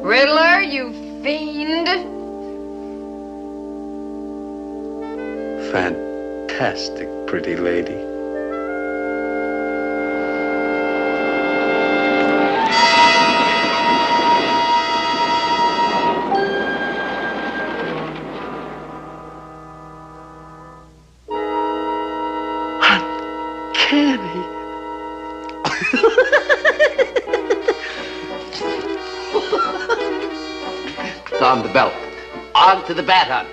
Riddler, you fiend. Fantastic, pretty lady. Uncanny. On the belt. On to the bat hunt.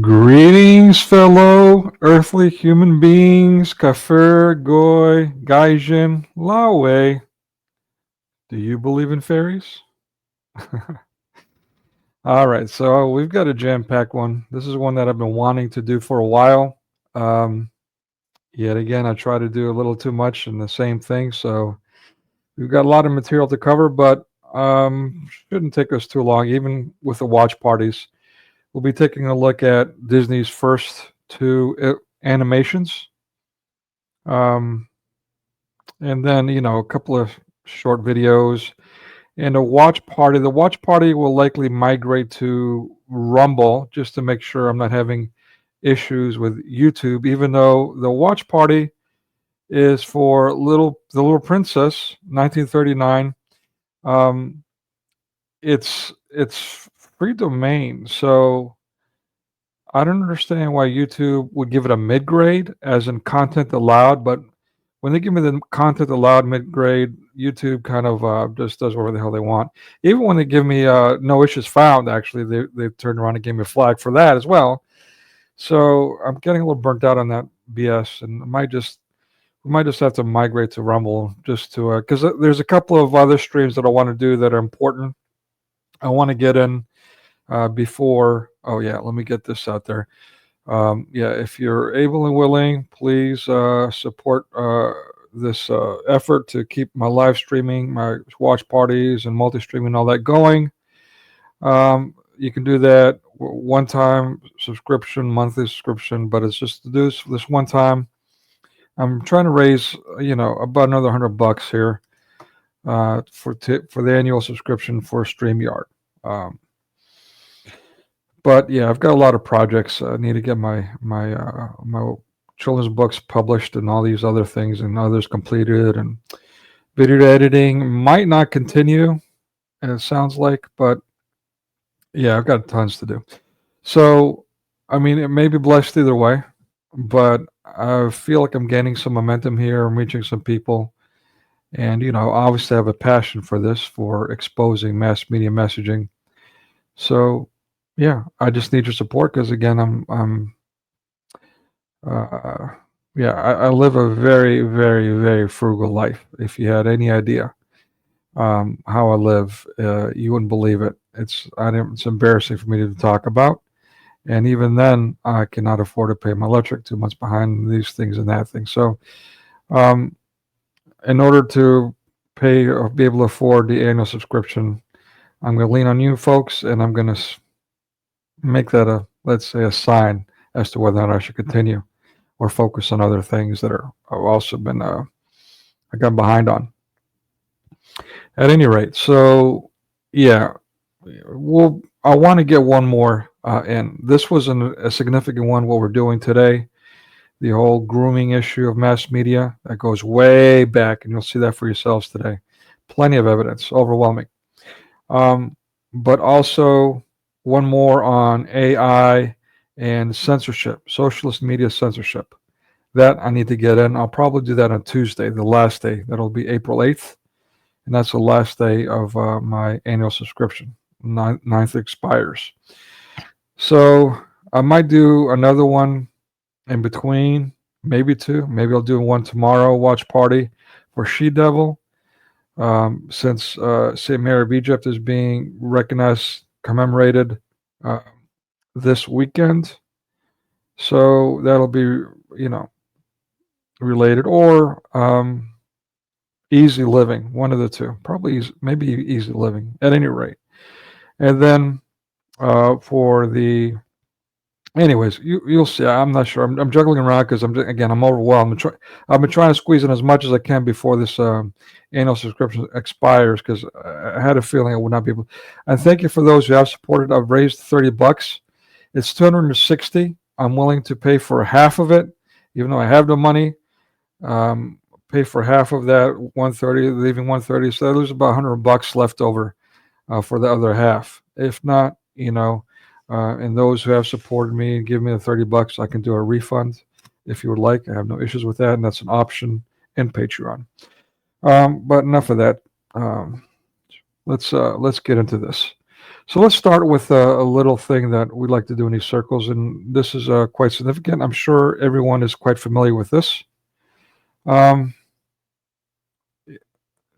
Greetings, fellow earthly human beings, Kafir, Goy, Gaijin, Lawe. Do you believe in fairies? All right, so we've got a jam-packed one. This is one that I've been wanting to do for a while. Yet again, I try to do a little too much and the same thing, so we've got a lot of material to cover, but shouldn't take us too long, even with the watch parties. We'll be taking a look at Disney's first two animations. And then, a couple of short videos and a watch party. The watch party will likely migrate to Rumble just to make sure I'm not having issues with YouTube, even though the watch party is for the Little Princess, 1939. It's free domain, so I don't understand why YouTube would give it a mid-grade, as in content allowed, but when they give me the content allowed mid-grade, YouTube kind of just does whatever the hell they want. Even when they give me no issues found, actually, they turned around and gave me a flag for that as well. So I'm getting a little burnt out on that BS, and we might just have to migrate to Rumble just to because there's a couple of other streams that I want to do that are important. I want to get in before. Oh yeah, let me get this out there. If you're able and willing, please support this effort to keep my live streaming, my watch parties, and multi-streaming, all that going. You can do that one-time subscription, monthly subscription, but it's just to do this one time. I'm trying to raise, about another $100 here for the annual subscription for StreamYard. But yeah, I've got a lot of projects. I need to get my children's books published and all these other things and others completed. And video editing might not continue, it sounds like, but Yeah, I've got tons to do. So, I mean, it may be blessed either way, but I feel like I'm gaining some momentum here. I'm reaching some people. And, obviously I have a passion for this, for exposing mass media messaging. So, yeah, I just need your support because, again, uh, yeah, I live a very, very, very frugal life. If you had any idea how I live, you wouldn't believe it. It's embarrassing for me to talk about. And even then, I cannot afford to pay my electric, 2 months behind these things and that thing. So, um, in order to pay or be able to afford the annual subscription, I'm going to lean on you folks, and I'm going to make that let's say, a sign as to whether or not I should continue or focus on other things that I've also been I got behind on. At any rate, so yeah, I want to get one more in. This was a significant one. What we're doing today, the whole grooming issue of mass media, that goes way back, and you'll see that for yourselves today. Plenty of evidence, overwhelming. But also one more on AI and censorship, socialist media censorship. That I need to get in. I'll probably do that on Tuesday, the last day. That'll be April 8th. And that's the last day of my annual subscription. 9th expires. So I might do another one in between, maybe two. Maybe I'll do one tomorrow, watch party for She-Devil. Since St. Mary of Egypt is being recognized, commemorated this weekend. So that'll be, related, or easy living, one of the two. Probably maybe easy living at any rate. And then for the, anyways, you'll see. I'm not sure. I'm juggling around because I'm overwhelmed. I've been trying to squeeze in as much as I can before this annual subscription expires because I had a feeling I would not be able. And thank you for those who have supported. I've raised $30. It's 260. I'm willing to pay for half of it, even though I have no money. Pay for half of that 130, leaving 130. So there's about $100 left over for the other half. If not, and those who have supported me and give me the $30, I can do a refund if you would like. I have no issues with that, and that's an option in Patreon. But enough of that. Let's get into this. So let's start with a little thing that we like to do in these circles, and this is quite significant. I'm sure everyone is quite familiar with this.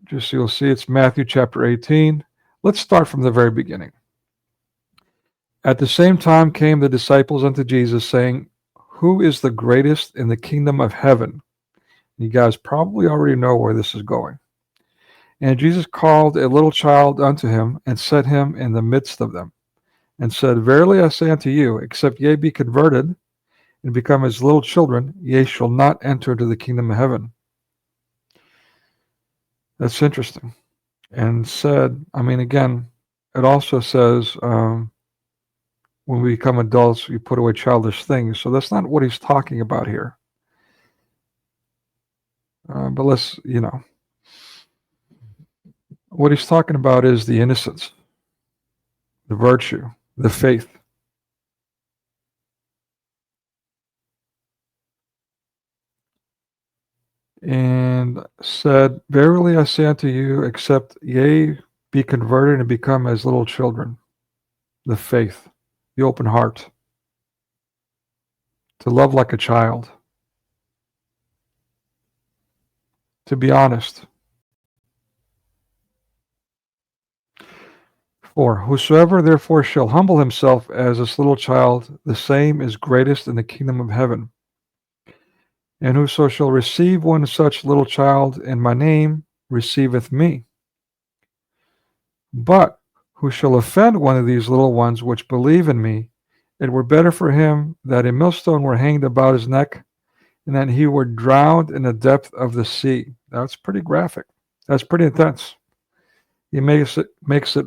Just so you'll see, it's Matthew chapter 18. Let's start from the very beginning. At the same time came the disciples unto Jesus, saying, who is the greatest in the kingdom of heaven? You guys probably already know where this is going. And Jesus called a little child unto him, and set him in the midst of them, and said, verily I say unto you, except ye be converted, and become as little children, ye shall not enter into the kingdom of heaven. That's interesting. And said, again, it also says, when we become adults, we put away childish things. So that's not what he's talking about here. But let's, what he's talking about is the innocence, the virtue, the faith. And said, verily I say unto you, except ye be converted and become as little children, the faith, the open heart, to love like a child, to be honest. For whosoever therefore shall humble himself as this little child, the same is greatest in the kingdom of heaven. And whoso shall receive one such little child in my name receiveth me. But who shall offend one of these little ones which believe in me, it were better for him that a millstone were hanged about his neck, and that he were drowned in the depth of the sea. That's pretty graphic. That's pretty intense. He makes it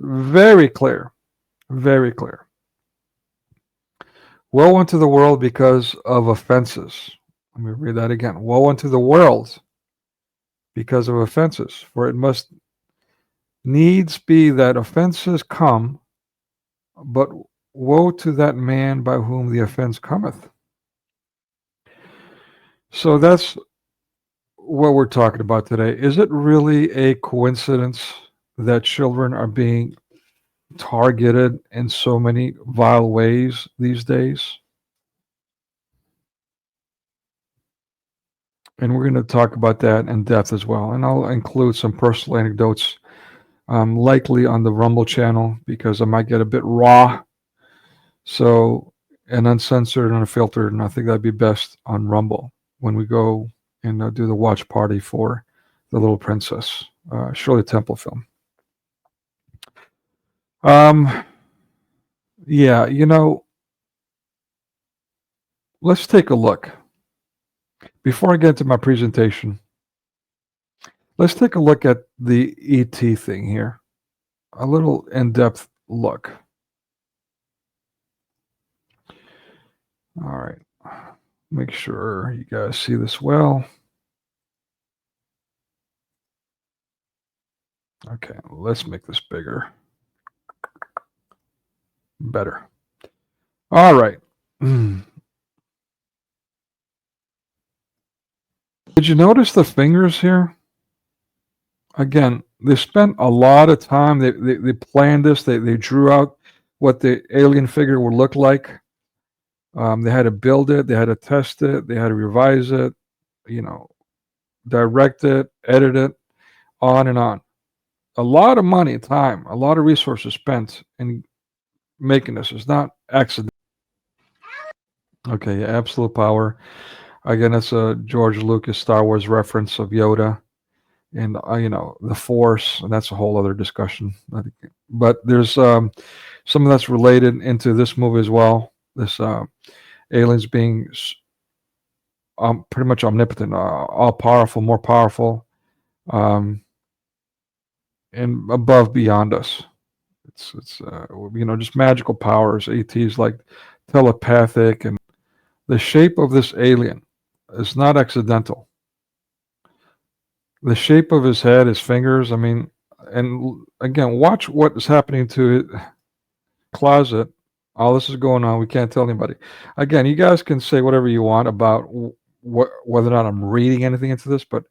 very clear, very clear. Woe unto the world because of offenses. Let me read that again. Woe unto the world because of offenses, for it must needs be that offenses come but woe to that man by whom the offense cometh. So that's what we're talking about today. Is it really a coincidence that children are being targeted in so many vile ways these days? And we're going to talk about that in depth as well. And I'll include some personal anecdotes, likely on the Rumble channel, because I might get a bit raw. So, and uncensored and unfiltered. And I think that'd be best on Rumble when we go and do the watch party for The Little Princess, Shirley Temple film. Yeah, let's take a look. Before I get into my presentation, let's take a look at the ET thing here. A little in-depth look. All right. Make sure you guys see this well. Okay, let's make this bigger. Better. All right. Did you notice the fingers here? Again, they spent a lot of time. They planned this. They drew out what the alien figure would look like. They had to build it. They had to test it. They had to revise it. Direct it, edit it, on and on. A lot of money, time, a lot of resources spent in making this. It's not accident. Okay, yeah, absolute power. Again, it's a George Lucas Star Wars reference of Yoda. And the Force, and that's a whole other discussion. But there's some of that's related into this movie as well. This aliens being pretty much omnipotent, all powerful, more powerful, and above, beyond us. It's just magical powers. ETs like telepathic, and the shape of this alien is not accidental. The shape of his head, his fingers, and again, watch what is happening to it. Closet. All this is going on. We can't tell anybody. Again, you guys can say whatever you want about whether or not I'm reading anything into this, but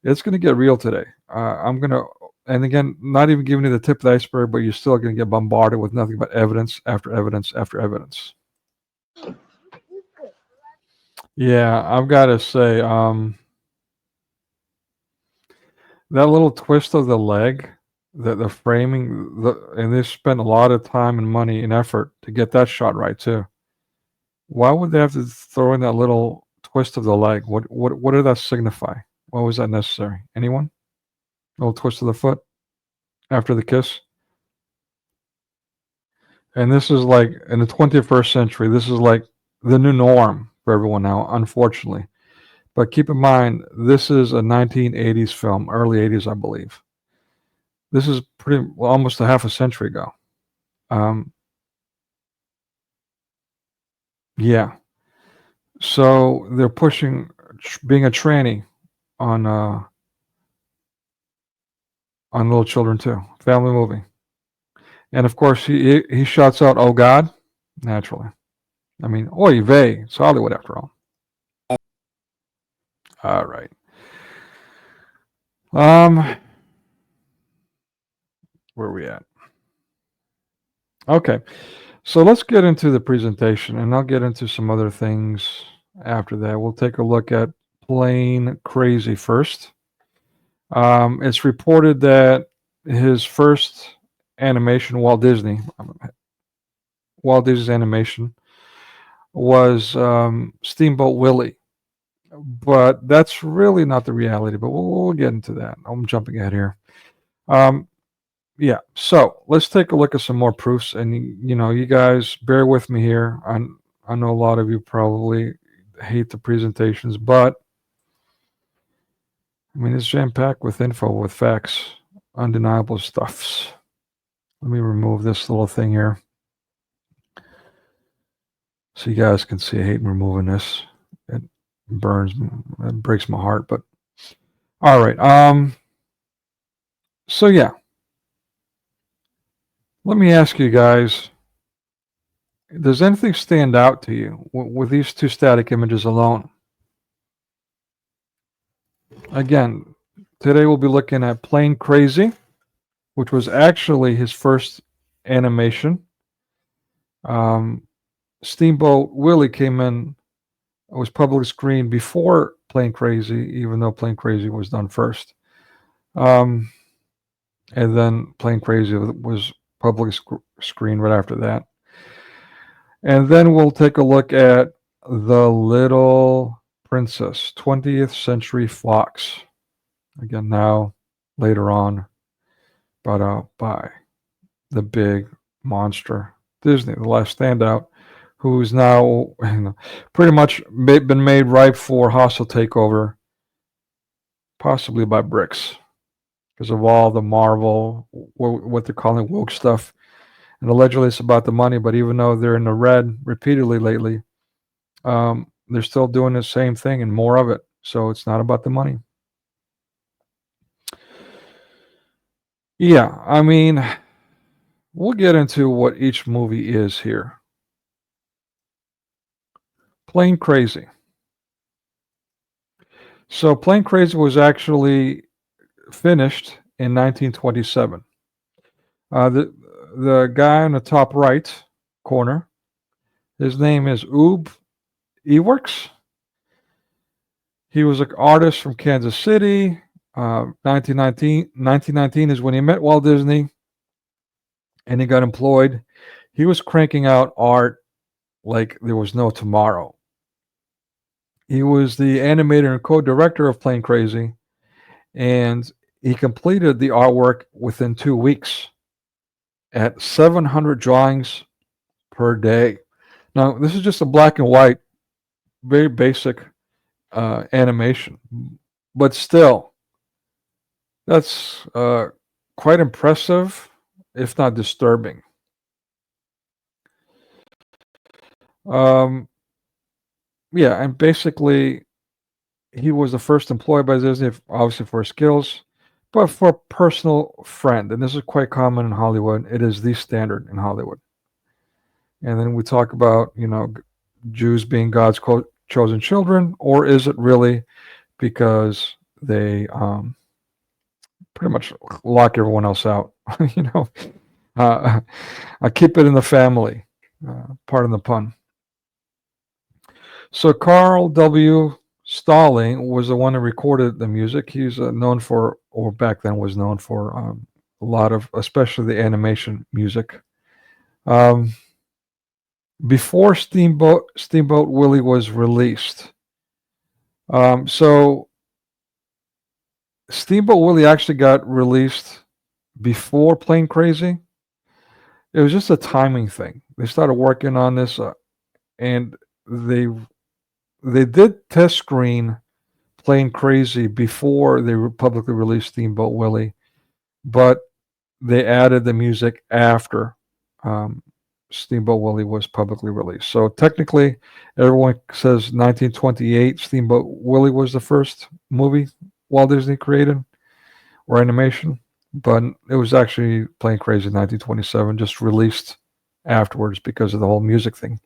it's going to get real today. I'm going to, and again, not even giving you the tip of the iceberg, but you're still going to get bombarded with nothing but evidence after evidence after evidence. Yeah, I've got to say, that little twist of the leg, the framing, and they spent a lot of time and money and effort to get that shot right too. Why would they have to throw in that little twist of the leg? What did that signify? Why was that necessary? Anyone? A little twist of the foot after the kiss? And this is like, in the 21st century, this is like the new norm for everyone now, unfortunately. But keep in mind, this is a 1980s film, early 80s, I believe. This is almost a half a century ago. Yeah. So they're pushing being a tranny on little children too. Family movie. And of course, he shouts out, "Oh God," naturally. Oy vey, it's Hollywood after all. All right. Where are we at? Okay. So let's get into the presentation, and I'll get into some other things after that. We'll take a look at Plane Crazy first. It's reported that his first animation, Walt Disney's animation, was Steamboat Willie. But that's really not the reality, but we'll get into that. I'm jumping ahead here. Yeah, so let's take a look at some more proofs, and you guys bear with me here. I know a lot of you probably hate the presentations, but it's jam-packed with info, with facts, undeniable stuffs. Let me remove this little thing here so you guys can see. I hate removing this. It burns me. It breaks my heart, but all right. So yeah. Let me ask you guys, Does anything stand out to you with these two static images alone? Again, today we'll be looking at Plain Crazy, which was actually his first animation. Steamboat Willie came in, was public screened before Plain Crazy, even though Plain Crazy was done first. And then Plain Crazy was public screened right after that. And then we'll take a look at The Little Princess, 20th Century Fox. Again, now, later on, brought out by the big monster, Disney, the last standout, who's now pretty much been made ripe for hostile takeover, possibly by BRICS, because of all the Marvel, what they're calling woke stuff. And allegedly it's about the money, but even though they're in the red repeatedly lately, they're still doing the same thing and more of it. So it's not about the money. Yeah, I mean, we'll get into what each movie is here. Plain Crazy. So Plain Crazy was actually finished in 1927. The guy on the top right corner, his name is Oob Eworks. He was an artist from Kansas City. 1919 is when he met Walt Disney, and he got employed. He was cranking out art like there was no tomorrow. He was the animator and co-director of Plain Crazy, and he completed the artwork within 2 weeks at 700 drawings per day. Now, this is just a black and white, very basic animation, but still, that's quite impressive, if not disturbing. Yeah, and basically, he was the first employed by Disney, obviously for his skills, but for a personal friend. And this is quite common in Hollywood. It is the standard in Hollywood. And then we talk about, Jews being God's chosen children, or is it really because they pretty much lock everyone else out? I keep it in the family. Pardon the pun. So Carl W. Stalling was the one who recorded the music. He's known for, or back then was known for, a lot of, especially the animation music. Before Steamboat Willie was released. So Steamboat Willie actually got released before Plain Crazy. It was just a timing thing. They started working on this, and they did test screen Plain Crazy before they publicly released Steamboat Willie, but they added the music after Steamboat Willie was publicly released. So technically, everyone says 1928 Steamboat Willie was the first movie Walt Disney created or animation, but it was actually Plain Crazy in 1927, just released afterwards because of the whole music thing.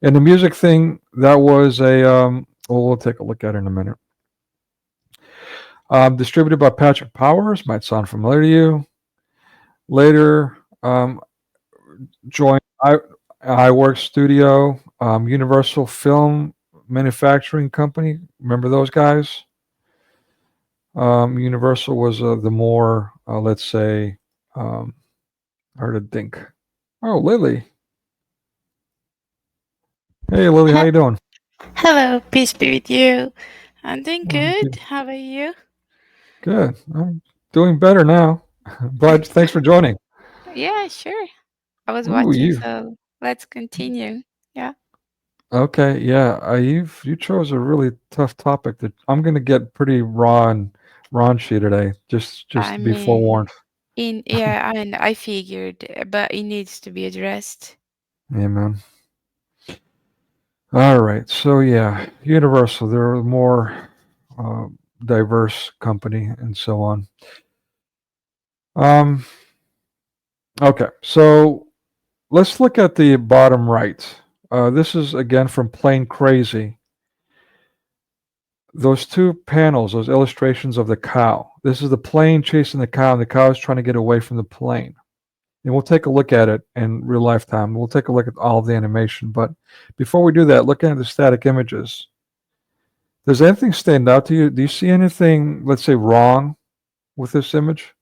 And the music thing, that was we'll take a look at it in a minute. Distributed by Patrick Powers, might sound familiar to you. Later, joined iWorks Studio, Universal Film Manufacturing Company. Remember those guys? Universal was the more, let's say, hard to think. Oh, Lily. Hey, Lily, how you doing? Hello, peace be with you. I'm doing good. How about you? Good. I'm doing better now. But thanks for joining. Yeah, sure. I was Ooh, watching, you. so let's continue. Yeah. Okay, yeah. You chose a really tough topic that I'm gonna get pretty raw and raunchy today. Just I to be mean, forewarned. I figured, but it needs to be addressed. Yeah, man. All right. So yeah, Universal. They're a more diverse company and so on. Okay. So let's look at the bottom right. This is again from Plain Crazy. Those two panels, those illustrations of the cow. This is the plane chasing the cow, and the cow is trying to get away from the plane. And we'll take a look at it in real life time. We'll take a look at all of the animation. But before we do that, looking at the static images, does anything stand out to you? Do you see anything, let's say, wrong with this image?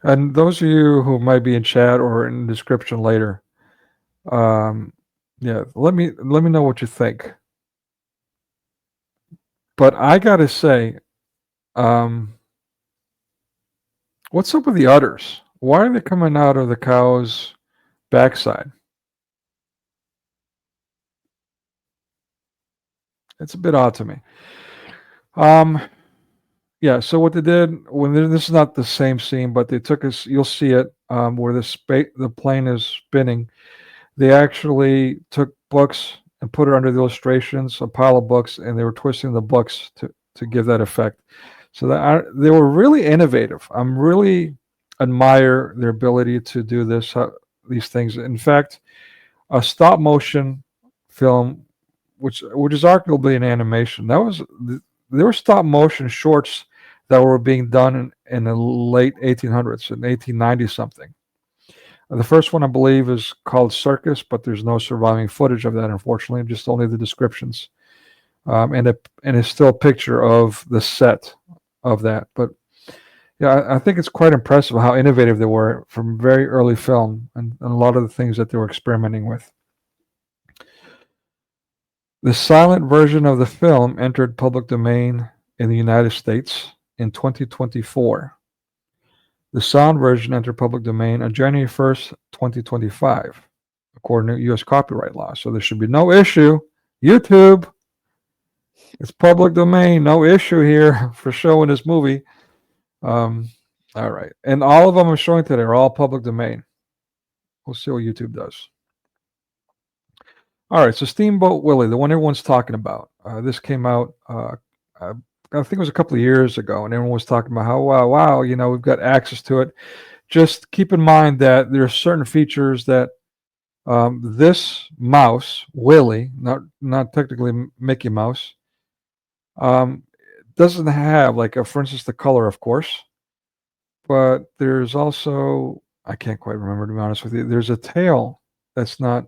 And those of you who might be in chat or in the description later, yeah, let me know what you think. But I gotta say, what's up with the udders? Why are they coming out of the cow's backside? It's a bit odd to me. Yeah, so what they did, this is not the same scene, but they took us, you'll see it, where the plane is spinning. They actually took books and put it under the illustrations, a pile of books, and they were twisting the books to give that effect. So they were really innovative. I'm really admire their ability to do these things. In fact, a stop motion film, which is arguably an animation, there were stop motion shorts that were being done in the late 1800s, in 1890 something. The first one, I believe, is called Circus, but there's no surviving footage of that, unfortunately, just only the descriptions. And it's still a picture of the set of that. But yeah, I think it's quite impressive how innovative they were from very early film and a lot of the things that they were experimenting with. The silent version of the film entered public domain in the United States in 2024. The sound version entered public domain on January 1st, 2025, according to U.S. copyright law. So there should be no issue. YouTube, it's public domain, no issue here for showing this movie. All right. And all of them I'm showing today are all public domain. We'll see what YouTube does. All right, so Steamboat Willie, the one everyone's talking about. This came out, I think it was a couple of years ago, and everyone was talking about how, wow, we've got access to it. Just keep in mind that there are certain features that this mouse, Willie, not technically Mickey Mouse, doesn't have, like, for instance, the color, of course. But there's also, I can't quite remember, to be honest with you, there's a tail that's not,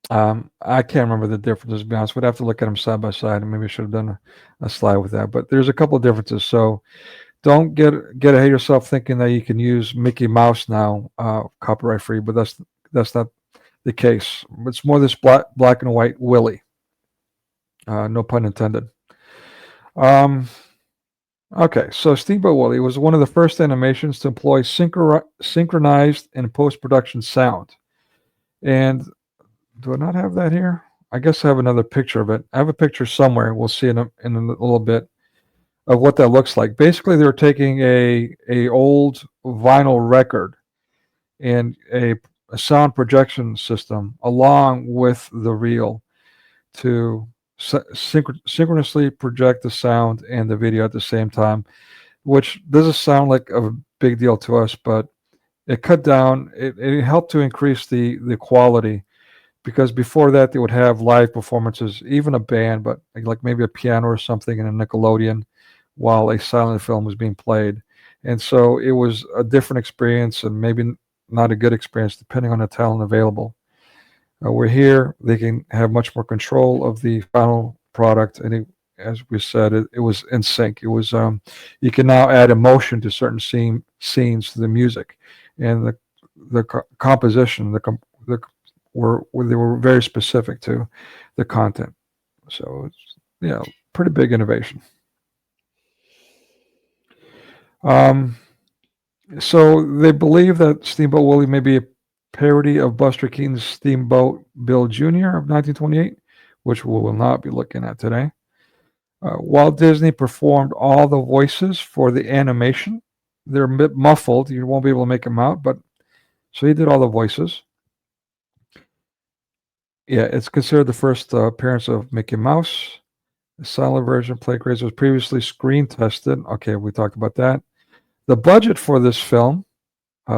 I can't remember the differences, to be honest. We'd have to look at them side by side, and maybe I should have done a slide with that. But there's a couple of differences. So don't get ahead of yourself thinking that you can use Mickey Mouse now, copyright free. But that's not the case. It's more this black and white Willie. No pun intended. Okay, so Steamboat Willie was one of the first animations to employ synchronized and post-production sound. And do I not have that here? I guess I have another picture of it. I have a picture somewhere. We'll see in a little bit of what that looks like. Basically, they were taking a old vinyl record and a sound projection system along with the reel to synchronously project the sound and the video at the same time, which doesn't sound like a big deal to us, but it cut down, it helped to increase the quality, because before that they would have live performances, even a band, but like maybe a piano or something in a Nickelodeon while a silent film was being played. And so it was a different experience, and maybe not a good experience depending on the talent available. We're here, they can have much more control of the final product, and as we said, it was in sync. It was you can now add emotion to certain scenes to the music, and the composition, they were very specific to the content. So it's pretty big innovation. So they believe that Steamboat Willie may be a parody of Buster Keaton's Steamboat Bill Jr. of 1928, which we will not be looking at today. Walt Disney performed all the voices for the animation. They're a bit muffled. You won't be able to make them out, but so he did all the voices. Yeah, it's considered the first appearance of Mickey Mouse. The silent version play grades was previously screen tested. Okay, we talked about that. The budget for this film,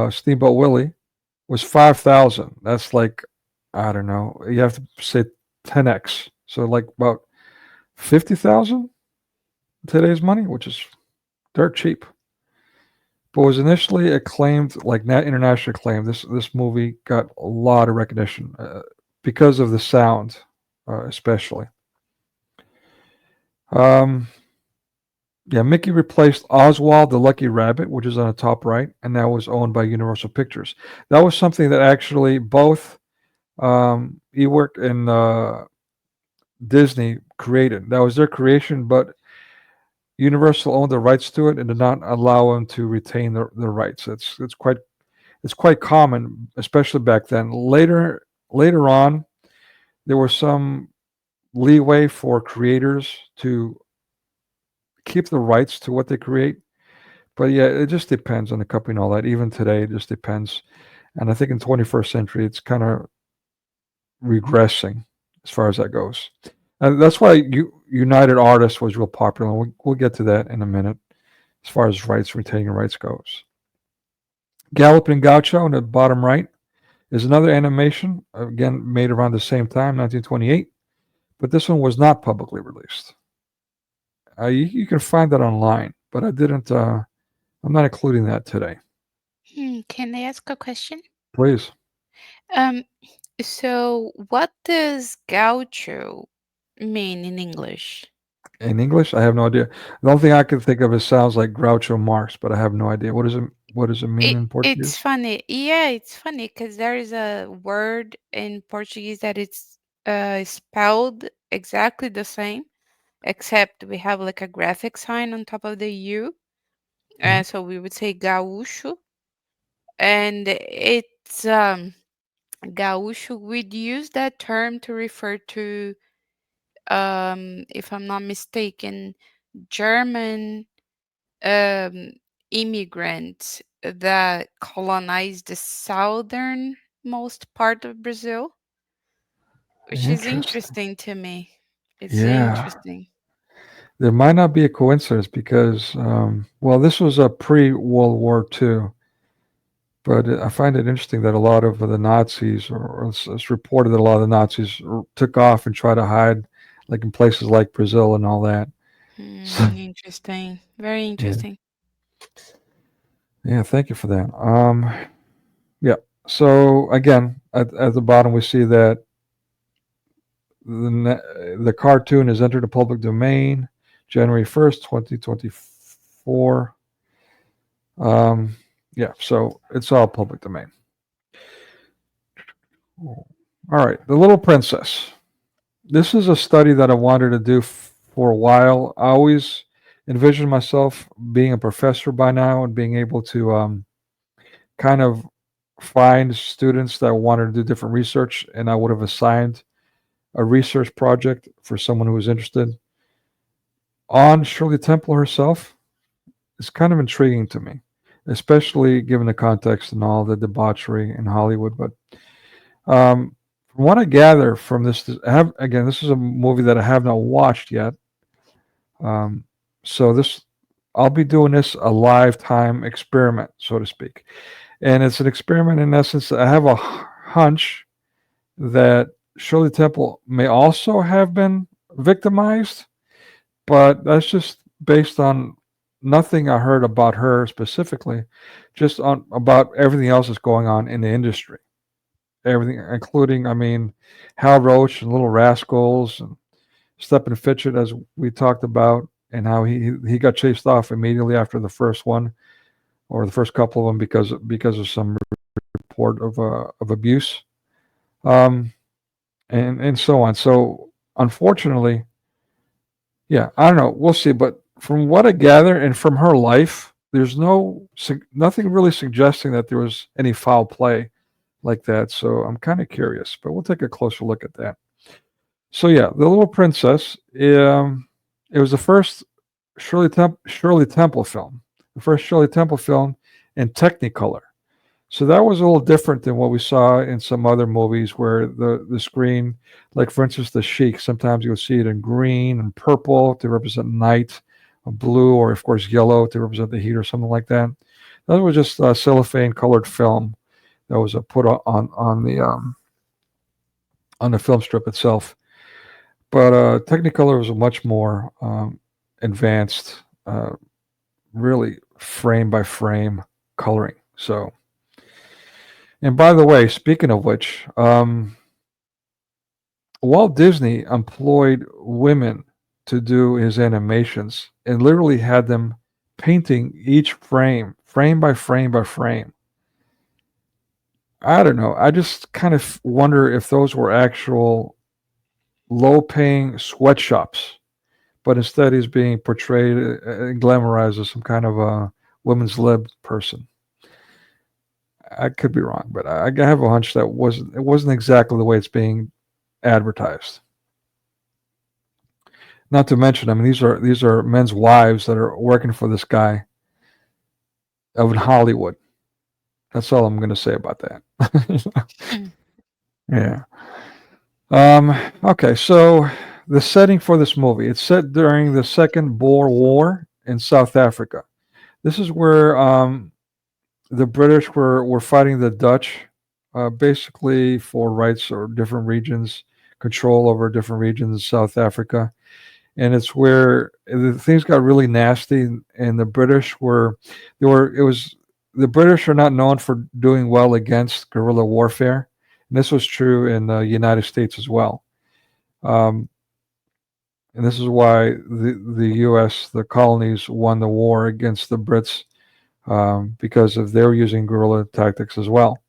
Steamboat Willie, was 5,000. That's like, I don't know. You have to say 10x. So like about 50,000 today's money, which is dirt cheap. But was initially acclaimed, like international acclaim. This movie got a lot of recognition because of the sound, especially. Mickey replaced Oswald the Lucky Rabbit, which is on the top right, and that was owned by Universal Pictures. That was something that actually both Ework and Disney created. That was their creation, but Universal owned the rights to it and did not allow them to retain the rights. It's quite common, especially back then. Later on, there was some leeway for creators to keep the rights to what they create. But yeah, it just depends on the company and all that. Even today, it just depends. And I think in 21st century, it's kind of regressing as far as that goes. And that's why United Artists was real popular. And we'll get to that in a minute as far as retaining rights goes. Galloping Gaucho in the bottom right is another animation, again, made around the same time, 1928. But this one was not publicly released. You can find that online, but I didn't. I'm not including that today. Can I ask a question? Please. So what does gaucho mean in English? In English, I have no idea. The only thing I can think of is sounds like Groucho Marx, but I have no idea. What does it mean in Portuguese? It's funny. Yeah, it's funny because there is a word in Portuguese that it's spelled exactly the same, except we have like a graphic sign on top of the U. So we would say gaúcho, and it's gaúcho. We'd use that term to refer to, if I'm not mistaken, German immigrants that colonized the southernmost part of Brazil, which is interesting to me. It's interesting. There might not be a coincidence because, this was a pre-World War II, but I find it interesting that a lot of the Nazis, or it's reported that a lot of the Nazis took off and tried to hide, like in places like Brazil and all that. Interesting. Very interesting. Yeah, thank you for that. So again, at the bottom we see that the cartoon has entered the public domain January 1st, 2024. So it's all public domain. All right, The Little Princess. This is a study that I wanted to do for a while. I always envisioned myself being a professor by now and being able to kind of find students that wanted to do different research, and I would have assigned a research project for someone who was interested. On Shirley Temple herself is kind of intriguing to me, especially given the context and all the debauchery in Hollywood. But from what I gather from this, this is a movie that I have not watched yet. So I'll be doing this a lifetime experiment, so to speak. And it's an experiment in essence. I have a hunch that Shirley Temple may also have been victimized, but that's just based on nothing I heard about her specifically, just about everything else that's going on in the industry. Everything, including, Hal Roach and Little Rascals and Stephen Fitchett, as we talked about, and how he got chased off immediately after the first one, or the first couple of them, because of some report of abuse, and so on. So unfortunately, I don't know. We'll see. But from what I gather and from her life, there's nothing really suggesting that there was any foul play like that. So I'm kind of curious, but we'll take a closer look at that. So The Little Princess. It was the first Shirley Temple film, the first Shirley Temple film in Technicolor. So that was a little different than what we saw in some other movies where the screen, like for instance, The Sheik, sometimes you'll see it in green and purple to represent night, blue, or of course yellow to represent the heat or something like that. That was just cellophane colored film that was put on the film strip itself. But Technicolor was a much more advanced, really frame by frame coloring. So, and by the way, speaking of which, Walt Disney employed women to do his animations and literally had them painting each frame, frame by frame by frame. I don't know. I just kind of wonder if those were actual low-paying sweatshops, but instead he's being portrayed and glamorized as some kind of a women's lib person. I could be wrong, but I have a hunch that it wasn't exactly the way it's being advertised. Not to mention, I mean, these are men's wives that are working for this guy out in Hollywood. That's all I'm going to say about that. Yeah. Okay, so the setting for this movie, it's set during the Second Boer War in South Africa. This is where the British were fighting the Dutch, basically for rights or different regions, control over different regions in South Africa. And it's where things got really nasty, and the British the British are not known for doing well against guerrilla warfare. And this was true in the United States as well. And this is why the U.S., the colonies, won the war against the Brits, because of they were using guerrilla tactics as well.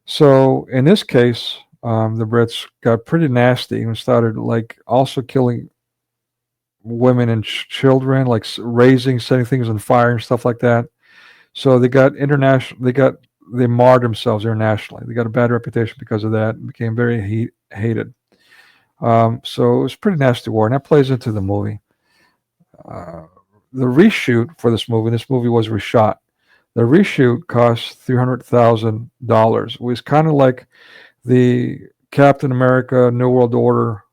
So in this case, the Brits got pretty nasty and started like also killing women and children, like setting things on fire and stuff like that. So they got they marred themselves internationally. They got a bad reputation because of that and became very hated. So it was a pretty nasty war, and that plays into the movie. The reshoot for this movie was reshot. The reshoot cost $300,000. It was kind of like the Captain America New World Order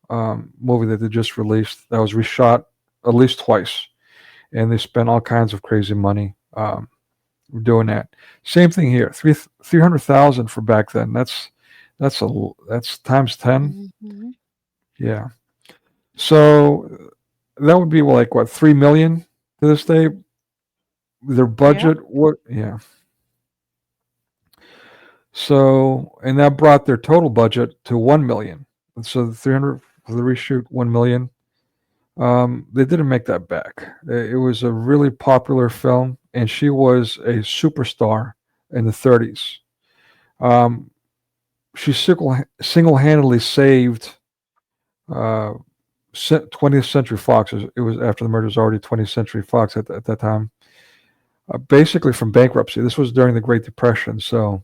movie that they just released. That was reshot at least twice, and they spent all kinds of crazy money doing that. Same thing here. 300,000 for back then. That's times 10. Mhm. Yeah. So that would be like what, 3 million to this day. Their Yeah. budget, what? Yeah. So, and that brought their total budget to 1 million. And so the 300 for the reshoot, 1 million. They didn't make that back. It was a really popular film, and she was a superstar in the 30s. She single-handedly saved 20th Century Fox. It was after the merger was already 20th Century Fox at that time. Basically from bankruptcy. This was during the Great Depression, so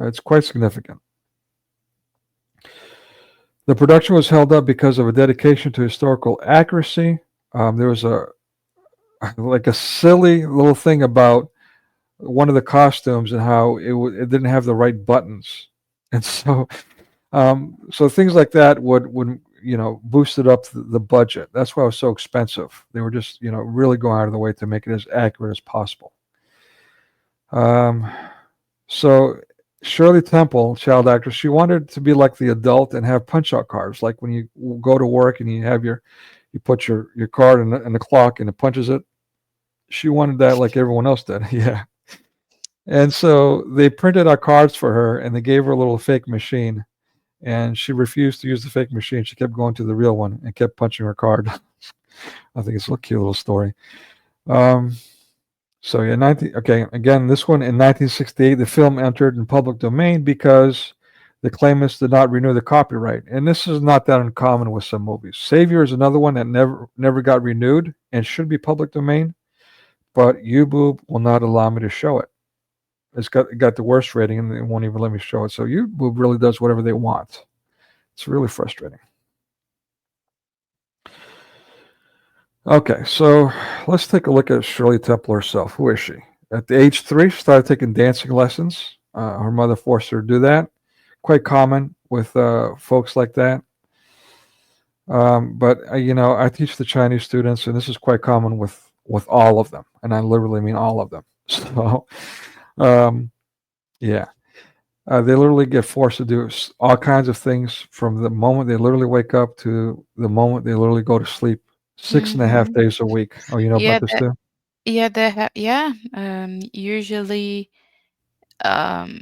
it's quite significant. The production was held up because of a dedication to historical accuracy. There was a silly little thing about one of the costumes and how it didn't have the right buttons, and so things like that would boosted up the budget. That's why it was so expensive. They were just really going out of the way to make it as accurate as possible. So Shirley Temple, child actress, she wanted to be like the adult and have punch-out cards, like when you go to work and you put your card in the clock and it punches it. She wanted that like everyone else did. Yeah. And so they printed out cards for her and they gave her a little fake machine, and she refused to use the fake machine. She kept going to the real one and kept punching her card. I think it's a cute little story. So yeah, again, this one in 1968, the film entered in public domain because the claimants did not renew the copyright. And this is not that uncommon with some movies. Savior is another one that never got renewed and should be public domain, but YouBoob will not allow me to show it. It got the worst rating and they won't even let me show it. So YouBoob really does whatever they want. It's really frustrating. Okay, so let's take a look at Shirley Temple herself. Who is she? At the age 3, she started taking dancing lessons. Her mother forced her to do that. Quite common with folks like that. But I teach the Chinese students, and this is quite common with all of them, and I literally mean all of them. So, um, yeah, they literally get forced to do all kinds of things from the moment they literally wake up to the moment they literally go to sleep. 6.5 Mm-hmm. days a week. Oh, you know Yeah, about this too? yeah. Usually, um,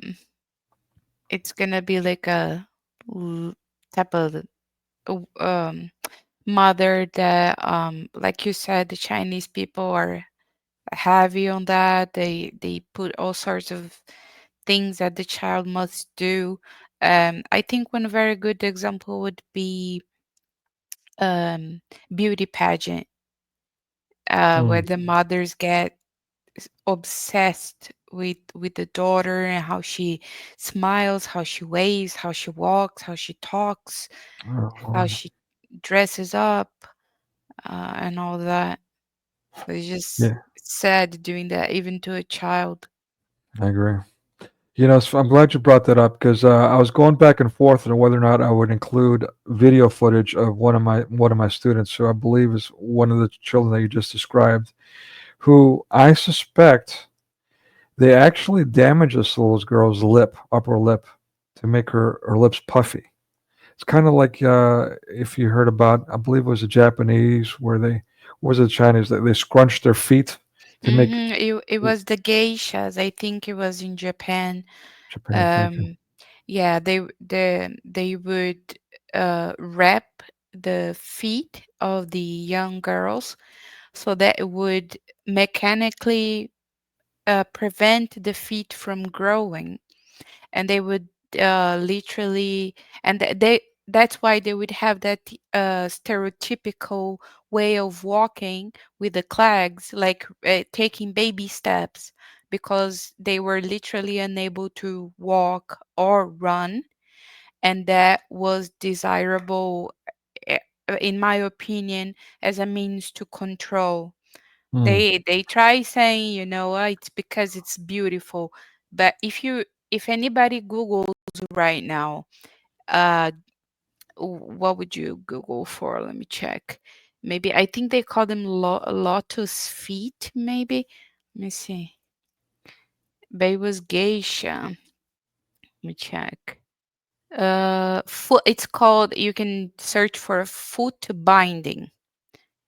it's gonna be like a l- type of mother that, like you said, the Chinese people are heavy on that. They put all sorts of things that the child must do. I think one very good example would be um, beauty pageant, where Mm. the mothers get obsessed with the daughter and how she smiles, how she waves, how she walks, how she talks, how Oh, she dresses up, and all that. So it's just yeah, sad doing that even to a child. I agree. So I'm glad you brought that up because I was going back and forth on whether or not I would include video footage of one of my students, who I believe is one of the children that you just described, who I suspect they actually damage this little girl's upper lip, to make her lips puffy. It's kind of like if you heard about, I believe it was the Japanese, where was it Chinese, that they scrunch their feet to make It was the geishas. I think it was in Japan. Japan thinking. Um, yeah, they would wrap the feet of the young girls so that it would mechanically prevent the feet from growing, and they would literally, and that's why they would have that stereotypical way of walking with the clags, like taking baby steps, because they were literally unable to walk or run, and that was desirable, eh, in my opinion, as a means to control. Hmm. They try saying, it's because it's beautiful. But if anybody Googles right now, uh what would you Google for? Let me check. Maybe I think they call them lotus feet, maybe. Let me see. But it was geisha. Let me check. Foot, it's called, you can search for foot binding.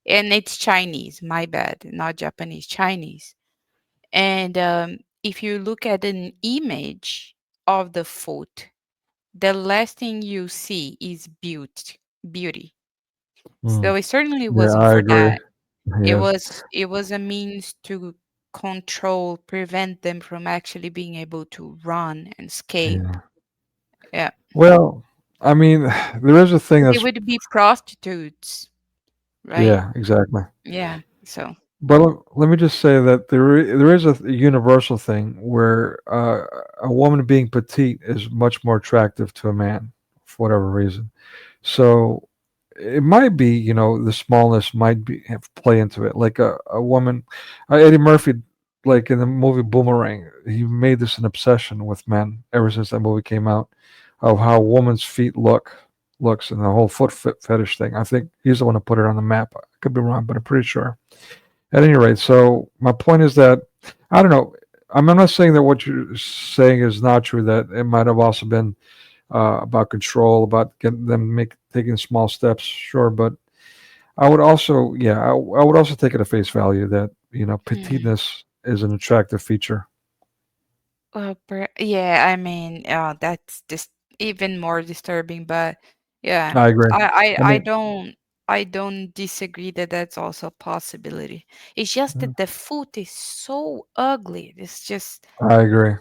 And it's Chinese, my bad, not Japanese, Chinese. And if you look at an image of the foot, the last thing you see is beauty. Hmm. So it certainly Yeah, wasn't I for agree. that. It Yes. was a means to control, prevent them from actually being able to run and escape. Yeah. Yeah. Well, I mean, there is a thing They that's, would be prostitutes, right? yeah, exactly. Yeah. So But let me just say that there is a universal thing where a woman being petite is much more attractive to a man for whatever reason. So it might be, the smallness might be have play into it. Like a woman, Eddie Murphy, like in the movie Boomerang, he made this an obsession with men ever since that movie came out, of how a woman's feet looks, and the whole fetish thing. I think he's the one who put it on the map. I could be wrong, but I'm pretty sure. At any rate, so my point is that I don't know. I'm not saying that what you're saying is not true. That it might have also been about control, about getting them taking small steps. Sure, but I would also, yeah, I would also take it at face value that hmm. petiteness is an attractive feature. Well, yeah, I mean, that's just even more disturbing. But yeah, I agree. I, I I, I mean, don't, I don't disagree that that's also a possibility. It's just yeah, that the food is so ugly. It's just, I agree.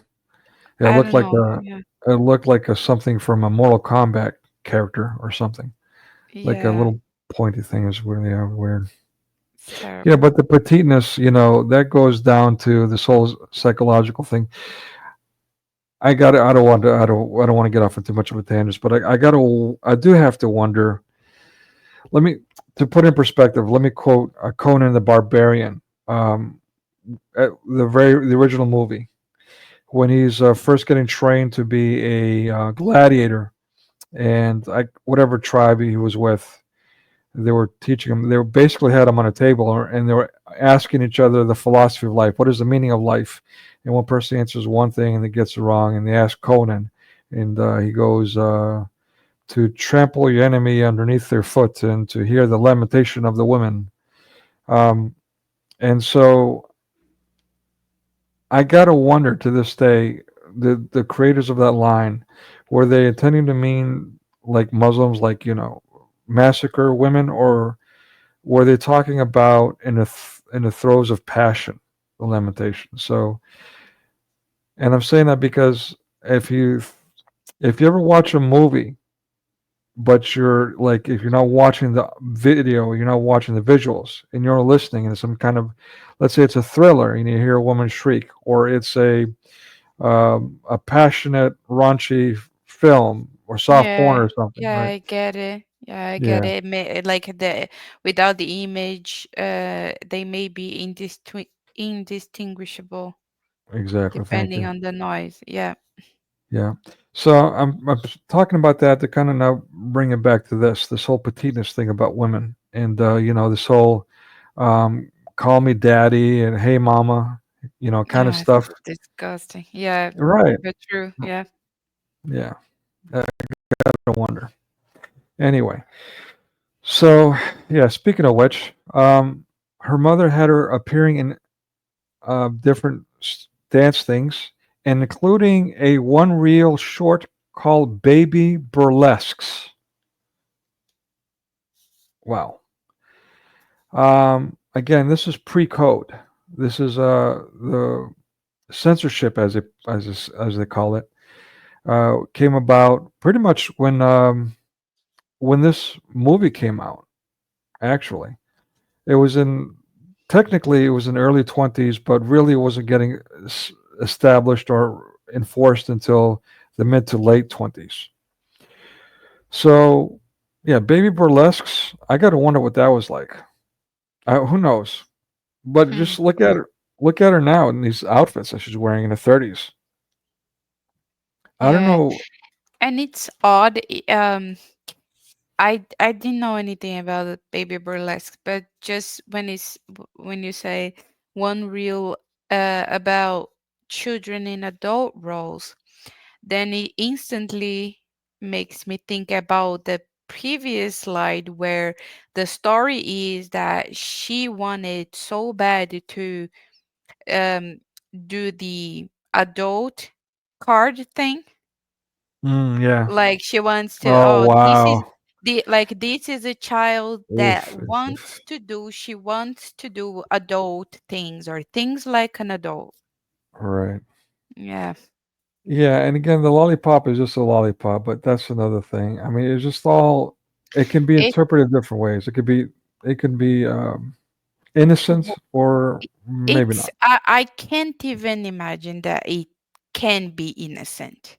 Yeah, I don't know. Yeah, it looked like a something from a Mortal Kombat character or something. Like a yeah, little pointy thing is really weird. it's Yeah, terrible. but the petiteness, that goes down to this whole psychological thing. I got. I don't want to. I don't want to get off on too much of a tangent, but I got to. I do have to wonder. Let me to put in perspective. Let me quote Conan the Barbarian. Um, the original movie when he's first getting trained to be a gladiator, and whatever tribe he was with, they were teaching him. They were basically had him on a table, and they were asking each other the philosophy of life. What is the meaning of life? And one person answers one thing, and it gets it wrong. And they ask Conan, and he goes, "To trample your enemy underneath their foot, and to hear the lamentation of the women." Um, and so I gotta wonder to this day, the creators of that line, were they intending to mean like Muslims, like massacre women, or were they talking about in the throes of passion, the lamentation? So, and I'm saying that because if you if you ever watch a movie, but you're like if you're not watching the video, you're not watching the visuals, and you're listening, and some kind of, let's say it's a thriller, and you hear a woman shriek, or it's a passionate, raunchy film or soft porn Yeah, or something, yeah, right? I get it. Yeah, I get Yeah, it. Like without the image, they may be indistinguishable exactly. Thank depending you. on the noise. Yeah. Yeah. So I'm talking about that to kind of now bring it back to this whole petiteness thing about women, and this whole call me daddy and hey mama, kind of Yeah, it's stuff. disgusting. Yeah, Right. but true. Yeah. Yeah. I don't wonder. Anyway, so yeah. Speaking of which, her mother had her appearing in different dance things, and including a one reel short called Baby Burlesques. Wow. Again, this is pre-code. This is the censorship, as they call it, came about pretty much when this movie came out. Actually, it was in technically it was in early 20s, but really it wasn't getting established or enforced until the mid to late 20s. So, yeah, Baby Burlesques. I got to wonder what that was like. Who knows? But Hmm. just look at her now in these outfits that she's wearing in the 30s. I don't Yeah, know. and it's odd. I didn't know anything about the baby burlesque, but just when you say one reel about children in adult roles, then it instantly makes me think about the previous slide where the story is that she wanted so bad to um, do the adult card thing. Yeah. Like she wants to, Oh oh, this is wow. this is a child that Oof, oof, oof. she wants to do adult things or things like an adult. Right. Yeah. Yeah, and again, the lollipop is just a lollipop, but that's another thing. I mean, it's just all. It can be It interpreted different ways. It can be innocent w- or maybe it's not. I can't even imagine that it can be innocent.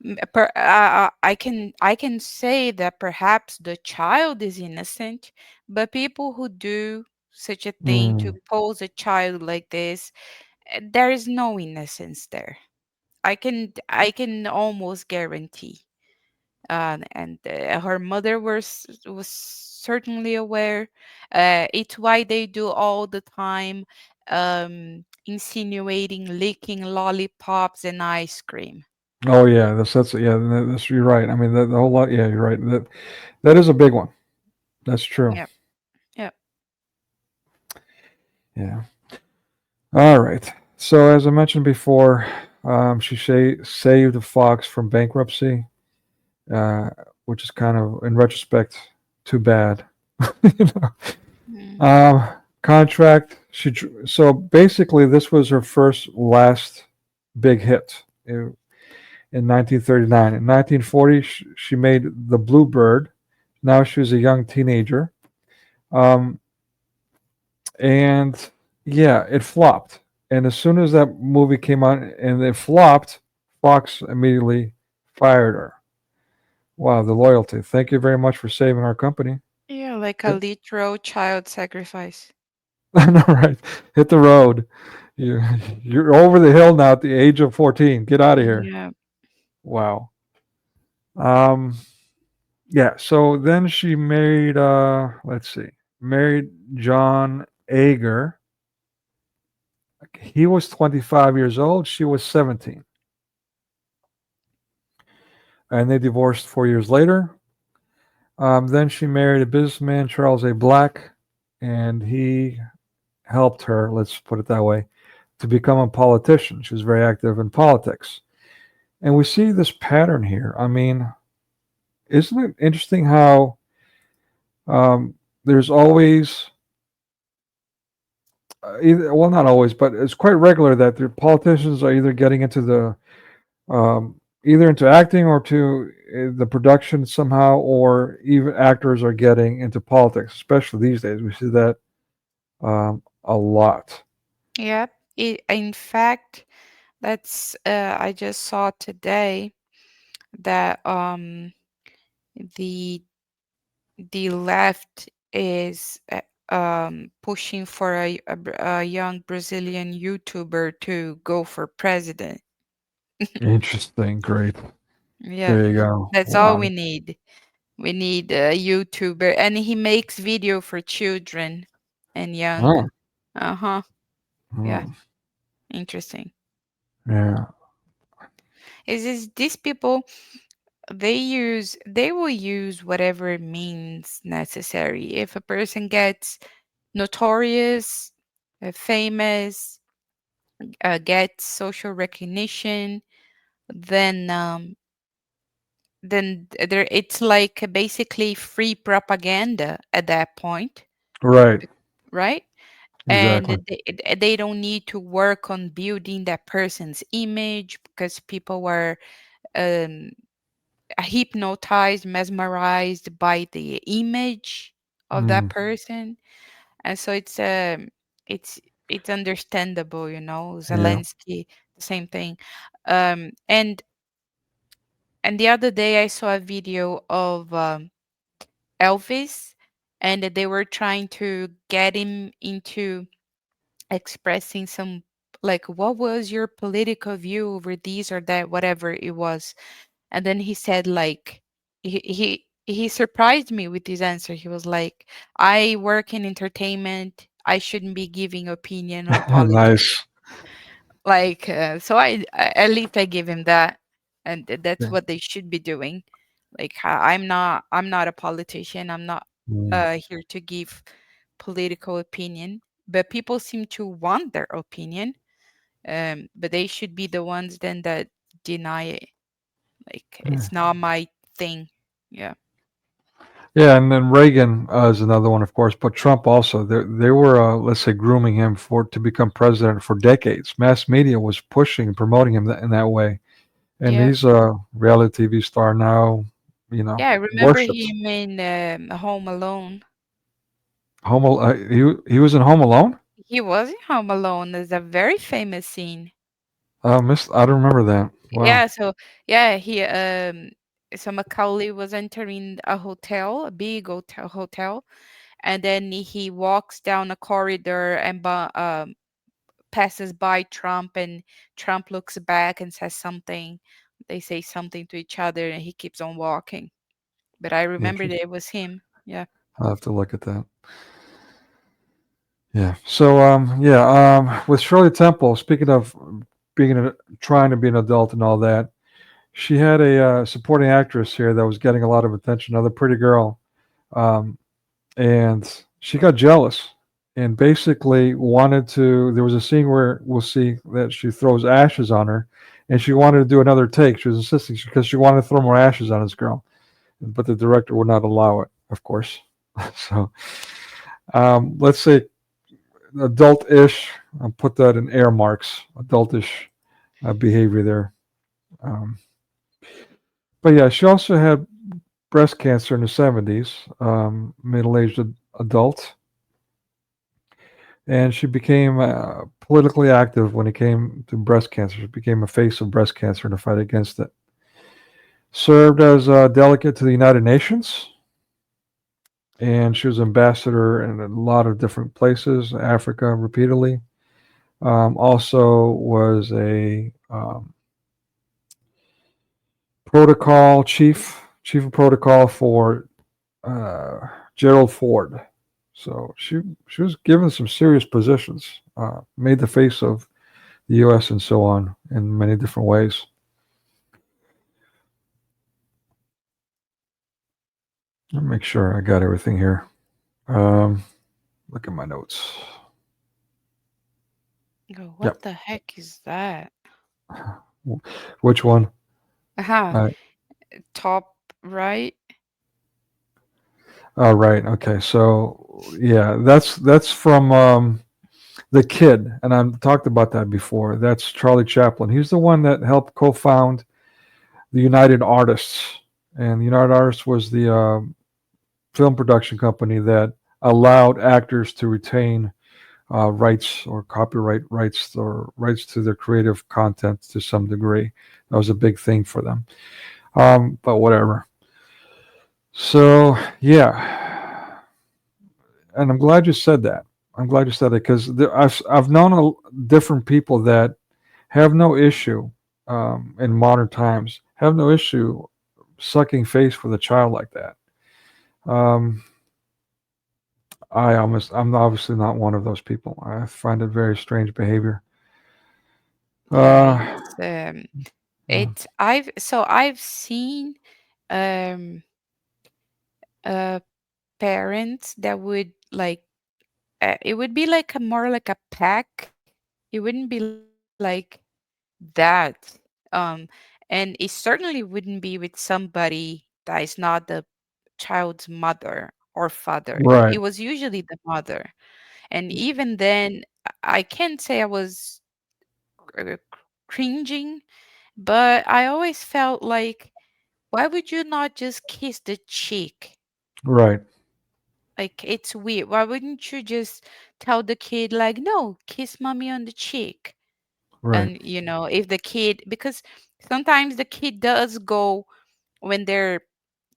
I can say that perhaps the child is innocent, but people who do such a thing to Mm. pose a child like this, there is no innocence there. I can almost guarantee. And her mother was certainly aware. It's why they do all the time, insinuating licking lollipops and ice cream. Oh yeah, that's yeah. That's you're right. I mean, the whole lot. Yeah, you're right. That is a big one. That's true. Yep. Yep. Yeah. All right. So as I mentioned before, she saved the Fox from bankruptcy, uh, which is kind of, in retrospect, too bad. you know. Mm. Contract. So basically, this was her first last big hit in 1939. In 1940, she made The Bluebird. Now she was a young teenager. Um, and yeah, it flopped. And as soon as that movie came out and it flopped, Fox immediately fired her. Wow, the loyalty. Thank you very much for saving our company. Yeah, like a Eh, literal child sacrifice. I know, right? Hit the road. You you're over the hill now at the age of 14. Get out of here. Yeah. Wow. Um. Yeah. So then she married. Let's see. Married John Ager. He was 25 years old. She was 17, and they divorced 4 years later. Then she married a businessman, Charles A. Black, and he helped her. Let's put it that way, to become a politician. She was very active in politics. And we see this pattern here. I mean, isn't it interesting how there's always, either, well, not always, but it's quite regular that the politicians are either getting into either into acting or to the production somehow, or even actors are getting into politics, especially these days. We see that a lot. Yep. In fact, that's I just saw today that the the left is pushing for a young Brazilian YouTuber to go for president. Interesting. Great. Yeah, There you go. that's all Wow. we need. We need a YouTuber, and he makes video for children and young. Oh, Uh-huh. Yeah, hmm. interesting. Yeah. Is these people, they will use whatever means necessary. If a person gets notorious, famous, gets social recognition, then there it's like basically free propaganda at that point, Right. right? And Exactly. they don't need to work on building that person's image because people were um, hypnotized, mesmerized by the image of that Mm, person. And so it's it's understandable, you know. yeah. Zelensky, the same thing. um and and the other day I saw a video of Elvis, and they were trying to get him into expressing some, like, what was your political view over these or that, whatever it was. And then he said, like, he surprised me with his answer. He was like, I work in entertainment, I shouldn't be giving opinion on politics. Nice. Like, so at least I give him that, and that's Yeah. what they should be doing. Like, I'm not a politician. I'm not Mm, here to give political opinion, but people seem to want their opinion. But they should be the ones then that deny it. Like, yeah. it's not my thing. Yeah. Yeah, and then Reagan is another one, of course, but Trump also. They were, let's say, grooming him for to become president for decades. Mass media was pushing and promoting him in that way, and Yeah. he's a reality TV star now. Yeah, I remember Worshipped. him in Home Alone. He was in Home Alone. He was in Home Alone. There's a very famous scene. I don't remember that. Wow. Yeah, so yeah, he so Macaulay was entering a hotel, a big hotel, and then he walks down a corridor and passes by Trump, and Trump looks back and says something. They say something to each other, and he keeps on walking. But I remember that Interesting. it was him. Yeah. I'll have to look at that. Yeah. So with Shirley Temple, speaking of trying to be an adult and all that, she had a supporting actress here that was getting a lot of attention, another pretty girl, um, and she got jealous and basically wanted to. There was a scene where we'll see that she throws ashes on her, and she wanted to do another take. She was insisting because she wanted to throw more ashes on this girl, but the director would not allow it, of course. So let's say adult-ish. I'll put that in air marks. Adultish behavior there. Um, but yeah, she also had breast cancer in the 70s, middle-aged adult, and she became politically active when it came to breast cancer. She became a face of breast cancer in the fight against it. Served as a delegate to the United Nations, and she was ambassador in a lot of different places, Africa, repeatedly. Also was a protocol chief of protocol for Gerald Ford. So she was given some serious positions, made the face of the U.S. and so on in many different ways. Let me make sure I got everything here. Look at my notes. Go, Yep. what the heck is that? Which one? Aha, Uh, top right. oh, right. Okay. So yeah, that's from the Kid, and I've talked about that before. That's Charlie Chaplin. He's the one that helped co-found the United Artists, and the United Artists was the film production company that allowed actors to retain rights or copyright rights or rights to their creative content to some degree. That was a big thing for them. But whatever. So yeah, and I'm glad you said that. I'm glad you said that because I've known different people that have no issue in modern times, have no issue sucking face with a child like that. Um, I'm obviously not one of those people. I find it very strange behavior. Yeah, Uh, I've seen um uh parents that would like it would be like a more like a pack. It wouldn't be like that. And it certainly wouldn't be with somebody that is not the child's mother or father. It right, was usually the mother. And even then, I can't say I was uh, cringing, but I always felt like, why would you not just kiss the cheek? right, Like, it's weird. Why wouldn't you just tell the kid, like, no, kiss mommy on the cheek? right. And, if the kid, because sometimes the kid does go when they're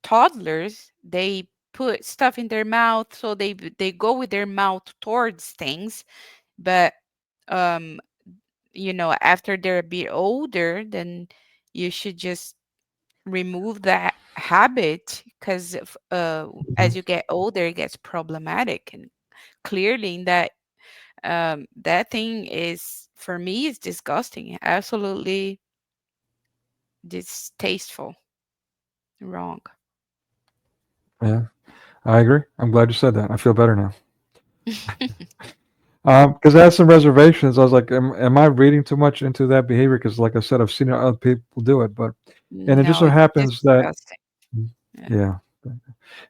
toddlers, they put stuff in their mouth, so they go with their mouth towards things. But, um, after they're a bit older, then you should just remove that habit because Mhm. as you get older it gets problematic, and clearly that thing is, for me, is disgusting, absolutely distasteful, wrong. Yeah, I agree. I'm glad you said that. I feel better now. Because I had some reservations. I was like, am I reading too much into that behavior? Because, like I said, I've seen other people do it, and it just No, so it's happens that, disgusting. Yeah. yeah,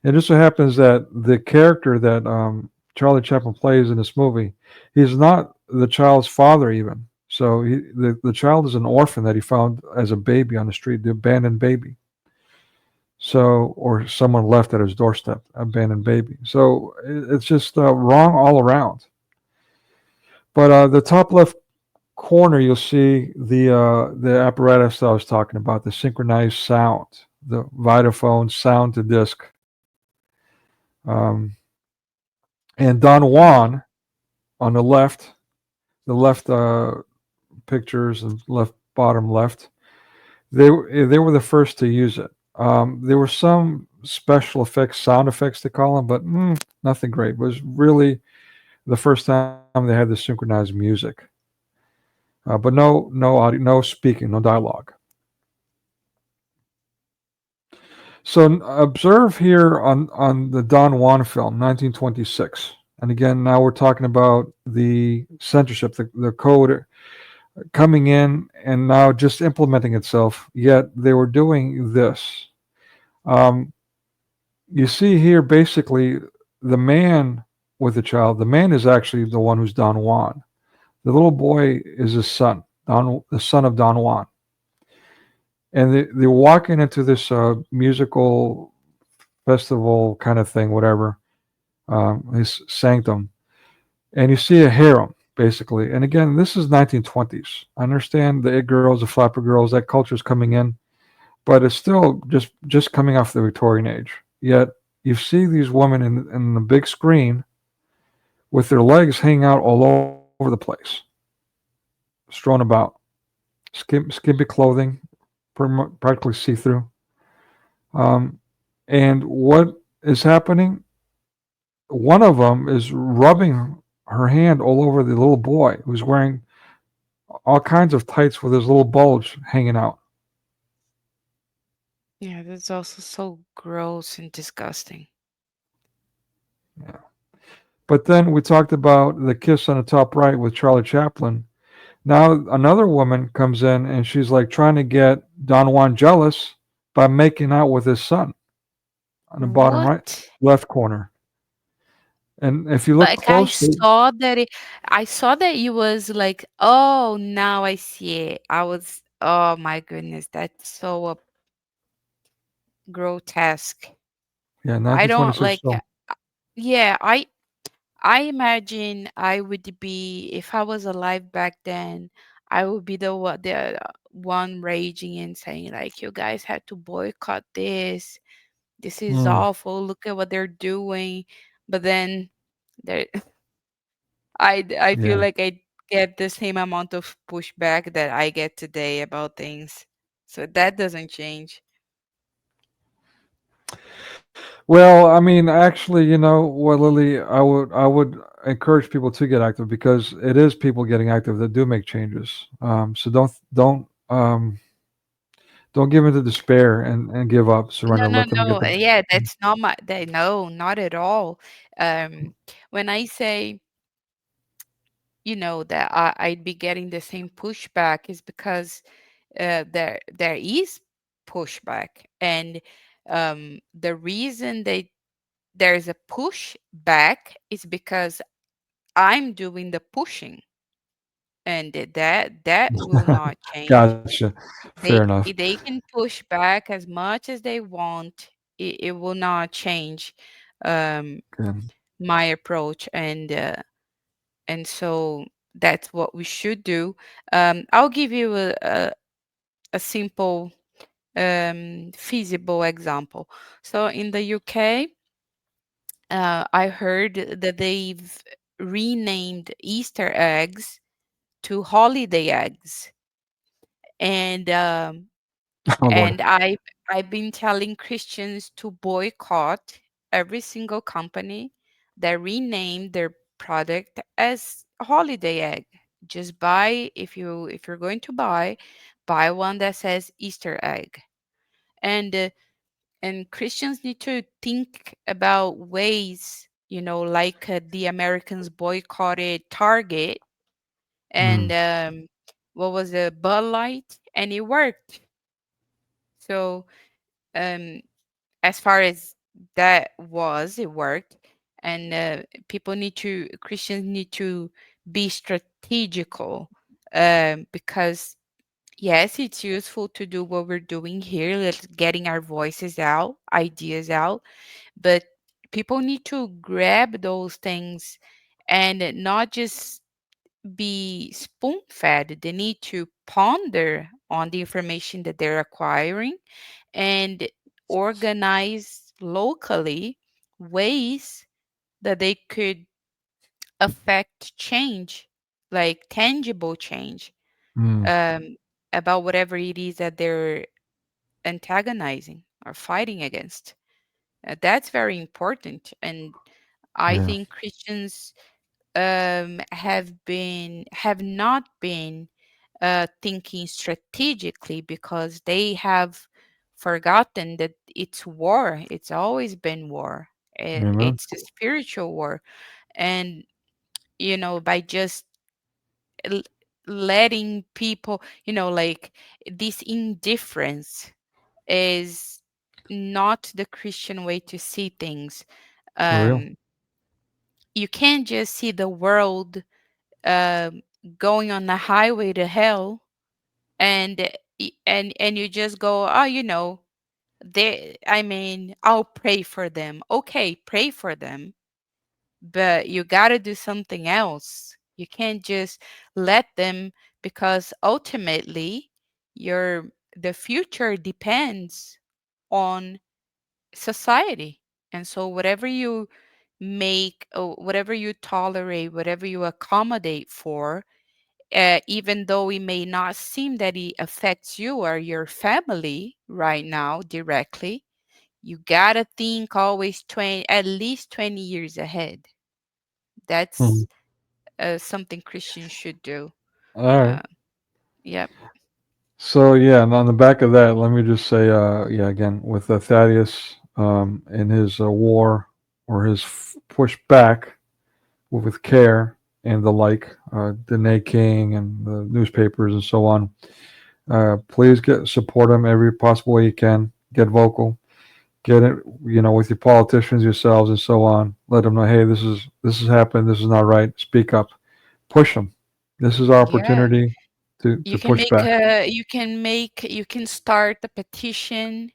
it just so happens that the character that Charlie Chaplin plays in this movie, he's not the child's father even. So the child is an orphan that he found as a baby on the street, the abandoned baby. So, or someone left at his doorstep, abandoned baby. So it's just wrong all around. But the top left corner, you'll see the apparatus that I was talking about, the synchronized sound, the Vitaphone sound to disc. Um, and Don Juan on the left pictures and left bottom left, they were the first to use it. There were some special effects, sound effects they call them, but nothing great. It was really the first time they had the synchronized music, but no audio, no speaking, no dialogue. So observe here on the Don Juan film, 1926. And again, now we're talking about the censorship, the code coming in and now just implementing itself. Yet they were doing this. Um, you see here basically the man with the child. The man is actually the one who's Don Juan. The little boy is his son, the son of Don Juan. And they're walking into this musical festival kind of thing, whatever, his sanctum. And you see a harem, basically. And again, this is 1920s. I understand the it girls, the flapper girls, that culture is coming in, but it's still just coming off the Victorian age. Yet you see these women in the big screen with their legs hanging out all over the place, strewn about, skimpy clothing, practically see through. Um, and what is happening? One of them is rubbing her hand all over the little boy who's wearing all kinds of tights with his little bulge hanging out. Yeah, that's also so gross and disgusting. Yeah. But then we talked about the kiss on the top right with Charlie Chaplin. Now another woman comes in and she's like trying to get Don Juan jealous by making out with his son on the bottom right What? left corner. And if you look Like I closely, saw that I saw that you was like, oh, now I see it. I was, oh my goodness, that's so grotesque. yeah, I don't 1926 like, film. yeah, I imagine I would be if I was alive back then, I would be the one raging and saying like, you guys had to boycott this. This is Mm, awful. Look at what they're doing. But then there I feel yeah. like I get the same amount of pushback that I get today about things. So that doesn't change. Well, I mean, actually, you know what, Lily, I would encourage people to get active because it is people getting active that do make changes. So don't give into despair and give up, No, surrender, no, let them get no. the. Yeah, that's not my that no, not at all. When I say, that I'd be getting the same pushback is because there is pushback, and the reason there's a pushback is because I'm doing the pushing, and that will not change. Gotcha. Fair They enough. they can push back as much as they want. It will not change um, Good. my approach, and so that's what we should do. I'll give you a simple feasible example. So in the UK, I heard that they've renamed Easter eggs to holiday eggs, and Oh Lord. and I've been telling Christians to boycott every single company that renamed their product as holiday egg. Just buy, if you're going to buy one that says Easter egg. And Christians need to think about ways, like the Americans boycotted Target and Mm, what was it, Bud Light, and it worked. So um, as far as that was, it worked, and Christians need to be strategical, because yes, it's useful to do what we're doing here, let's getting our voices out, ideas out, but people need to grab those things and not just be spoon fed. They need to ponder on the information that they're acquiring and organize locally ways that they could affect change, like tangible change, mm, um, about whatever it is that they're antagonizing or fighting against. That's very important. And I yeah. think Christians have not been thinking strategically because they have forgotten that it's war. It's always been war. Amen. It's a spiritual war, and by just l- letting people, like this indifference is not the Christian way to see things. For real. Um, you can't just see the world um, going on the highway to hell and and you just go, oh, I mean, I'll pray for them. Okay, pray for them, but you got to do something else. You can't just let them, because ultimately your the future depends on society, And so whatever you make, or whatever you tolerate, whatever you accommodate for, even though it may not seem that it affects you or your family right now directly, you gotta think always 20, at least 20 years ahead. Mhm. That's something Christians should do. All right. Uh, yep. So yeah, and on the back of that, let me just say, yeah, again with Thaddeus in his war or his push back with care and the like, Danae King and the newspapers and so on. Please get support him every possible way you can. Get vocal. Get it, with your politicians yourselves and so on. Let them know, hey, this is happening. This is not right. Speak up. Push them. This is our Yeah. opportunity to push back. You can start a petition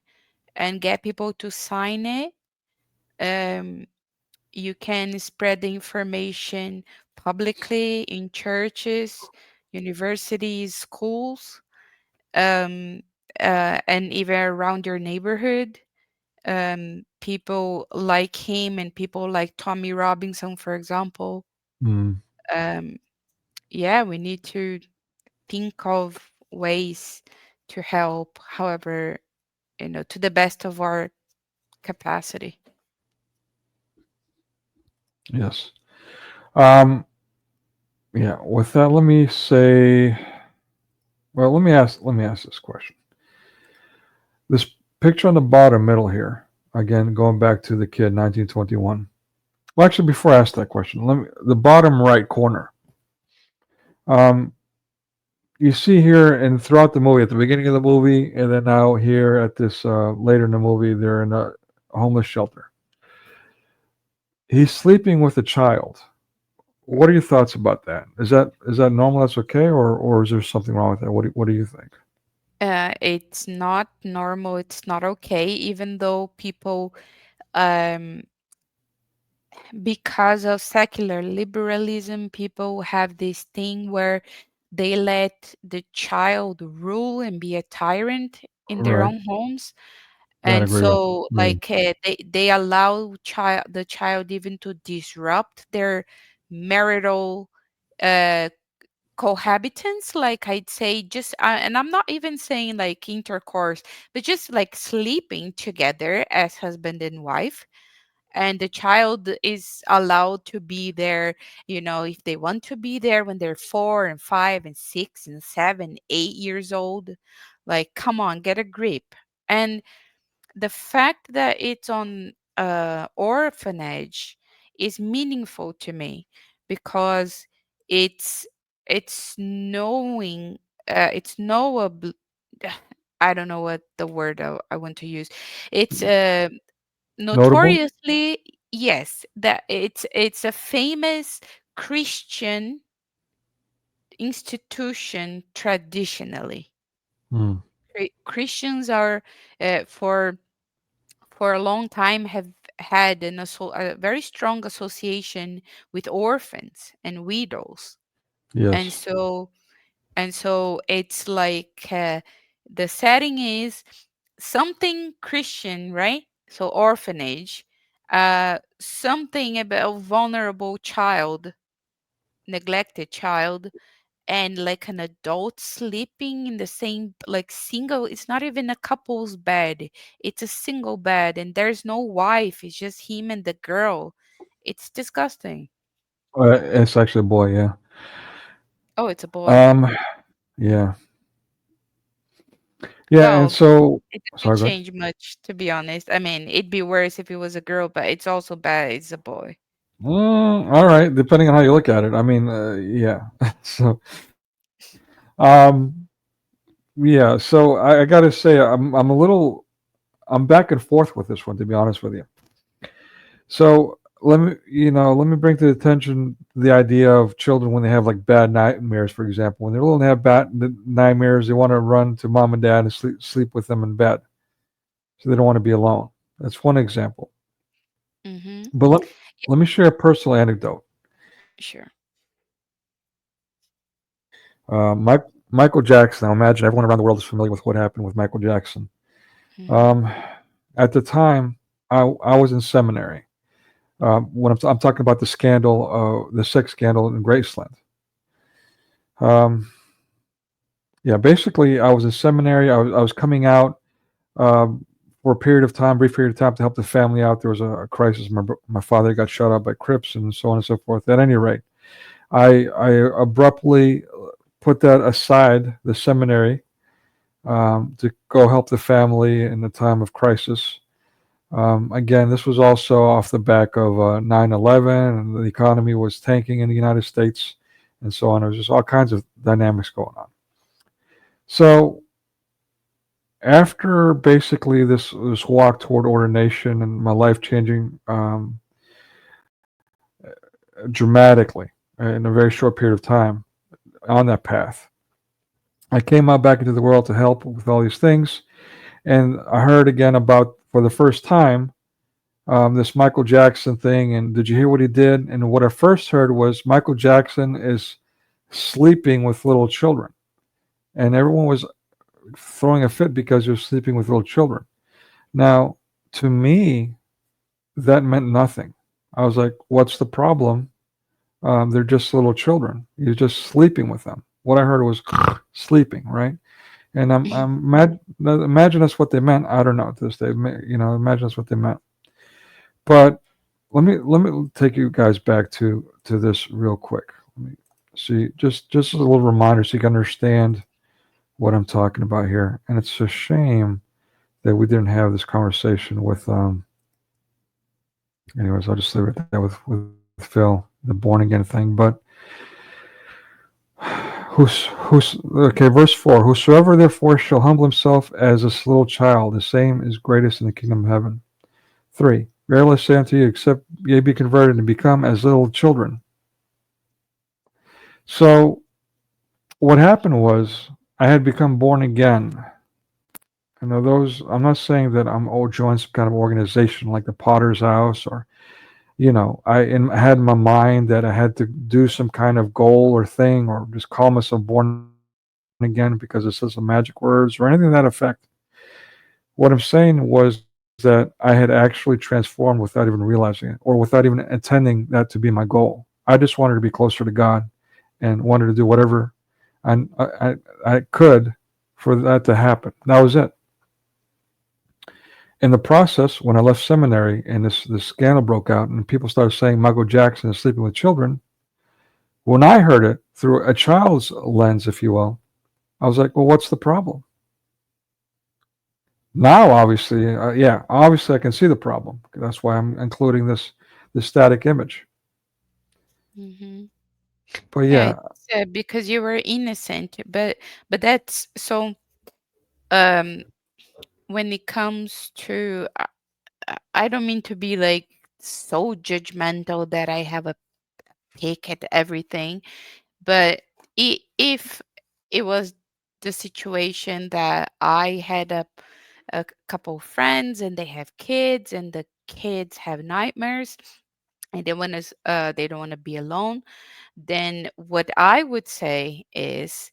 and get people to sign it. Um, you can spread the information publicly in churches, universities, schools, um, and even around your neighborhood. People like him and people like Tommy Robinson, for example. Mm, Um, yeah, we need to think of ways to help, however, to the best of our capacity. yes. Um, yeah. With that, let me say. Well, let me ask this question. This picture on the bottom middle here, again, going back to the kid, 1921. Well, actually, before I ask that question, the bottom right corner. Um, you see here and throughout the movie, at the beginning of the movie, and then now here at this later in the movie, they're in a homeless shelter. He's sleeping with a child. What are your thoughts about that? Is that normal? That's okay, or is there something wrong with that? What do you think? It's not normal. It's not okay, even though people, um, because of secular liberalism, people have this thing where they let the child rule and be a tyrant in their Right. own homes. That I And agree with. so, Agree. like, they allow the child even to disrupt their marital uh cohabitants, like I'd say, just and I'm not even saying like intercourse, but just like sleeping together as husband and wife. And the child is allowed to be there, if they want to be there when they're 4 and 5 and 6 and 7, 8 years old. Like, come on, get a grip. And the fact that it's on orphanage is meaningful to me, because it's it's knowing it's knowable. I don't know what the word I want to use. It's Notable. notoriously, yes, that it's a famous Christian institution traditionally. Mm, Christians are, for a long time, have had a very strong association with orphans and widows. And yes. so it's like, the setting is something Christian, right? So orphanage, something about vulnerable child, neglected child, and like an adult sleeping in the same, like, single. It's not even a couple's bed, it's a single bed, and there's no wife, it's just him and the girl. It's disgusting. It's actually a boy. Yeah. Oh, it's a boy. Um. Yeah. Yeah. And Well, so, it didn't sorry. Go ahead. change much, to be honest. I mean, it'd be worse if it was a girl, but it's also bad it's a boy. All right. Depending on how you look at it. I mean, yeah. So, um, yeah. So I got to say, I'm back and forth with this one, to be honest with you. So let me bring to the attention the idea of children when they have like bad nightmares, for example. When they're little and have bad nightmares, they want to run to mom and dad and sleep with them in bed, so they don't want to be alone. That's one example. Mm-hmm. But let me share a personal anecdote. Sure. Michael Jackson. I imagine everyone around the world is familiar with what happened with Michael Jackson. Mm-hmm. Um, at the time. I was in seminary. When I'm talking about the scandal, the sex scandal in Graceland. Um, yeah, basically, I was in seminary. I was coming out for a period of time, brief period of time, to help the family out. There was a crisis. My father got shot up by Crips and so on and so forth. At any rate, I abruptly put that aside, the seminary, to go help the family in the time of crisis. Again, this was also off the back of 9/11, and the economy was tanking in the United States, and so on. There was just all kinds of dynamics going on. So after basically this walk toward ordination and my life changing dramatically in a very short period of time on that path, I came out back into the world to help with all these things, and I heard again about, for the first time, this Michael Jackson thing. And did you hear what he did? And what I first heard was Michael Jackson is sleeping with little children, and everyone was throwing a fit because he was sleeping with little children. Now, to me, that meant nothing. I was like, "What's the problem? They're just little children. You're just sleeping with them." What I heard was sleeping, right? And imagine that's what they meant. I don't know to this day. Imagine that's what they meant. But let me take you guys back to this real quick. Let me see, just as a little reminder, so you can understand what I'm talking about here. And it's a shame that we didn't have this conversation with. Anyways, I'll just leave it there with Phil, the born again thing. But who's okay? Verse 4: Whosoever therefore shall humble himself as this little child, the same is greatest in the kingdom of heaven. 3: Verily I say unto you, except ye be converted and become as little children. So what happened was I had become born again. And those, I'm not saying that I'm joined some kind of organization like the Potter's House, or I had in my mind that I had to do some kind of goal or thing, or just call myself born again because it says some magic words or anything to that effect. What I'm saying was that I had actually transformed without even realizing it, or without even intending that to be my goal. I just wanted to be closer to God and wanted to do whatever I could for that to happen. That was it. In the process, when I left seminary and this scandal broke out and people started saying Michael Jackson is sleeping with children, when I heard it through a child's lens, if you will, I was like, well, what's the problem? Now, obviously, obviously I can see the problem. That's why I'm including this static image. Hmm. But Yeah, yeah, it's because you were innocent, but that's so. Um, when it comes to, I don't mean to be like so judgmental that I have a pick at everything, but if it was the situation that I had a couple friends and they have kids and the kids have nightmares and they don't want to be alone, then what I would say is,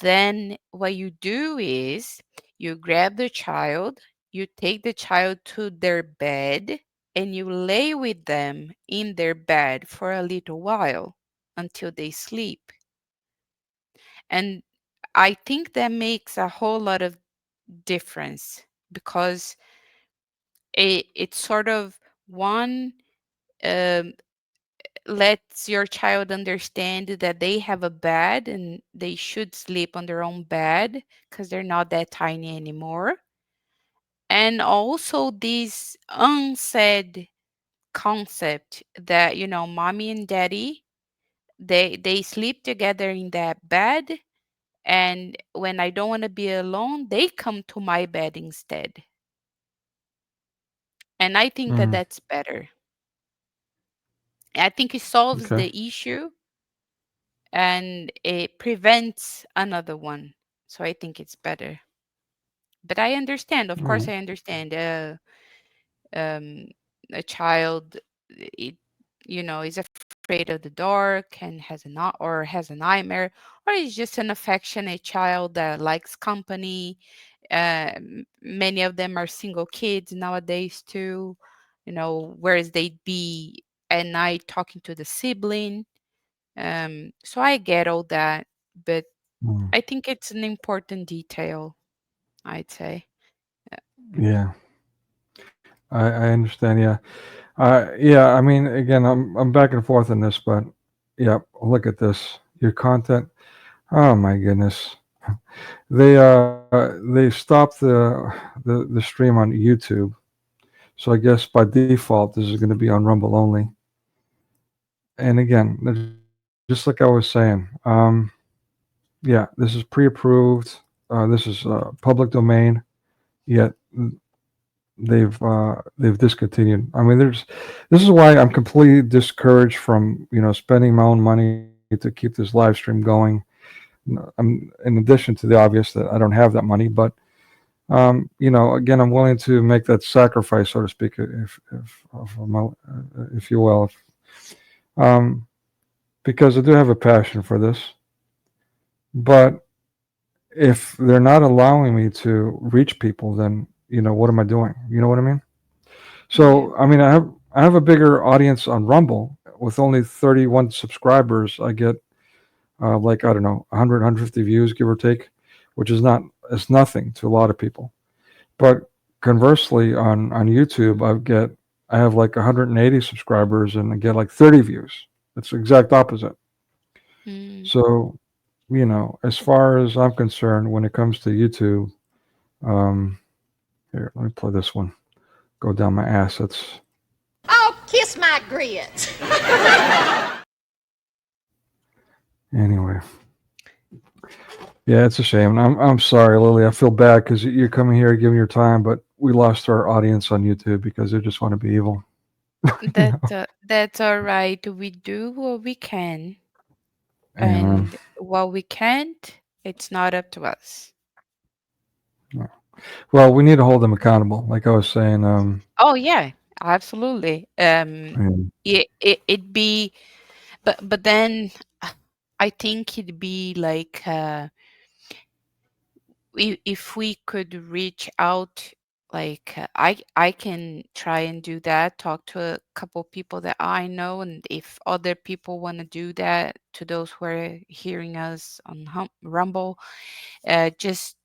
then what you do is you grab the child, you take the child to their bed, and you lay with them in their bed for a little while until they sleep. And I think that makes a whole lot of difference because it's sort of one, um, lets your child understand that they have a bed and they should sleep on their own bed because they're not that tiny anymore. And also this unsaid concept that, mommy and daddy, they sleep together in that bed, and when I don't want to be alone, they come to my bed instead. And I think that mm, that's better. I think it solves okay, the issue and it prevents another one. So I think it's better. But I understand, of all course, right. I understand. Um, a child, it, is afraid of the dark and has a nightmare, or is just an affectionate child that likes company. Many of them are single kids nowadays too. Whereas they'd be at night talking to the sibling. So I get all that, but Mm, I think it's an important detail, I'd say. yeah, I understand. Yeah, yeah. I mean, again, I'm back and forth on this, but yeah, look at this. Your content. Oh my goodness. They stopped the stream on YouTube. So I guess by default this is going to be on Rumble only. And again, just like I was saying, yeah, this is pre-approved. This is public domain. Yet they've discontinued. I mean, this is why I'm completely discouraged from spending my own money to keep this live stream going. I'm in addition to the obvious that I don't have that money, but again, I'm willing to make that sacrifice, so to speak, if you will, um, because I do have a passion for this. But if they're not allowing me to reach people, then what am I doing? You know what I mean? Yeah. So I mean, I have a bigger audience on Rumble with only 31 subscribers. I get like I don't know 100, 150 views, give or take, which is not it's nothing to a lot of people. But conversely, on YouTube, I have like 180 subscribers and I get like 30 views. It's the exact opposite. Mm. So, as far as I'm concerned, when it comes to YouTube, um, here, let me play this one. Go down my assets. Oh, kiss my grits. Anyway, yeah, it's a shame. I'm sorry, Lily. I feel bad because you're coming here, giving your time, but we lost our audience on YouTube because they just want to be evil. you know? That's all right. We do what we can, And and what we can't, it's not up to us. well, we need to hold them accountable. Like I was saying, Oh yeah, absolutely. and, It'd be, but then I think it'd be like if we could reach out, like I can try and do that, talk to a couple people that I know, and if other people want to do that, to those who are hearing us on Rumble, just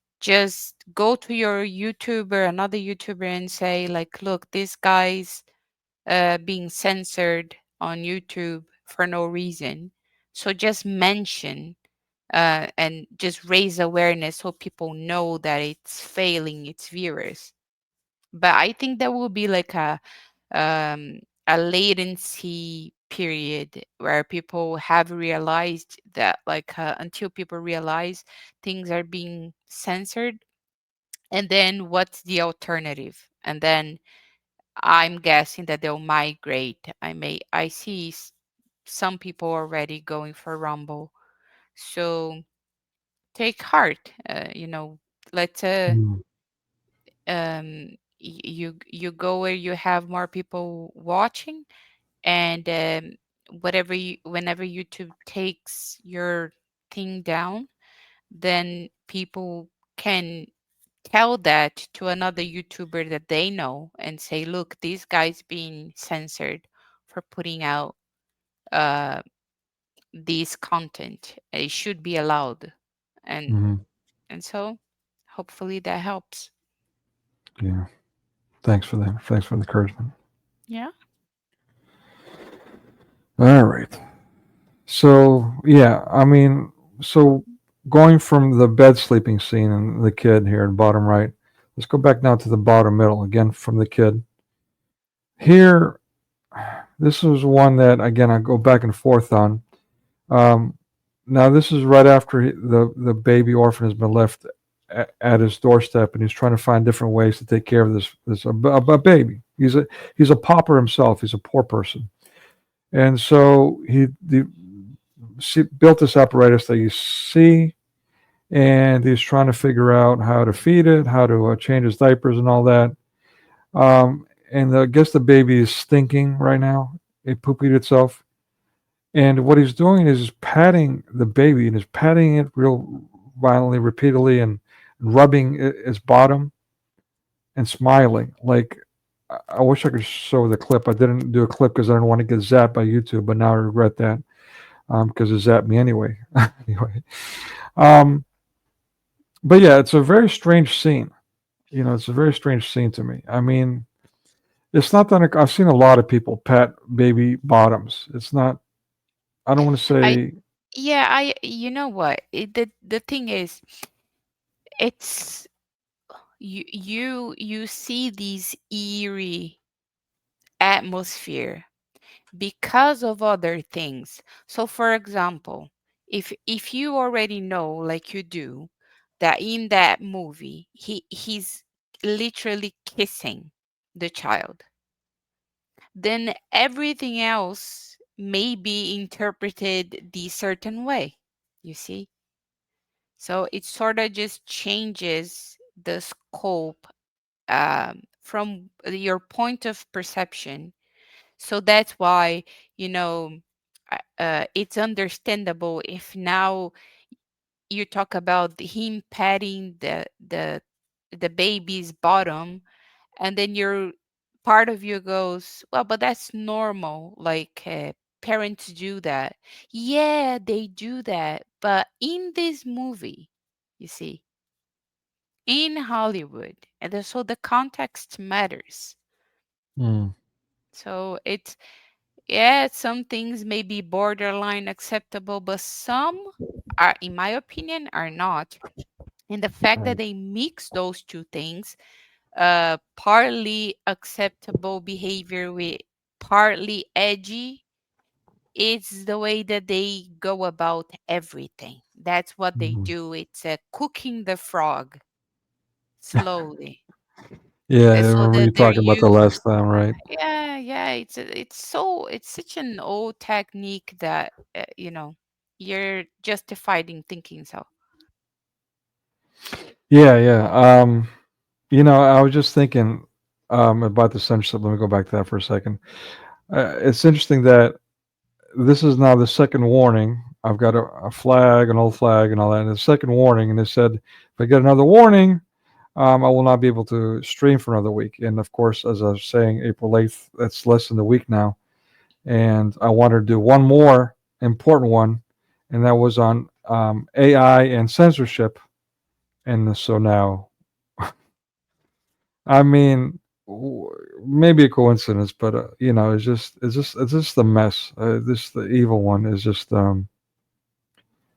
go to your YouTuber, another YouTuber, and say like, look, this guy's being censored on YouTube for no reason. So just mention and just raise awareness so people know that it's failing its viewers. But I think there will be like a latency period where people have realized that, like until people realize things are being censored, and then what's the alternative, and then I'm guessing that they'll migrate. I see some people already going for Rumble. So take heart. Let's mm, you go where you have more people watching, and whenever YouTube takes your thing down, then people can tell that to another YouTuber that they know and say, look, this guy's being censored for putting out uh, this content. It should be allowed. And mhm, and so hopefully that helps. yeah. Thanks for that. Thanks for the encouragement. Yeah. All right. So yeah, I mean, so going from the bed sleeping scene and the kid here in bottom right, let's go back now to the bottom middle again from the kid. Here, this is one that again I go back and forth on. Um, Now this is right after the baby orphan has been left at his doorstep, and he's trying to find different ways to take care of this a baby. He's a pauper himself. He's a poor person, and so built this apparatus that you see, and he's trying to figure out how to feed it, how to change his diapers, and all that. And I guess the baby is stinking right now. It pooped itself. And what he's doing is patting the baby and is patting it real violently, repeatedly, and rubbing his bottom and smiling. Like, I wish I could show the clip. I didn't do a clip because I didn't want to get zapped by YouTube, but now I regret that because it zapped me anyway. Anyway, um, but yeah, it's a very strange scene. It's a very strange scene to me. I mean, it's not that I've seen a lot of people pat baby bottoms. It's not. I don't want to I say. yeah, I you know what? The thing is, it's you see these eerie atmosphere because of other things. So for example, if you already know, like you do, that in that movie he's literally kissing the child, then everything else may be interpreted the certain way, you see. So it sort of just changes the scope, from your point of perception. So that's why, you know, it's understandable if now you talk about him patting the baby's bottom, and then your part of you goes, well, but that's normal. Like, parents do that. Yeah, they do that. But in this movie, you see, in Hollywood, so the context matters. Mm, So it's, yeah, some things may be borderline acceptable, but some are, in my opinion, are not. And the fact that right. they mix those two things, partly acceptable behavior with partly edgy, it's the way that they go about everything. That's what they Mhm. do. It's cooking the frog slowly. Yeah, I So remember you that they're talking about the used. last time, right? Yeah, yeah. It's such an old technique that, you're justified in thinking so. Yeah, yeah. I was just thinking about the censorship. Let me go back to that for a second. It's interesting that this is now the second warning. I've got a flag, an old flag, and all that. And the second warning, and they said, if I get another warning, I will not be able to stream for another week. And of course, as I was saying, April 8th, that's less than a week now. And I wanted to do one more important one, and that was on AI and censorship. And so now, I mean, maybe a coincidence, but it's just the mess. This the evil one is just does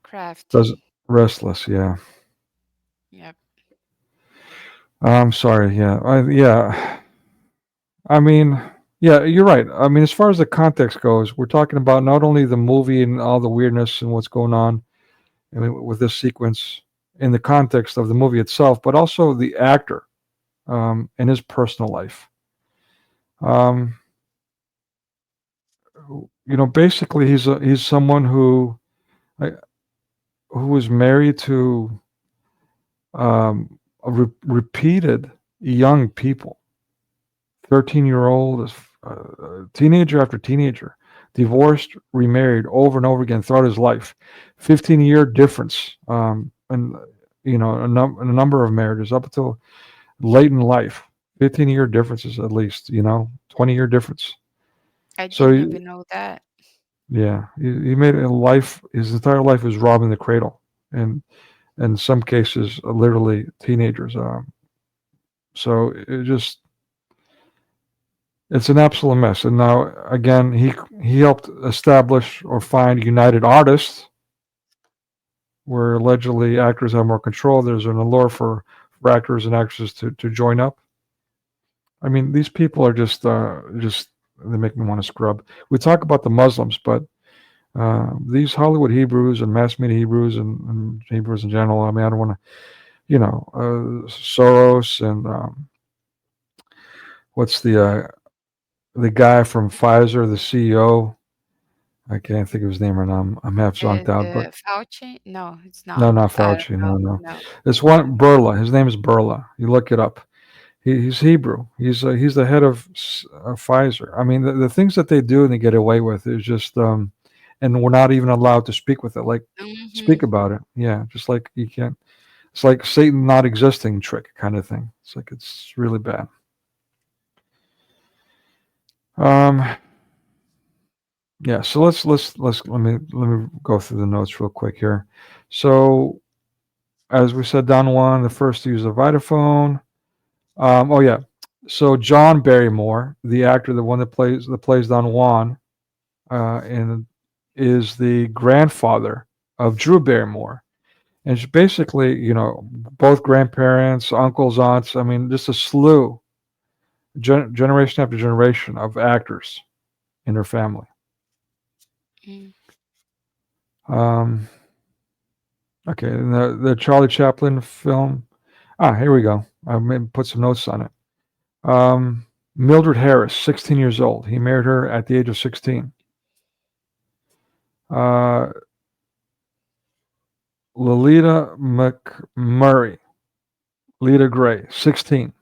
Crafty. restless. Yeah, Yep. I'm sorry. Yeah. I mean, yeah, you're right. I mean, as far as the context goes, we're talking about not only the movie and all the weirdness and what's going on, I mean, with this sequence in the context of the movie itself, but also the actor and his personal life. Um, basically, he's someone uh, who was married to repeated young people, 13-year-old, teenager after teenager, divorced, remarried over and over again throughout his life, 15-year difference, and a number of marriages up until late in life, 15-year differences at least, 20-year difference. I So didn't even know that. yeah, he made a life. His entire life was robbing the cradle, and in some cases, literally teenagers. So it's an absolute mess. And now again, he helped establish or find United Artists, where allegedly actors have more control. There's an allure for actors and actresses to join up. I mean, these people are just they make me want to scrub. We talk about the Muslims, but these Hollywood Hebrews and mass media Hebrews and Hebrews in general. I mean, I don't want to, Soros and what's the guy from Pfizer, the CEO. I can't think of his name right now. I'm half zonked out, but The Fauci? No, it's no, not. not I don't Fauci. No, know. no. No. It's one Burla. His name is Burla. You look it up. He's Hebrew. He's the head of Pfizer. I mean, the things that they do and they get away with is just, and we're not even allowed to speak with it. Like, Hmm. speak about it. Yeah, just like you can't. It's like Satan not existing trick kind of thing. It's like it's really bad. Yeah, so let me go through the notes real quick here. So as we said, Don Juan, the first to use a Vitaphone. Oh yeah. So John Barrymore, the actor, the one that plays Don Juan, and is the grandfather of Drew Barrymore. And it's basically, both grandparents, uncles, aunts. I mean, just a slew, generation after generation of actors in her family. Mm. Okay, and the Charlie Chaplin film. Here we go. I put some notes on it. Mildred Harris, 16 years old. He married her at the age of 16. Lolita McMurray, Lita Gray, 16.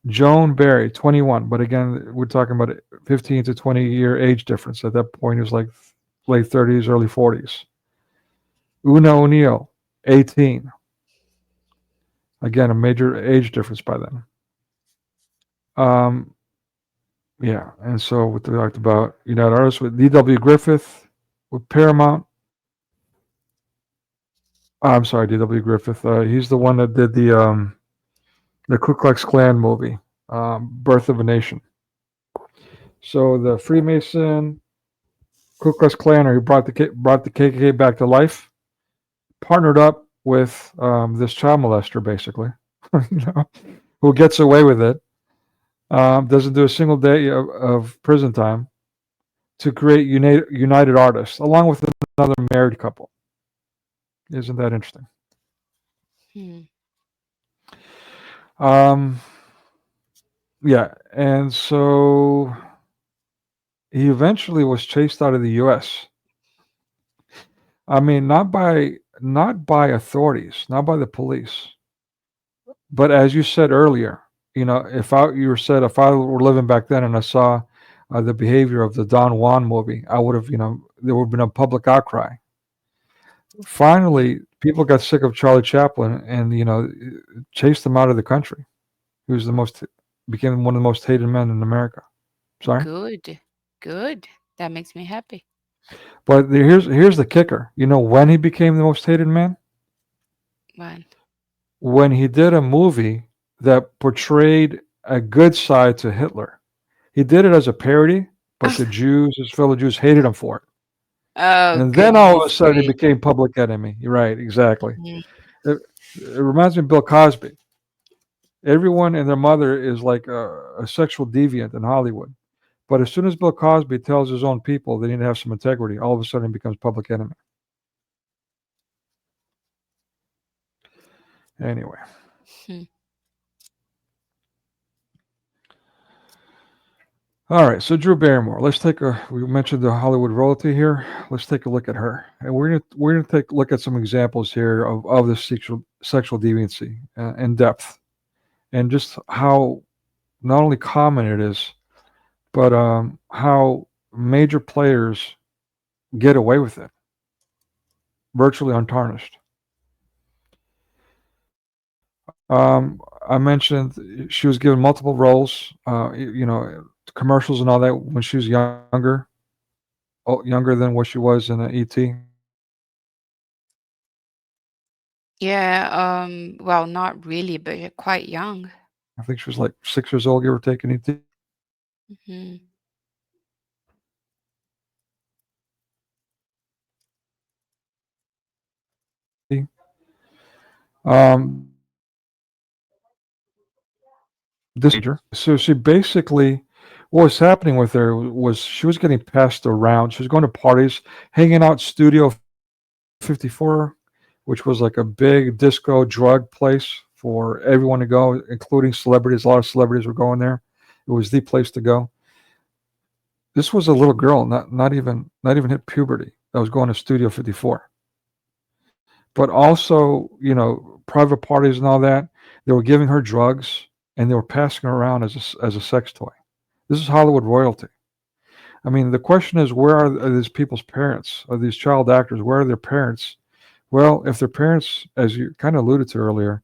Joan Barry, 21. But again, we're talking about a 15 to 20-year age difference. At that point, it was like late 30s, early 40s. Una O'Neill, 18. Again, a major age difference by then. Yeah, and so we talked about United Artists with D.W. Griffith with Paramount. I'm sorry, D.W. Griffith. He's the one that did the Ku Klux Klan movie, Birth of a Nation. So the Freemason, Ku Klux Klaner who brought the KKK back to life, partnered up with this child molester, basically, who gets away with it, doesn't do a single day of prison time, to create United Artists, along with another married couple. Isn't that interesting? Yeah, and so he eventually was chased out of the U.S. I mean, not by authorities, not by the police, but as you said earlier, if I were living back then and I saw the behavior of the Don Juan movie, I would have, there would have been a public outcry. Finally, people got sick of Charlie Chaplin and chased him out of the country. He was became one of the most hated men in America. Sorry? Good. That makes me happy. But here's the kicker. You know when he became the most hated man? When he did a movie that portrayed a good side to Hitler. He did it as a parody, but the Jews, his fellow Jews, hated him for it. Oh, And then all of a sudden he goodness became public enemy. You're right, exactly. gracious. It reminds me of Bill Cosby. Everyone and their mother is like a sexual deviant in Hollywood. But as soon as Bill Cosby tells his own people they need to have some integrity, all of a sudden he becomes public enemy. Anyway. All right, so Drew Barrymore. We mentioned the Hollywood royalty here. Let's take a look at her, and we're gonna take a look at some examples here of this sexual deviancy in depth, and just how not only common it is, but how major players get away with it, virtually untarnished. I mentioned she was given multiple roles, commercials and all that when she was younger than what she was in E.T. Yeah, well, not really, but you're quite young. I think she was like 6 years old, give or take, in E.T. Mhm. This major. So she basically, what was happening with her was she was getting passed around. She was going to parties, hanging out Studio 54, which was like a big disco drug place for everyone to go, including celebrities. A lot of celebrities were going there. It was the place to go. This was a little girl, not even hit puberty, that was going to Studio 54. But also, private parties and all that. They were giving her drugs and they were passing her around as a sex toy. This is Hollywood royalty. I mean, the question is, where are these people's parents? Are these child actors? Where are their parents Well, if their parents, as you kind of alluded to earlier,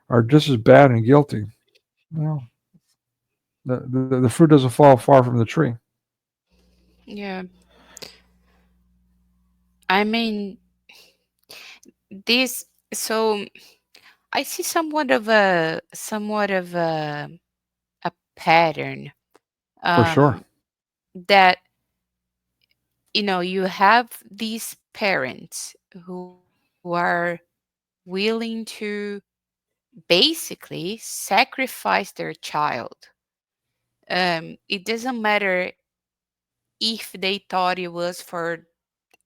are just as bad and guilty, well, the fruit doesn't fall far from the tree. Yeah. I mean, this, so I see somewhat of a pattern, For sure. um that, you have these parents who are willing to basically sacrifice their child. It doesn't matter if they thought it was for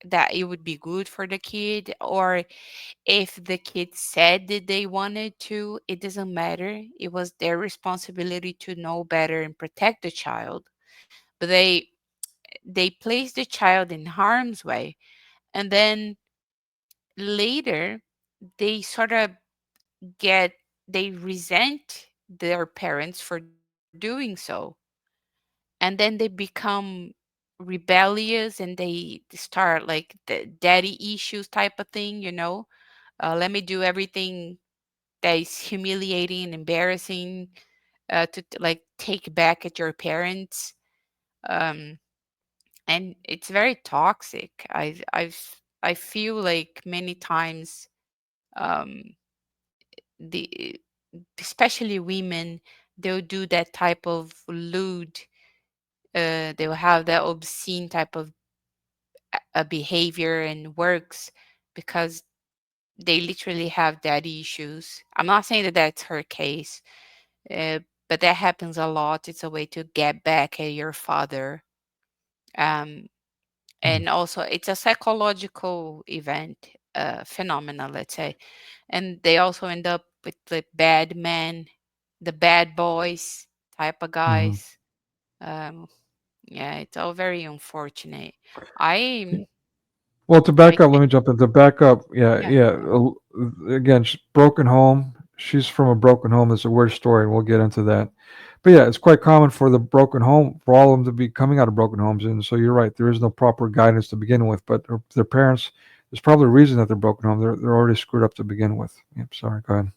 that it would be good for the kid, or if the kid said that they wanted to. It doesn't matter. It was their responsibility to know better and protect the child. But they place the child in harm's way, and then later they sort of get they resent their parents for doing so, and then they become rebellious, and they start like the daddy issues type of thing, let me do everything that is humiliating and embarrassing, like take back at your parents. um and it's very toxic. I feel like many times, um the especially women, they'll do that type of lewd, they'll have that obscene type of behavior and works because they literally have daddy issues. I'm not saying that that's her case, but that happens a lot. It's a way to get back at your father. Um, Mhm. and also, it's a psychological event, phenomena, let's say. And they also end up with the bad men, the bad boys type of Mhm. guys. Um, yeah, it's all very unfortunate. I Well, to I back up, let can me jump in. To back up, yeah, yeah. yeah. Again, broken home. She's from a broken home. It's a weird story, and we'll get into that. But yeah, it's quite common for the broken home, for all of them to be coming out of broken homes. And so you're right, there is no proper guidance to begin with. But their parents, there's probably a reason that they're broken home. They're already screwed up to begin with. Yep, sorry, go ahead.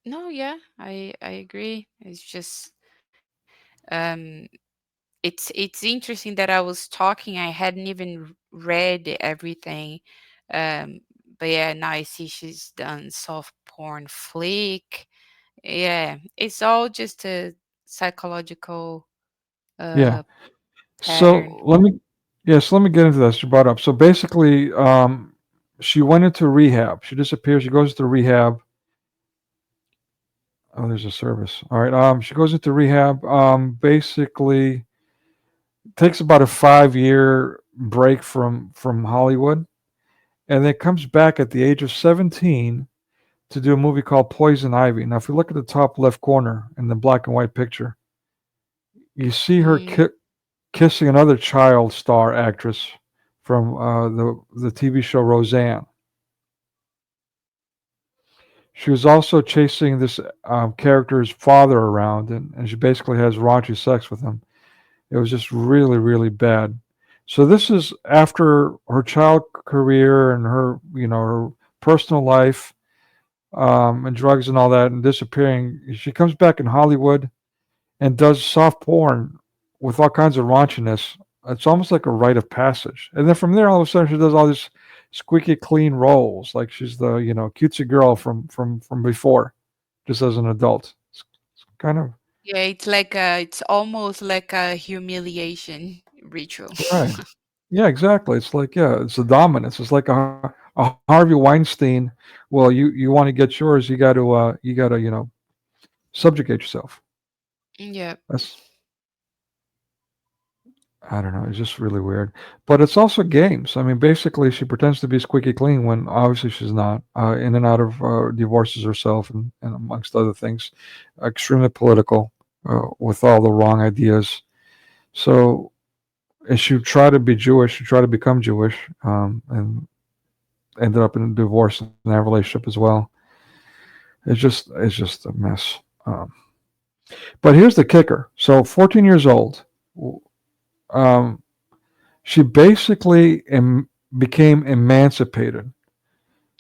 No, yeah, I agree. It's just, um it's interesting that I was talking, I hadn't even read everything. Um but yeah, now I see she's done soft porn flick. Yeah, it's all just a psychological Yeah. uh pattern. So let me get into this. You brought up. So basically, she went into rehab. She disappears. She goes into rehab. Oh, there's a service. All right. She goes into rehab. Basically takes about a 5 year break from Hollywood, and then comes back at the age of 17 to do a movie called Poison Ivy. Now, if you look at the top left corner in the black and white picture, you see her Mm, kissing another child star actress from the TV show Roseanne. She was also chasing this character's father around, and she basically has raunchy sex with him. It was just really, really bad. So this is after her child career and her personal life, and drugs and all that, and disappearing. She comes back in Hollywood and does soft porn with all kinds of raunchiness. It's almost like a rite of passage. And then from there, all of a sudden, she does all these squeaky clean roles, like she's the cutesy girl from before, just as an adult. It's kind of yeah, it's almost like a humiliation ritual. right. Yeah, exactly. It's like, yeah, it's the dominance. It's like a Harvey Weinstein. Well, you want to get yours, you got to subjugate yourself. Yeah. That's I don't know. It's just really weird. But it's also games. I mean, basically, she pretends to be squeaky clean when obviously she's not. In and out of divorces herself, and amongst other things, extremely political, with all the wrong ideas. So, and she tried to be Jewish. She tried to become Jewish, and ended up in a divorce in that relationship as well. It's just a mess. But here's the kicker. So 14 years old, um, she basically became emancipated.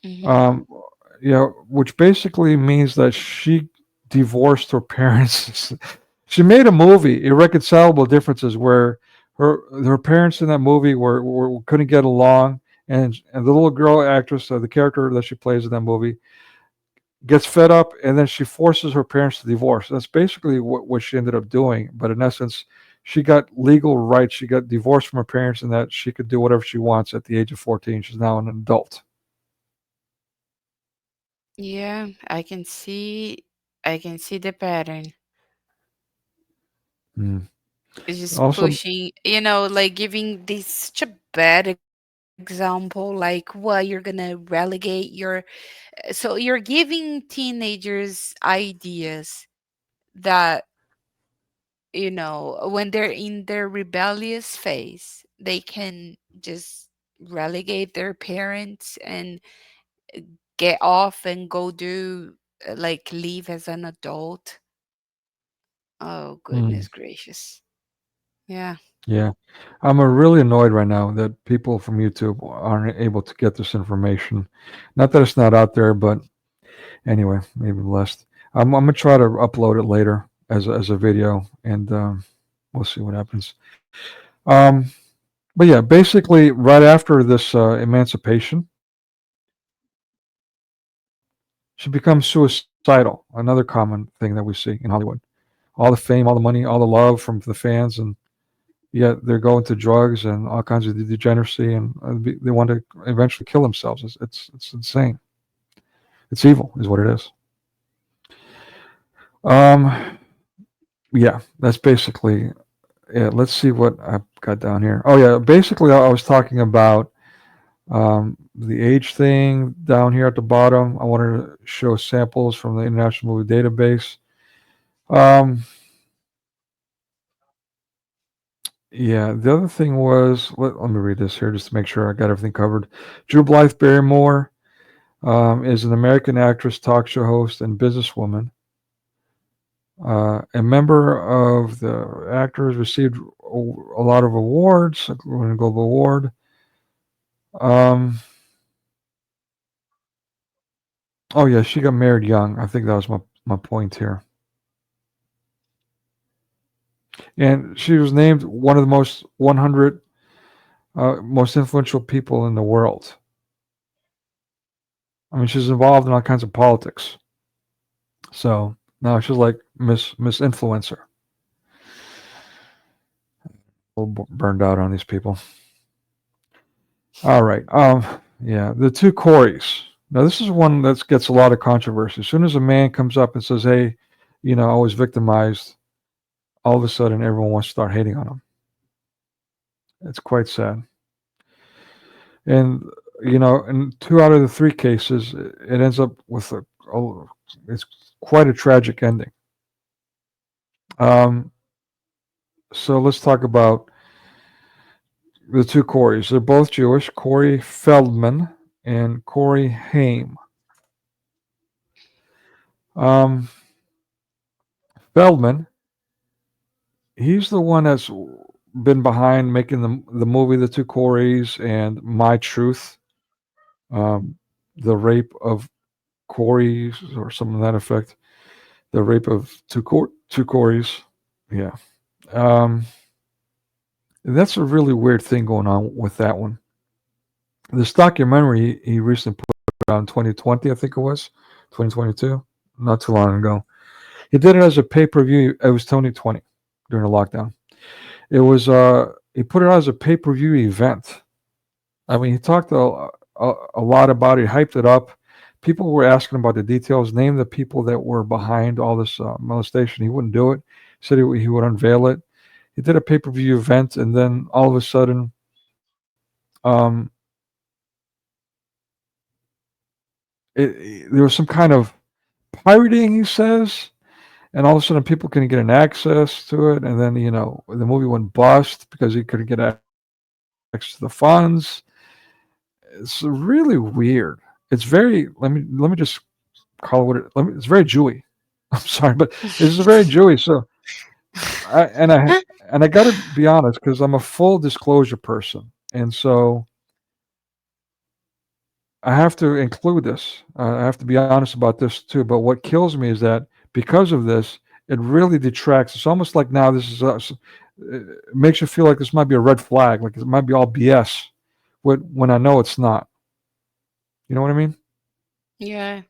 Mm-hmm. Um, which basically means that she divorced her parents. She made a movie, Irreconcilable Differences, where her parents in that movie couldn't get along, and the little girl actress, the character that she plays in that movie, gets fed up, and then she forces her parents to divorce. That's basically what she ended up doing. But in essence, she got legal rights. She got divorced from her parents, and that she could do whatever she wants at the age of 14. She's now an adult. Yeah, I can see the pattern. Mm. It's just Also, pushing, like giving this such a bad example, like what you're gonna relegate so you're giving teenagers ideas that, when they're in their rebellious phase, they can just relegate their parents and get off and go do like leave as an adult. Oh, mm, goodness gracious. Yeah. yeah, I'm really annoyed right now that people from YouTube aren't able to get this information. Not that it's not out there, but anyway, maybe less. I'm gonna try to upload it later as a video, and we'll see what happens. Um, but yeah, basically, right after this emancipation, she becomes suicidal. Another common thing that we see in Hollywood. All the fame, all the money, all the love from the fans, and yet they're going to drugs and all kinds of degeneracy, and they want to eventually kill themselves. It's insane. It's evil, is what it is. Um, yeah, that's basically it. Let's see what I've got down here. Oh yeah, basically I was talking about the age thing down here at the bottom. I wanted to show samples from the International Movie Database. Um, yeah, the other thing was let me read this here just to make sure I got everything covered. Drew Blythe Barrymore is an American actress, talk show host, and businesswoman. A member of the actors received a lot of awards, including a Global Award. Um, oh yeah, she got married young. I think that was my point here. And she was named one of the most 100 most influential people in the world. I mean, she's involved in all kinds of politics. So now she's like Miss Influencer. A little burned out on these people. All right. Yeah, the two Corys. Now this is one that gets a lot of controversy. As soon as a man comes up and says, "Hey, I was victimized," all of a sudden everyone wants to start hating on him. It's quite sad. And in two out of the three cases, it ends up with it's quite a tragic ending. Um, so let's talk about the two Corys. They're both Jewish, Corey Feldman and Corey Haim. Um, Feldman, he's the one that's been behind making the movie The Two Corys and My Truth, um, the rape of Corey or something to that effect. The rape of two Corys. Yeah. Um, that's a really weird thing going on with that one. This documentary he recently put out in 2020, I think it was 2022, not too long ago. He did it as a pay-per-view. It was 2020 during the lockdown. It was he put it out as a pay-per-view event. I mean, he talked a lot about it, hyped it up. People were asking about the details, name the people that were behind all this molestation. He wouldn't do it. He said he would unveil it. He did a pay-per-view event, and then all of a sudden, um, there was some kind of pirating, he says, and all of a sudden people couldn't get an access to it, and then the movie went bust because he couldn't get access to the funds. It's really weird. It's very let me just call it what it's very Jewy. I'm sorry, but it's very Jewy. So I got to be honest because I'm a full disclosure person, and so I have to include this. I have to be honest about this too. But what kills me is that because of this, it really detracts. It's almost like now this is it makes you feel like this might be a red flag, like it might be all BS. When I know it's not. You know what I mean? Yeah.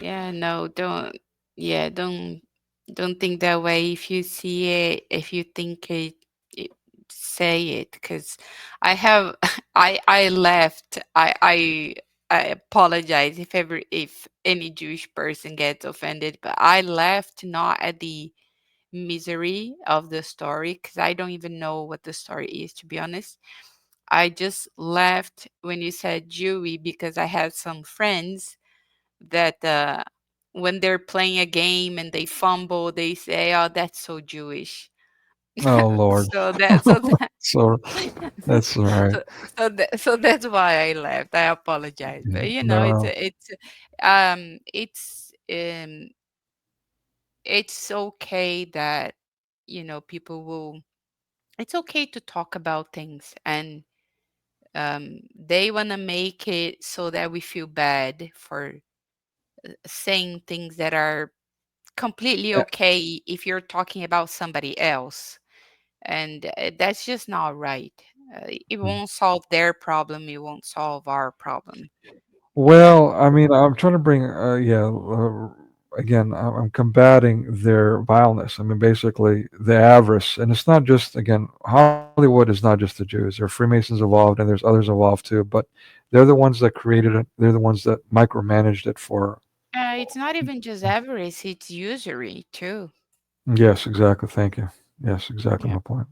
Yeah, no, yeah, don't think that way. If you see it, if you think it say it, because I have, I left. I apologize if any Jewish person gets offended, but I left not at the misery of the story, because I don't even know what the story is, to be honest. I just left when you said Jewy because I had some friends that when they're playing a game and they fumble, they say, "Oh, that's so Jewish." Oh Lord. So that So that's all right. so so that's why I left. I apologize, but No. it's it's okay that people will. It's okay to talk about things, and they want to make it so that we feel bad for saying things that are completely Yeah. okay if you're talking about somebody else. And that's just not right. It won't solve their problem, it won't solve our problem. Well, I mean, I'm trying to bring, yeah, again, I'm combating their vileness. I mean, basically, the avarice, and it's not just, again, Hollywood is not just the Jews. There are Freemasons involved, and there's others involved too. But they're the ones that created it. They're the ones that micromanaged it for. It's not even just avarice, it's usury too. Yes, exactly. Thank you. Yes, exactly Yeah. my point.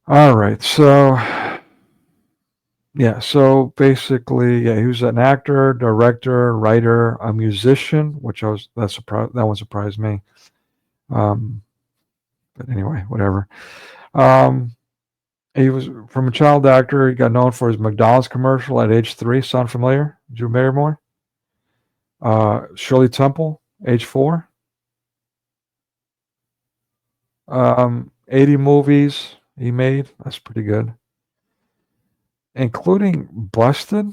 All right. So, yeah. So basically, yeah, he was an actor, director, writer, a musician, which that one surprised me. Um, but anyway, whatever. Um, he was from a child actor. He got known for his McDonald's commercial at age 3. Sound familiar? Drew Barrymore. Shirley Temple, age 4. 80 movies he made. That's pretty good, including Busted.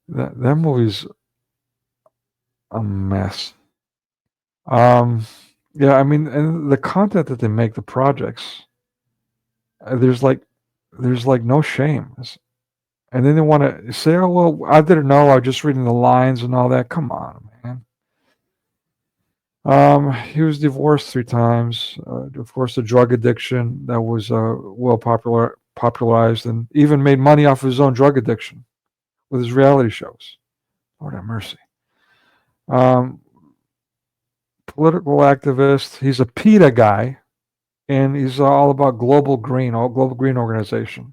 That movie's a mess. Um, yeah, I mean, and the content that they make, the projects, uh, there's like, there's like no shame. And then they want to say, "Oh well, I didn't know. I was just reading the lines and all that." Come on, man. He was divorced 3 times. Of course, the drug addiction that was well popularized, and even made money off his own drug addiction with his reality shows. Lord have mercy. Um, Political activist. He's a PETA guy, and he's all about Global Green Organization.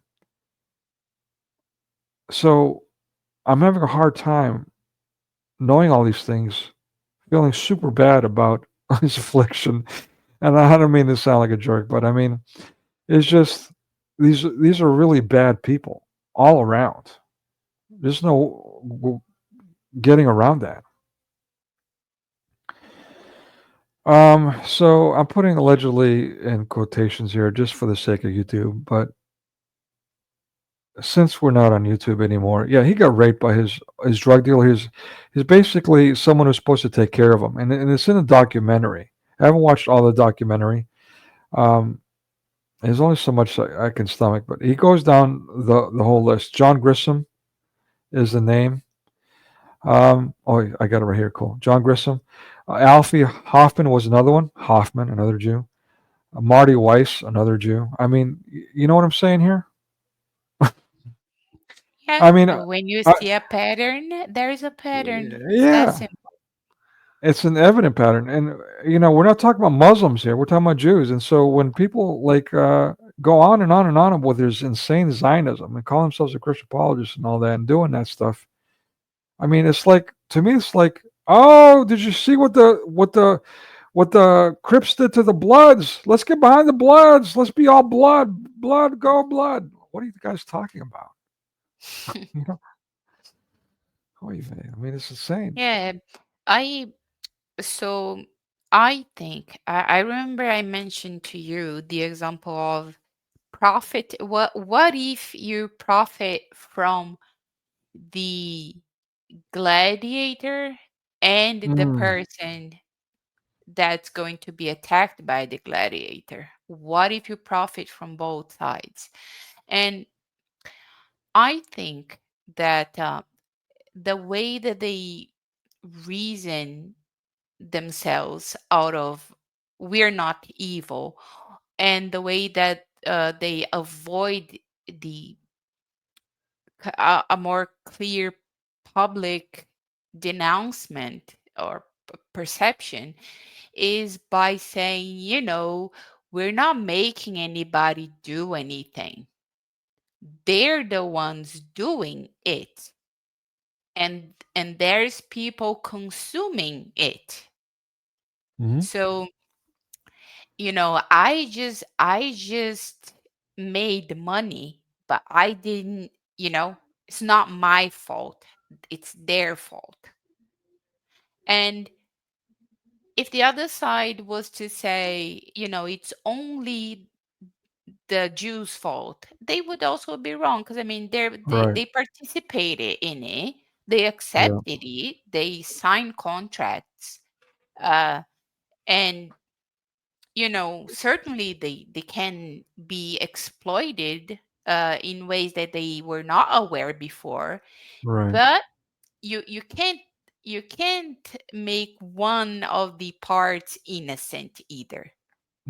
So I'm having a hard time knowing all these things, feeling super bad about his affliction. And I don't mean to sound like a jerk, but I mean it's just these are really bad people all around. There's no getting around that. So I'm putting allegedly in quotations here just for the sake of YouTube, but since we're not on YouTube anymore, yeah, he got raped by his drug dealer. He's basically someone who's supposed to take care of him, and it's in a documentary. I haven't watched all the documentary. Um, there's only so much I can stomach, but he goes down the whole list. John Grissom is the name. Oh, I got it right here. Cool. John Grissom. Alfie Hoffman was another one. Hoffman, another Jew. Marty Weiss, another Jew. I mean, you know what I'm saying here? Yeah, I mean, when you I, see a pattern, there is a pattern. It's that yeah, simple. it's an evident pattern. And, we're not talking about Muslims here. We're talking about Jews. And so when people like go on and on and on with this insane Zionism and call themselves a Christian apologist and all that and doing that stuff, I mean, it's like, to me, it's like, oh, did you see what the Crips did to the Bloods? Let's get behind the Bloods. Let's be all blood, blood, go blood. What are you guys talking about? You know, I mean, it's insane. Yeah, I so I think I remember I mentioned to you the example of profit, what if you profit from the gladiator and the Mm, person that's going to be attacked by the gladiator? What if you profit from both sides? And I think that the way that they reason themselves out of we're not evil, and the way that they avoid the a more clear public denouncement or perception is by saying, we're not making anybody do anything. They're the ones doing it. And there's people consuming it. mhm. So, I just made money, but I didn't, it's not my fault. It's their fault. And if the other side was to say, it's only the Jews' fault, they would also be wrong, because I mean Right. they participated in it, they Yeah. accepted it, they signed contracts, uh, and certainly they can be exploited in ways that they were not aware before, Right. but you can't make one of the parts innocent either.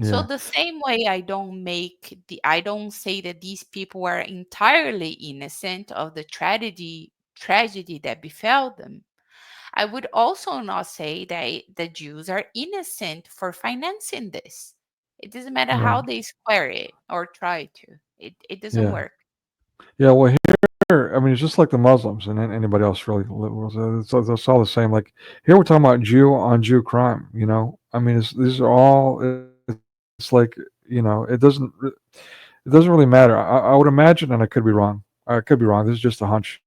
So Yeah. the same way I don't say that these people are entirely innocent of the tragedy that befell them. I would also not say that the Jews are innocent for financing this. It doesn't matter how Right. they square it or try to. It doesn't Yeah. work. Yeah. Well, here, I mean, it's just like the Muslims and anybody else really. It's all the same. Like here, we're talking about Jew on Jew crime. I mean, these are all. It's like it doesn't really matter. I would imagine, and I could be wrong. I could be wrong. This is just a hunch.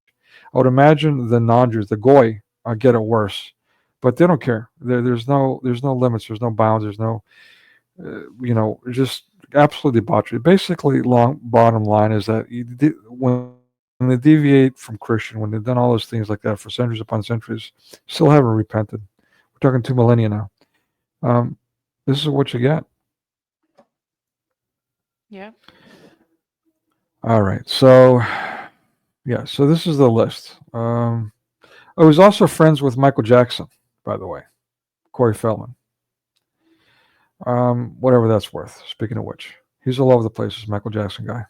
I would imagine the non-Jews, the goy, get it worse, but they don't care. There's no limits. There's no bounds. There's no just absolutely debauchery. Basically, long bottom line is that when they deviate from Christian, when they've done all those things like that for centuries upon centuries, still haven't repented. We're talking 2 millennia now. Um, this is what you get. Yeah. All right. So yeah. So this is the list. I was also friends with Michael Jackson, by the way, Corey Feldman. Whatever that's worth. Speaking of which, he's all over the place. This Michael Jackson guy.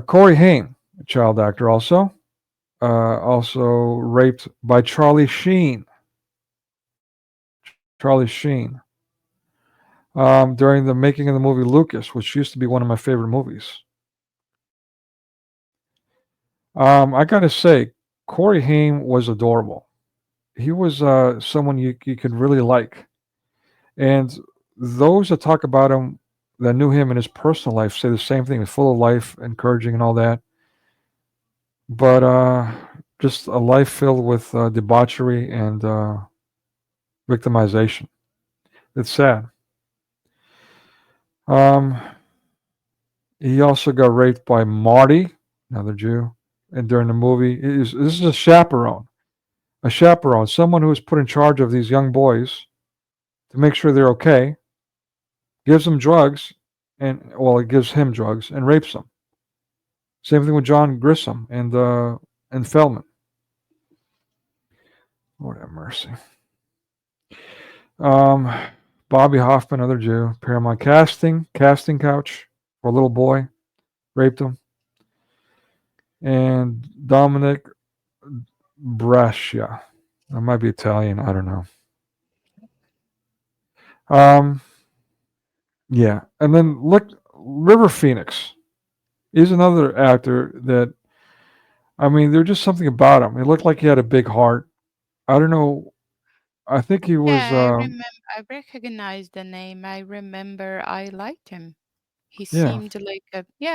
Corey Haim, a child actor, also raped by Charlie Sheen. Charlie Sheen. During the making of the movie Lucas, which used to be one of my favorite movies. I gotta say, Corey Haim was adorable. He was someone you could really like, and those that talk about him that knew him in his personal life say the same thing. He's full of life, encouraging, and all that. But just a life filled with debauchery and victimization. It's sad. Um, he also got raped by Marty, another Jew, and during the movie, this is a chaperone, someone who is put in charge of these young boys to make sure they're okay, gives them drugs, it gives him drugs and rapes them. Same thing with John Grissom and Feldman. Lord have mercy. Um, Bobby Hoffman, another Jew, Paramount casting couch for a little boy, raped him, and Dominic Brescia. That might be Italian. I don't know. Um, yeah, and then look, River Phoenix. He's another actor that I mean, there's just something about him. It looked like he had a big heart. I don't know. I think he was. Yeah, I remember. I recognize the name. I remember I liked him. He Yeah. seemed like he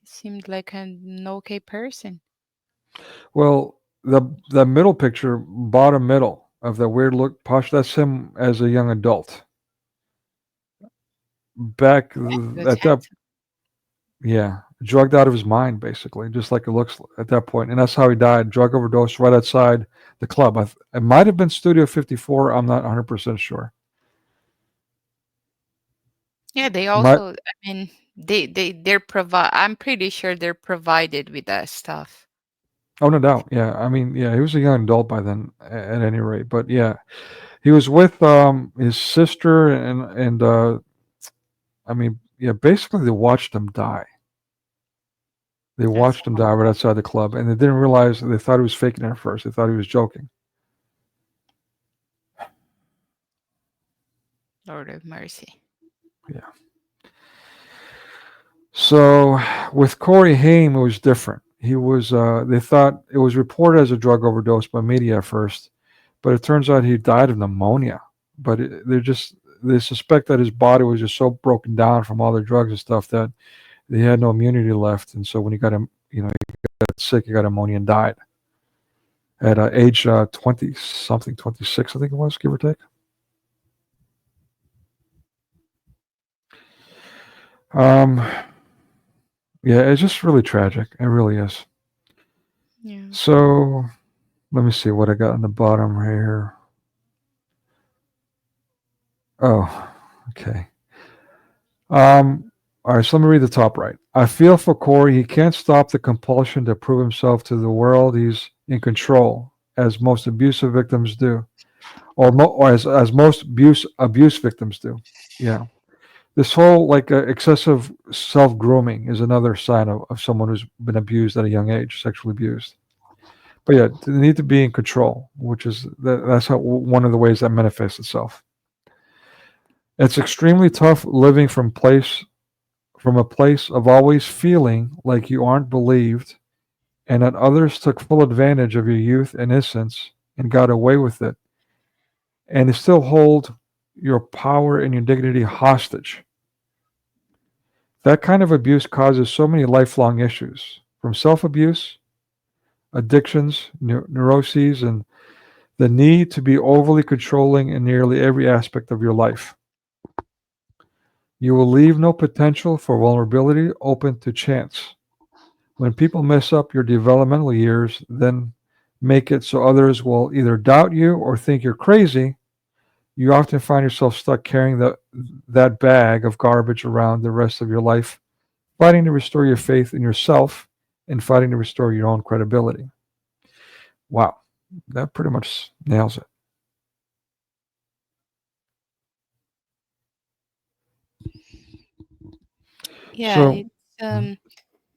seemed like an okay person. Well, the middle picture, bottom middle of that weird look, posh. That's him as a young adult. back He was at that, handsome. yeah, drugged out of his mind, basically, just like it looks at that point, and that's how he died. Drug overdose right outside the club. It might have been Studio 54. I'm not 100% sure. Yeah, they Might also, I mean, they're provide. I'm pretty sure they're provided with that stuff. Oh, no doubt. Yeah, I mean, yeah, he was a young adult by then, at any rate. But yeah, he was with his sister, and I mean, yeah, basically they watched him die. They That's watched him die right outside the club, and they didn't realize. They thought he was faking it at first. They thought he was joking. Lord of mercy. Yeah. So with Corey Haim, it was different. He was. They thought it was reported as a drug overdose by media at first, but it turns out he died of pneumonia. But they suspect that his body was just so broken down from all the drugs and stuff that he had no immunity left, and so when he got him, he got sick, he got pneumonia and died at age 20 something, 26, I think it was, give or take. Um, yeah, it's just really tragic. It really is. Yeah. So let me see what I got on the bottom right here. Oh, okay. All right, so let me read the top right. I feel for Corey. He can't stop the compulsion to prove himself to the world. He's in control, as most abusive victims do, or as most abuse victims do. Yeah. This whole like excessive self grooming is another sign of someone who's been abused at a young age, sexually abused. But yeah, they need to be in control, which is that's how one of the ways that manifests itself. It's extremely tough living from a place of always feeling like you aren't believed and that others took full advantage of your youth and innocence and got away with it, and they still hold your power and your dignity hostage. That kind of abuse causes so many lifelong issues, from self abuse, addictions, neuroses, and the need to be overly controlling in nearly every aspect of your life. You will leave no potential for vulnerability open to chance. When people mess up your developmental years, then make it so others will either doubt you or think you're crazy, you often find yourself stuck carrying that bag of garbage around the rest of your life, fighting to restore your faith in yourself and fighting to restore your own credibility. Wow, that pretty much nails it. Yeah, So, mhm,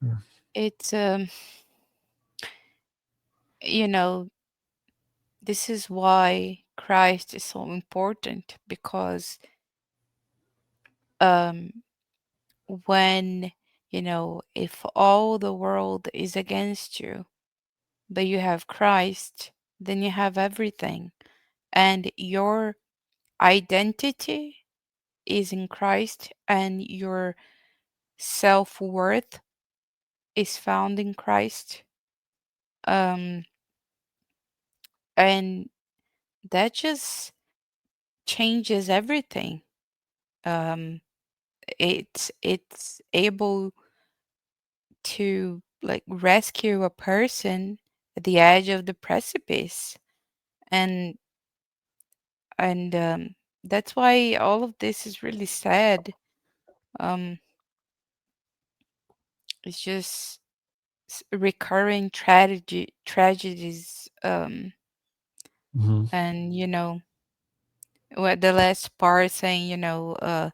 yeah. it's you know, this is why Christ is so important because um when, if all the world is against you, but you have Christ, then you have everything. And your identity is in Christ, and your self worth is found in Christ. Um, and that just changes everything. Um, it's able to like rescue a person at the edge of the precipice, and and that's why all of this is really sad. Um, it's just recurring tragedies. Mhm. And what the last part saying, um,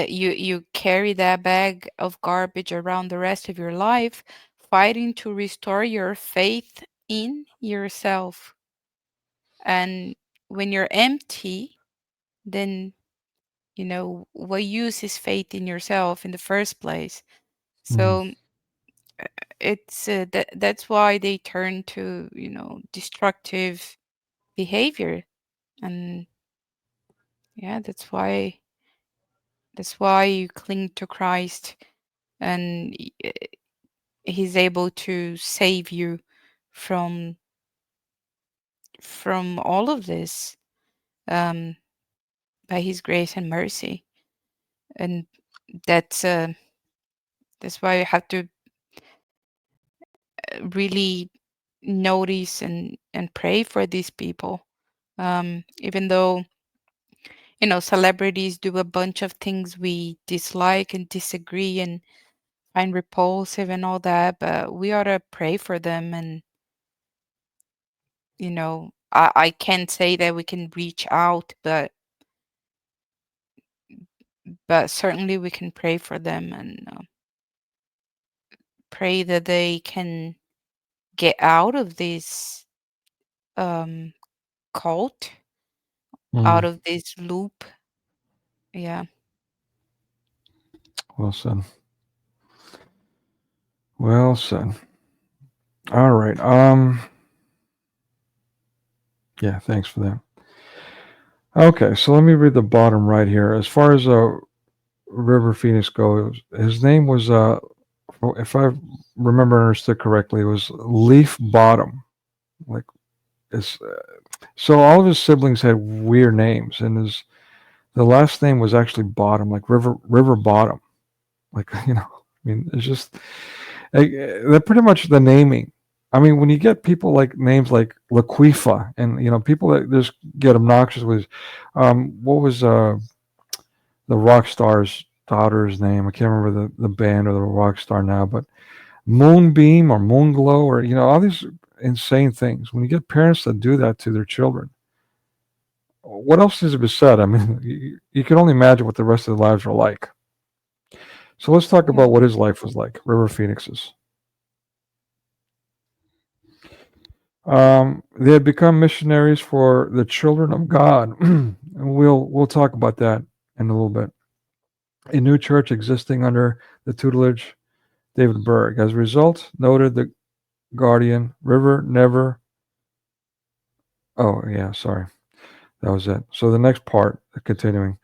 you carry that bag of garbage around the rest of your life, fighting to restore your faith in yourself. And when you're empty, then what use is faith in yourself in the first place? Mhm. So it's that's why they turn to destructive behavior. And yeah, that's why you cling to Christ, and he's able to save you from all of this. um by His grace and mercy, and that's uh, that's why you have to really notice and pray for these people. Even though celebrities do a bunch of things we dislike and disagree and find repulsive and all that, but we ought to pray for them. And I can't say that we can reach out, but certainly we can pray for them and pray that they can get out of this um, cult, out Mm, of this loop. Yeah. well said. Well said. All right. Yeah, thanks for that. Okay, so let me read the bottom right here. As far as River Phoenix goes, his name was if I remember and understood correctly, it was Leaf Bottom. Like it's so all of his siblings had weird names, and the last name was actually Bottom, like River Bottom. Like I mean, it's just they're pretty much the naming. I mean, when you get people like names like Laquifa, and people that just get obnoxious with, what was the rock star's daughter's name? I can't remember the band or the rock star now, but Moonbeam or Moonglow or all these insane things. When you get parents that do that to their children, what else needs to be said? I mean, you can only imagine what the rest of their lives are like. So let's talk Yeah. about what his life was like, River Phoenix's. They had become missionaries for the children of God. And we'll talk about that in a little bit. A new church existing under the tutelage David Berg. As a result, noted the Guardian, River never. Oh yeah, sorry, that was it. So the next part, continuing.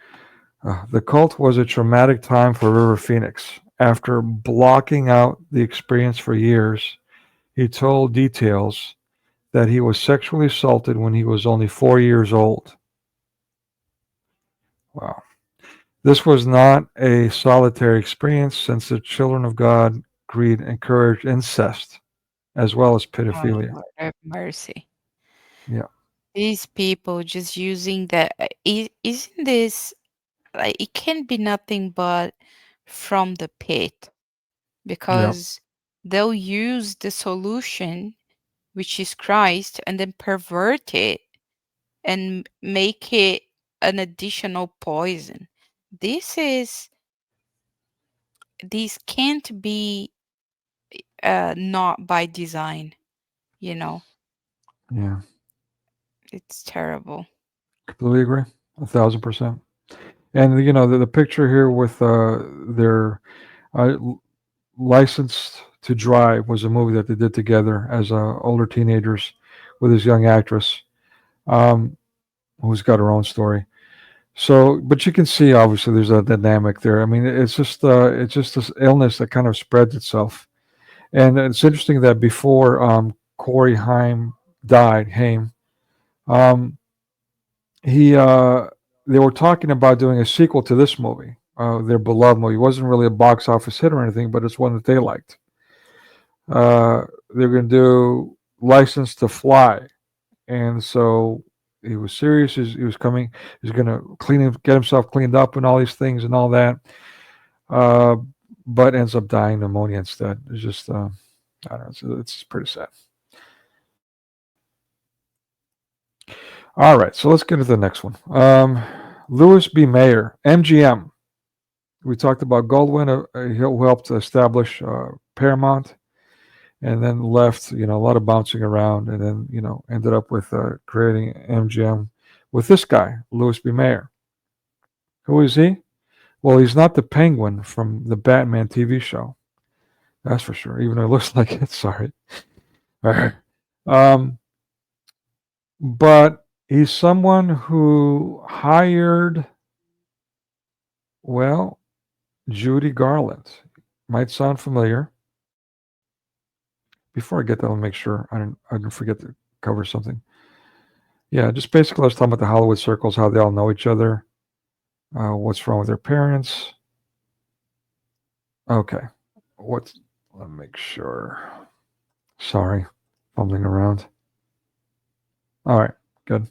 The cult was a traumatic time for River Phoenix. After blocking out the experience for years, he told details that he was sexually assaulted when he was only 4 years old. Wow. This was not a solitary experience since the children of God greed encouraged incest as well as Oh, pedophilia. Lord have mercy. Yeah. These people just using that. Isn't this like it can be nothing but from the pit Yeah. because they'll use the solution, which is Christ, and then pervert it and make it an additional poison. This is This can't be not by design, you know. Yeah. It's terrible. Completely agree. 1,000%. And the picture here with their uh, licensed to drive was a movie that they did together as older teenagers with this young actress um, who's got her own story. So, but you can see obviously there's a dynamic there. I mean, it's just this illness that kind of spreads itself. And it's interesting that before Corey Haim, um, he they were talking about doing a sequel to this movie, their beloved movie. It wasn't really a box office hit or anything, but it's one that they liked. They're going to do License to Fly, and so he was serious. He was coming. He's going to get himself cleaned up and all these things and all that. Uh, but ends up dying pneumonia instead. It's just I don't know. It's pretty sad. All right, so let's get to the next one. Louis B. Mayer, MGM. We talked about Goldwyn, who helped establish Paramount, and then left. A lot of bouncing around, and then ended up with creating MGM with this guy, Louis B. Mayer. Who is he? Well, he's not the Penguin from the Batman TV show. That's for sure. Even though it looks like it. Sorry. All right. Um, but he's someone who hired, well, Judy Garland. Might sound familiar. Before I get that, I'll make sure I didn't forget to cover something. Yeah, just basically I was talking about the Hollywood circles, how they all know each other. What's wrong with their parents? Okay. Let me make sure. Sorry, fumbling around. All right, good.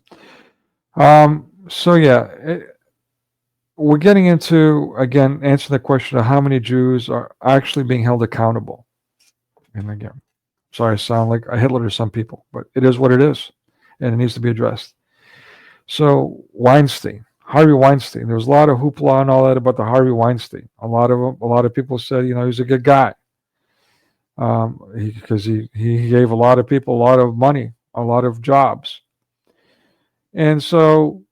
So yeah, we're getting into, again, answering the question of how many Jews are actually being held accountable. And again, sorry, I sound like a Hitler to some people, but it is what it is, and it needs to be addressed. So Harvey Weinstein. There was a lot of hoopla and all that about the Harvey Weinstein. A lot of people said, he's a good guy, because he gave a lot of people a lot of money, a lot of jobs, and so.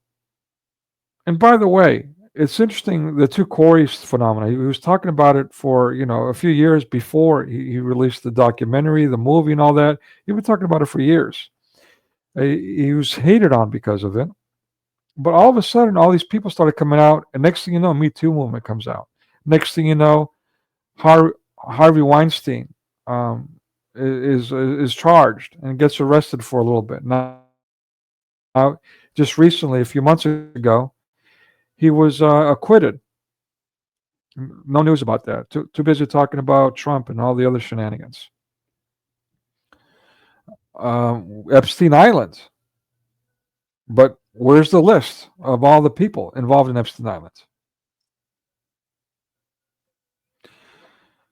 And by the way, it's interesting, the two Corys phenomena. He was talking about it for, a few years before he released the documentary, the movie, and all that. He was talking about it for years. He was hated on because of it. But all of a sudden, all these people started coming out, and next thing you know, Me Too movement comes out. Next thing you know, Harvey Weinstein is charged and gets arrested for a little bit. Now, just recently, a few months ago, he was acquitted. No news about that. Too busy talking about Trump and all the other shenanigans. Epstein Island. But where's the list of all the people involved in Epstein Island?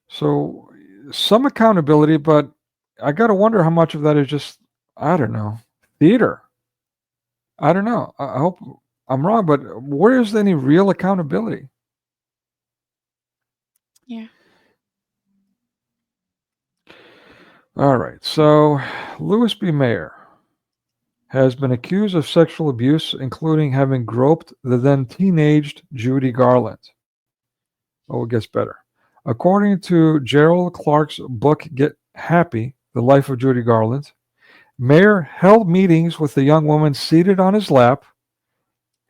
So some accountability, but I got to wonder how much of that is just, I don't know, theater. I don't know. I hope I'm wrong, but where is any real accountability? Yeah. All right. So Louis B. Mayer has been accused of sexual abuse, including having groped the then teenaged Judy Garland. Oh, it gets better. According to Gerald Clark's book, Get Happy, The Life of Judy Garland, Mayer held meetings with the young woman seated on his lap,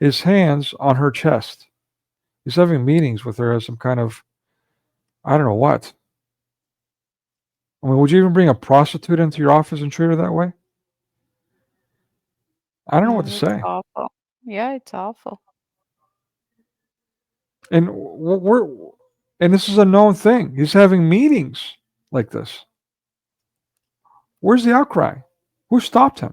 his hands on her chest. He's having meetings with her as some kind of, I don't know what. I mean, would you even bring a prostitute into your office and treat her that way? I don't know what to No, it's say. awful. Yeah, it's awful. And and this is a known thing. He's having meetings like this. Where's the outcry? Who stopped him?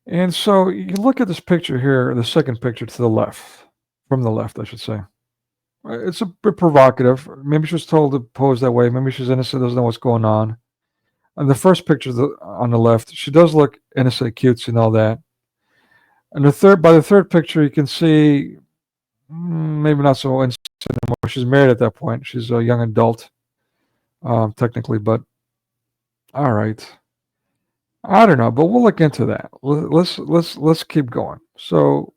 And so you look at this picture here, the second picture to the left, from the left, I should say. It's a bit provocative. Maybe she was told to pose that way. Maybe she's innocent, doesn't know what's going on. And the first picture on the left, she does look innocent, cutesy, and all that. And by the third picture, you can see maybe not so innocent anymore. She's married at that point. She's a young adult, technically, but all right. I don't know, but we'll look into that. Let's keep going. So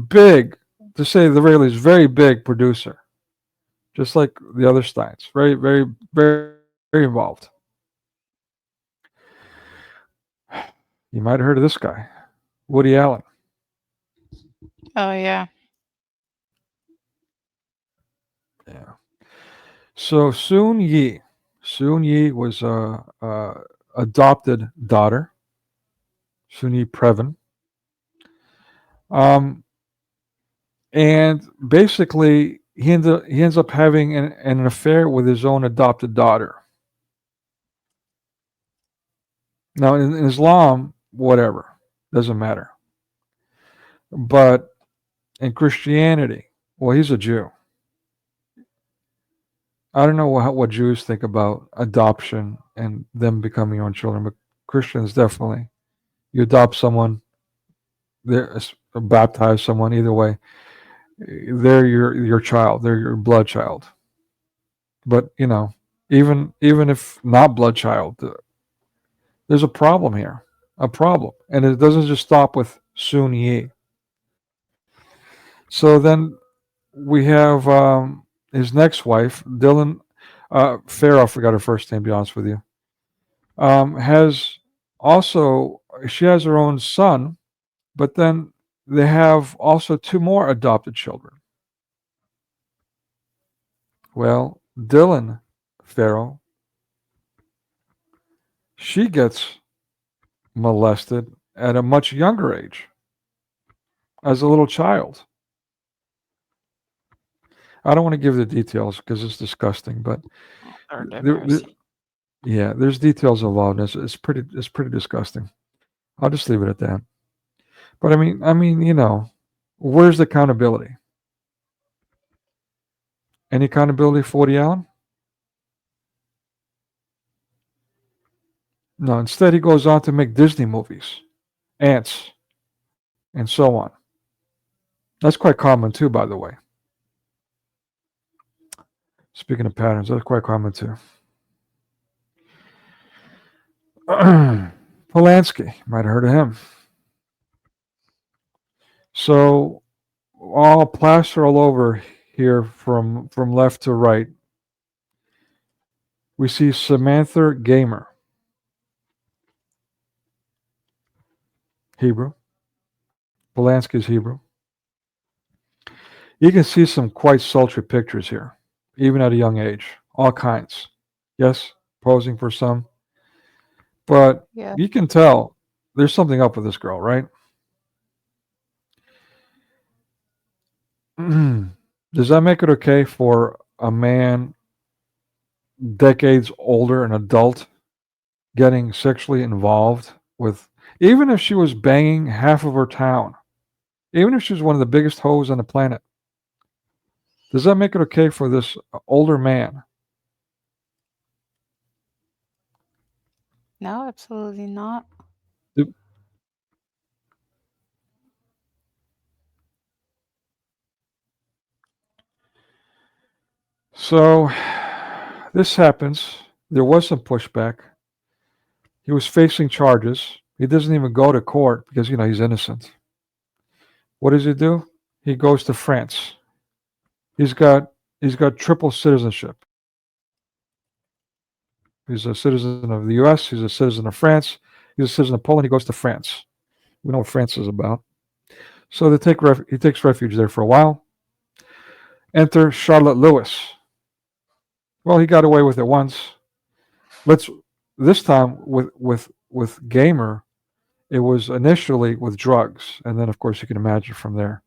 big, to say the very least, very big producer, just like the other Steins. Very, very, very, very involved. You might have heard of this guy, Woody Allen. Oh yeah. Yeah. So Soon Yi was a adopted daughter, Soon Yi Previn. And basically, he ends up having an affair with his own adopted daughter. Now, in Islam, whatever, doesn't matter. But in Christianity, well, he's a Jew. I don't know what Jews think about adoption and them becoming your own children, but Christians definitely. You adopt someone, baptize someone, either way, they're your child, they're your blood child. But even if not blood child, there's a problem here, a problem, and it doesn't just stop with Soon Yi. So then we have his next wife, Dylan Farrow. I forgot her first name. To be honest with you, she has her own son, but then they have also two more adopted children. Well, Dylan Farrow, she gets molested at a much younger age, as a little child. I don't want to give the details because it's disgusting, but Lord have there, mercy. yeah, there's details involved. It's pretty disgusting. I'll just leave it at that. But I mean, where's the accountability? Any accountability for Woody Allen? No. Instead, he goes on to make Disney movies, Ants, and so on. That's quite common too, by the way. Speaking of patterns, that's quite common too. Polanski, might have heard of him. So, all plaster all over here from left to right. We see Samantha Gamer, Hebrew. Polanski is Hebrew. You can see some quite sultry pictures here, even at a young age. All kinds. Yes, posing for some. But Yeah. you can tell there's something up with this girl, right? Does that make it okay for a man decades older, an adult, getting sexually involved with, even if she was banging half of her town, even if she was one of the biggest hoes on the planet? Does that make it okay for this older man? No, absolutely not. Do- So this happens. There was some pushback. He was facing charges. He doesn't even go to court because he's innocent. What does he do? He goes to France. He's got triple citizenship. He's a citizen of the U.S. He's a citizen of France. He's a citizen of Poland. He goes to France. We know what France is about. So he takes refuge there for a while. Enter Charlotte Lewis. Well, he got away with it once. This time with Gamer, it was initially with drugs, and then of course you can imagine from there.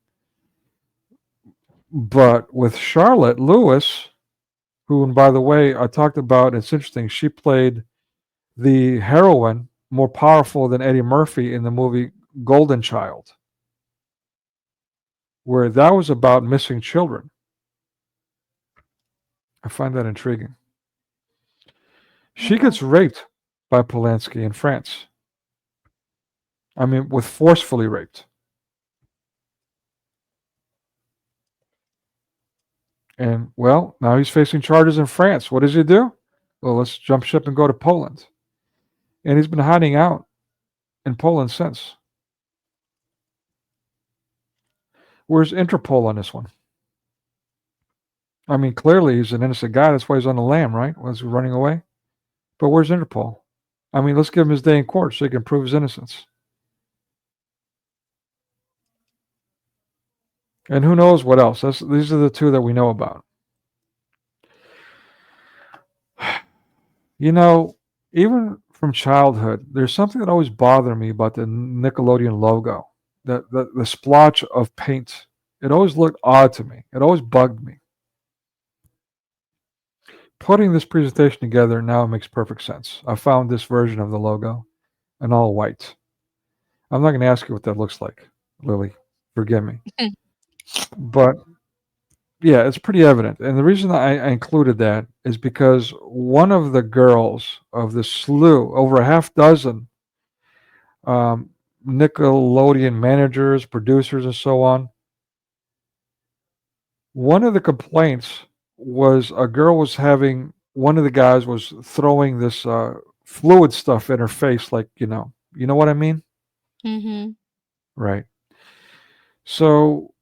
But with Charlotte Lewis, who, and by the way, I talked about, it's interesting, she played the heroine more powerful than Eddie Murphy in the movie Golden Child, where that was about missing children. I find that intriguing. She gets raped by Polanski in France. I mean, with forcefully raped. And, well, now he's facing charges in France. What does he do? Well, let's jump ship and go to Poland. And he's been hiding out in Poland since. Where's Interpol on this one? I mean, clearly he's an innocent guy. That's why he's on the lam, right? Was he running away? But where's Interpol? I mean, let's give him his day in court so he can prove his innocence. And who knows what else? These are the two that we know about. Even from childhood, there's something that always bothered me about the Nickelodeon logo. The splotch of paint. It always looked odd to me. It always bugged me. Putting this presentation together now makes perfect sense. I found this version of the logo in all white. I'm not going to ask you what that looks like, Lily. Forgive me. But yeah, it's pretty evident. And the reason I included that is because one of the girls of the slew, over a half dozen Nickelodeon managers, producers, and so on, one of the complaints was a girl was having, one of the guys was throwing this fluid stuff in her face, like, you know what I mean? Mm-hmm. Right. So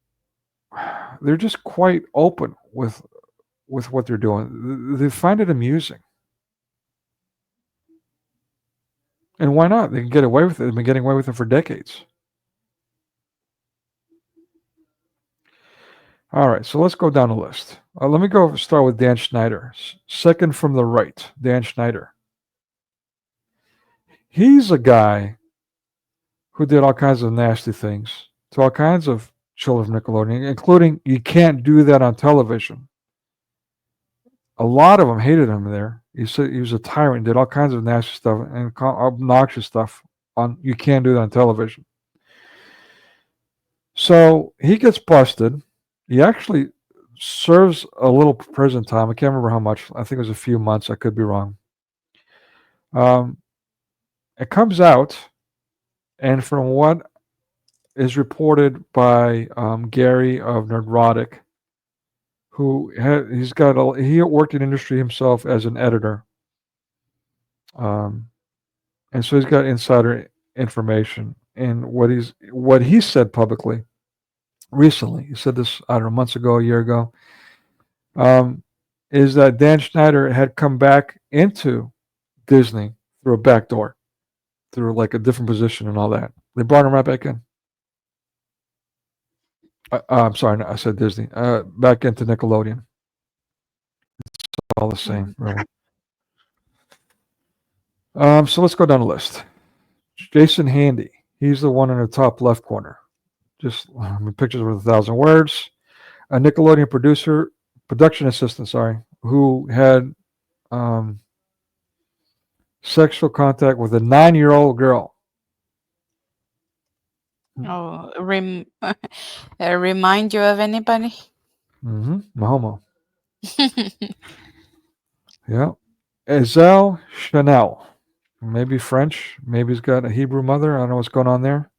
they're just quite open with what they're doing. They find it amusing. And why not? They can get away with it. They've been getting away with it for decades. All right, so let's go down the list. Let me start with Dan Schneider. Second from the right, Dan Schneider. He's a guy who did all kinds of nasty things to all kinds of children from Nickelodeon, including you can't do that on television. A lot of them hated him there. He said he was a tyrant, did all kinds of nasty stuff and obnoxious stuff on. You can't do that on television. So he gets busted. He actually serves a little prison time. I can't remember how much. I think it was a few months. I could be wrong. It comes out, and from what is reported by Gary of Nerdrotic, he worked in industry himself as an editor, and so he's got insider information. And what he said publicly recently, he said this, I don't know, months ago, a year ago, is that Dan Schneider had come back into Disney through a back door, through like a different position and all that. They brought him right back in. I'm sorry, no, I said Disney. Back into Nickelodeon. It's all the same, really. So let's go down the list. Jason Handy. He's the one in the top left corner. Just pictures with 1,000 words. A Nickelodeon production assistant, who had sexual contact with a 9-year-old girl. Oh, remind you of anybody? Mahomo. Yeah. Ezel Chanel. Maybe French. Maybe he's got a Hebrew mother. I don't know what's going on there.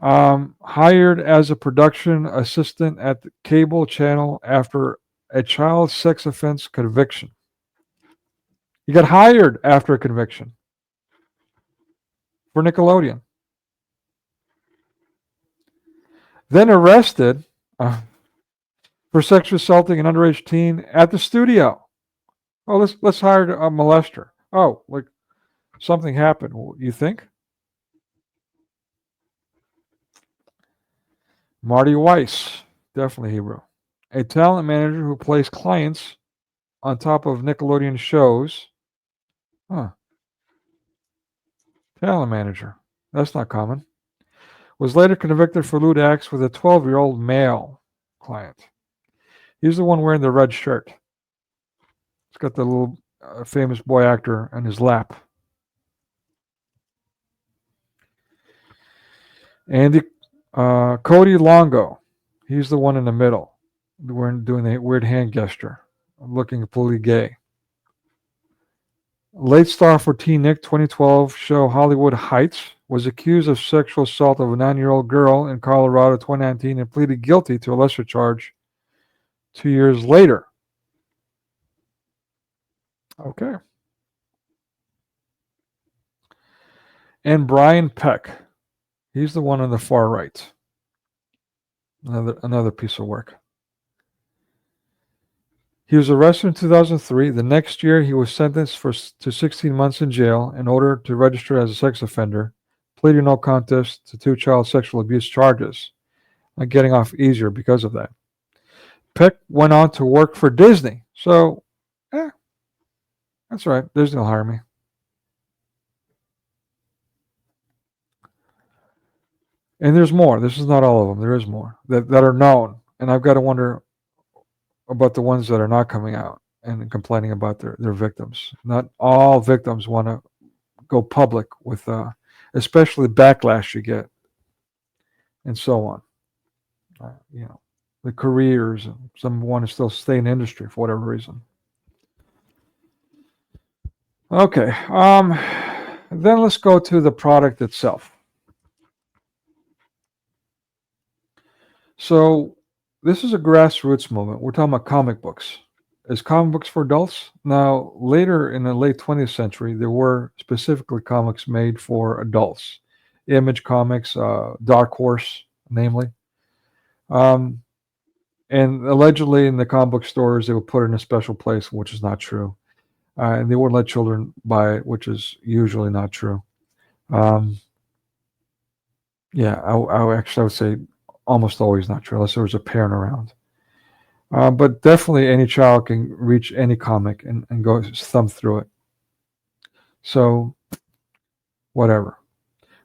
Hired as a production assistant at the cable channel after a child sex offense conviction. He got hired after a conviction for Nickelodeon. Then arrested for sexually assaulting an underage teen at the studio. Oh, let's hire a molester. Oh, like something happened. You think? Marty Weiss, definitely Hebrew. A talent manager who placed clients on top of Nickelodeon shows. Huh. Talent manager. That's not common. Was later convicted for lewd acts with a 12-year-old male client. He's the one wearing the red shirt. He's got the little famous boy actor on his lap. Andy Cody Longo. He's the one in the middle, doing the weird hand gesture, looking completely gay. Late star for Teen Nick 2012 show Hollywood Heights was accused of sexual assault of a 9-year-old girl in Colorado 2019 and pleaded guilty to a lesser charge 2 years later. Okay. And Brian Peck. He's the one on the far right. Another piece of work. He was arrested in 2003. The next year, he was sentenced to 16 months in jail in order to register as a sex offender, pleading no contest to 2 child sexual abuse charges, and getting off easier because of that. Peck went on to work for Disney. So, that's right. Disney will hire me. And there's more. This is not all of them. There is more that are known. And I've got to wonder about the ones that are not coming out and complaining about their victims. Not all victims want to go public with, especially the backlash you get, and so on. The careers. And some want to still stay in the industry for whatever reason. Okay. Then let's go to the product itself. So this is a grassroots movement. We're talking about comic books. Is comic books for adults? Now, later in the late 20th century, there were specifically comics made for adults. Image Comics, Dark Horse, namely. And allegedly in the comic book stores, they would put it in a special place, which is not true. And they wouldn't let children buy it, which is usually not true. I would say almost always not true, unless there was a parent around. But definitely any child can reach any comic and go thumb through it. So, whatever.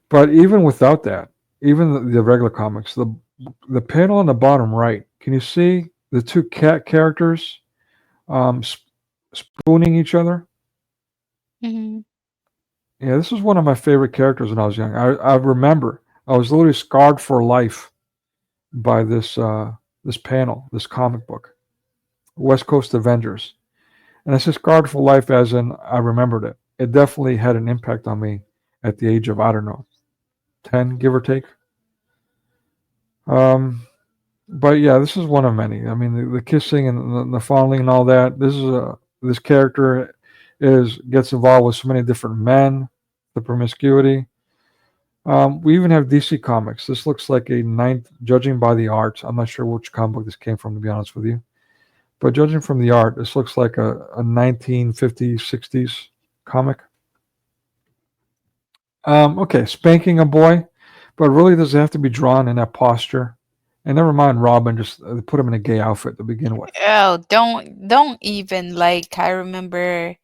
But even without that, even the regular comics, the panel on the bottom right, can you see the two cat characters spooning each other? Hmm. Yeah, this was one of my favorite characters when I was young. I remember I was literally scarred for life by this panel, this comic book, West Coast Avengers. And I say scarred for life as in I remembered it. It definitely had an impact on me at the age of, I don't know, 10, give or take. Um, but yeah, this is one of many. I mean, the kissing and the fondling and all that. This character gets involved with so many different men, the promiscuity. We even have DC Comics. This looks like a ninth, judging by the art. I'm not sure which comic book this came from, to be honest with you. But judging from the art, this looks like a 1950s, 60s comic. Okay, spanking a boy, but really does it have to be drawn in that posture? And never mind Robin, just put him in a gay outfit to begin with. Oh, don't even like. I remember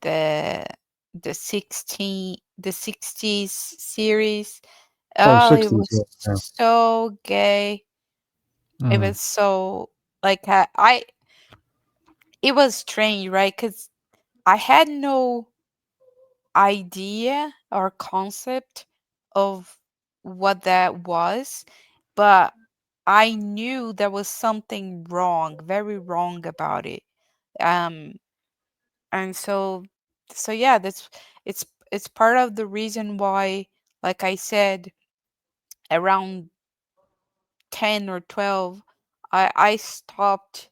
the the 60s series. Oh, Oh, it 60s, was yeah. so gay. It Mm, was so like it was strange, right? Because I had no idea or concept of what that was, but I knew there was something wrong, very wrong about it. Um, and so yeah, it's part of the reason why, like I said, around 10 or 12, I stopped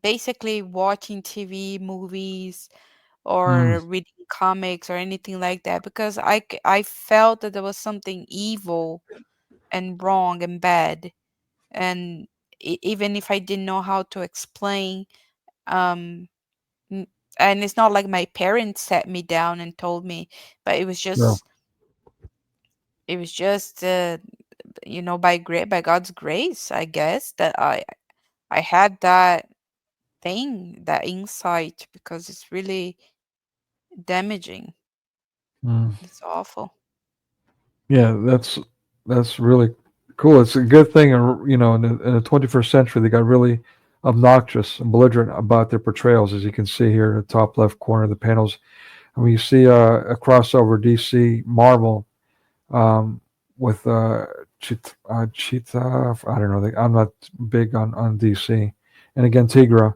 basically watching TV, movies, mm, or reading comics or anything like that because I felt that there was something evil and wrong and bad, and even if I didn't know how to explain, um n- and it's not like my parents sat me down and told me, but yeah. it was just by God's grace, I guess, that I had that thing, that insight, because it's really damaging. Mm. It's awful. Yeah, that's really cool. It's a good thing, in the 21st century, they got really obnoxious and belligerent about their portrayals, as you can see here in the top left corner of the panels. I mean, you see a crossover DC Marvel with Cheetah. I don't know. I'm not big on DC, and again, Tigra,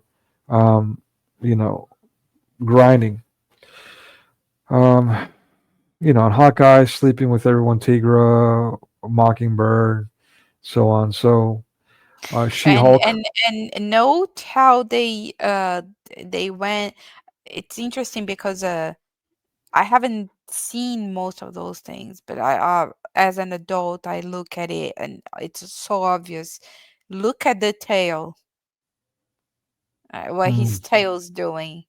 um, you know, grinding. Um, and Hawkeye sleeping with everyone, Tigra, Mockingbird, so on. So and She-Hulk. and and note how they went. It's interesting because I haven't seen most of those things, but I as an adult I look at it and it's so obvious. Look at the tail, what his Mm, tail's doing,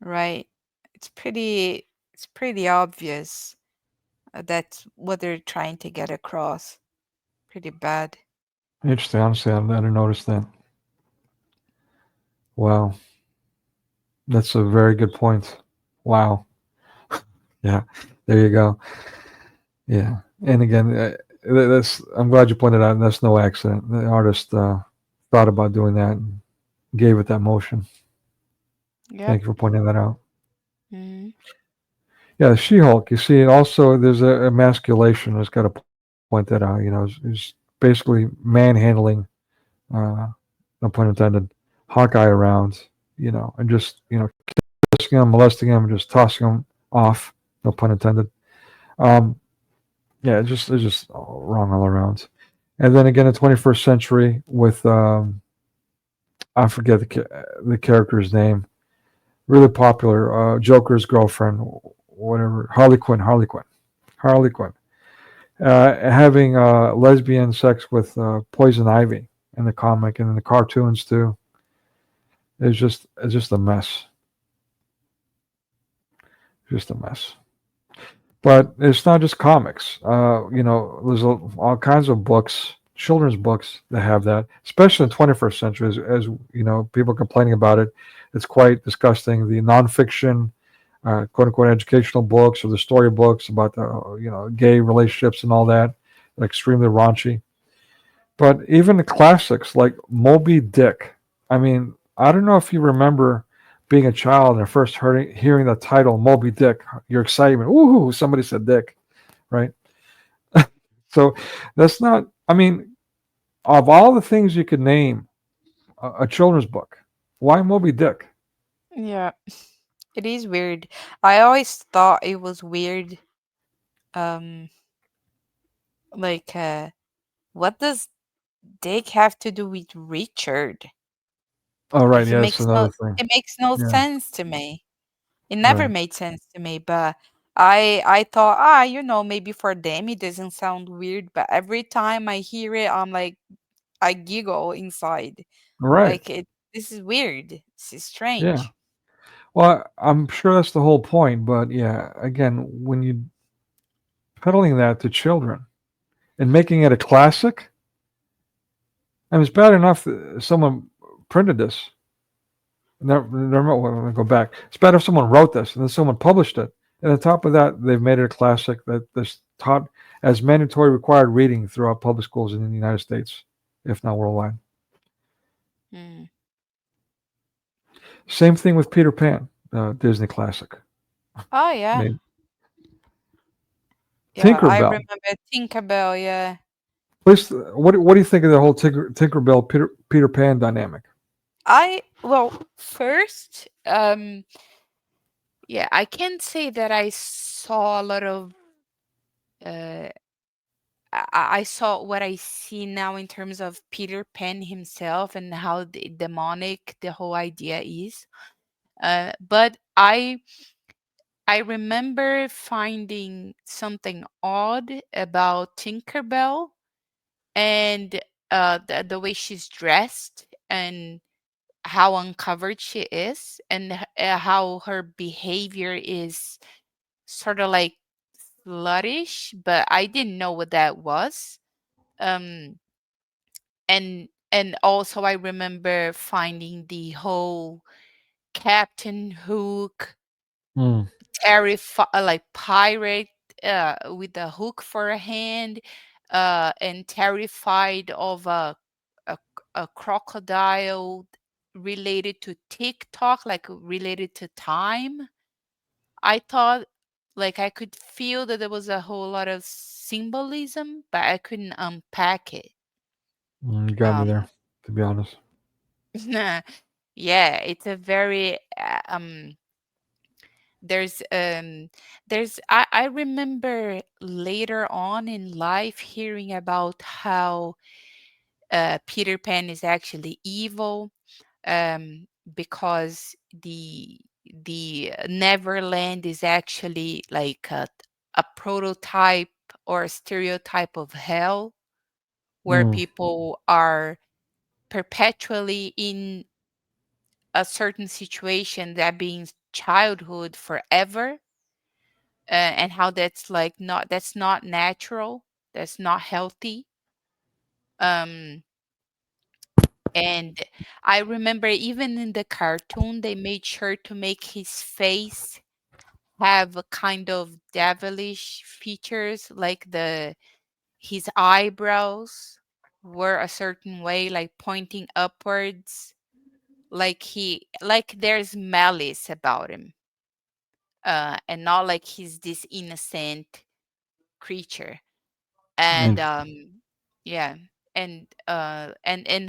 right? It's pretty obvious. That's what they're trying to get across. Pretty bad. interesting. Honestly, I didn't notice that. Wow, that's a very good point. Wow. Yeah, there you go. Yeah, and again, that's. I'm glad you pointed out. That's no accident. The artist thought about doing that and gave it that motion. Yep. Thank you for pointing that out. Hmm. Yeah, She-Hulk. You see, also there's a emasculation. I just got to point that out. Is basically manhandling, uh, no pun intended, Hawkeye around. And just kissing him, molesting him, just tossing him off. No pun intended. Um, yeah, it's just all wrong all around. And then again, in 21st century with I forget the character's name. Really popular. Joker's girlfriend, whatever. Harley Quinn. Having lesbian sex with Poison Ivy in the comic and in the cartoons too. It's just a mess. Just a mess. But it's not just comics. There's all kinds of books, children's books that have that, especially in the 21st century. As people complaining about it, it's quite disgusting. The nonfiction quote unquote educational books or the story books about the gay relationships and all that, extremely raunchy. But even the classics like Moby Dick. I mean, I don't know if you remember being a child and first hearing the title Moby Dick, your excitement. Ooh, somebody said Dick, right? So that's not. I mean, of all the things you could name a children's book, why Moby Dick? Yeah, it is weird. I always thought it was weird. Um, like, what does Dick have to do with Richard? Oh, right. Like, Yeah, that's another thing. it makes no Yeah, sense to me. It never right. made sense to me, but I thought, maybe for them it doesn't sound weird, but every time I hear it, I'm like, I giggle inside. Right. Like, this is weird. This is Yeah. strange. Well, I'm sure that's the whole point. But yeah, again, when you peddling that to children and making it a classic, I mean, it's bad enough that someone printed this. Never, let me go back. It's bad if someone wrote this and then someone published it. And on top of that, they've made it a classic that's taught as mandatory required reading throughout public schools in the United States, if not worldwide. Mm. Same thing with Peter Pan, Disney classic. Oh I yeah. mean, Yeah, I Tinkerbell. remember Tinkerbell, yeah. Please, what do you think of the whole Tinkerbell Peter Pan dynamic? First, yeah, I can't say that I saw a lot of uh I saw what I see now in terms of Peter Pan himself and how demonic the whole idea is. But I remember finding something odd about Tinkerbell and the way she's dressed and how uncovered she is and how her behavior is sort of like sluttish, but I didn't know what that was. Um, and also I remember finding the whole Captain Hook Mm, like pirate with a hook for a hand, and terrified of a, a crocodile related to TikTok, like related to time. I thought like I could feel that there was a whole lot of symbolism, but I couldn't unpack it. you got me Um, there, to be honest. yeah, it's a very there's I remember later on in life hearing about how Peter Pan is actually evil, um because the Neverland is actually like a prototype or a stereotype of hell where Mm, people are perpetually in a certain situation that being childhood forever, and how that's like not that's not natural, that's not healthy. um and I remember even in the cartoon they made sure to make his face have a kind of devilish features, like the his eyebrows were a certain way, like pointing upwards, like there's malice about him, and not like he's this innocent creature. And interesting. yeah, and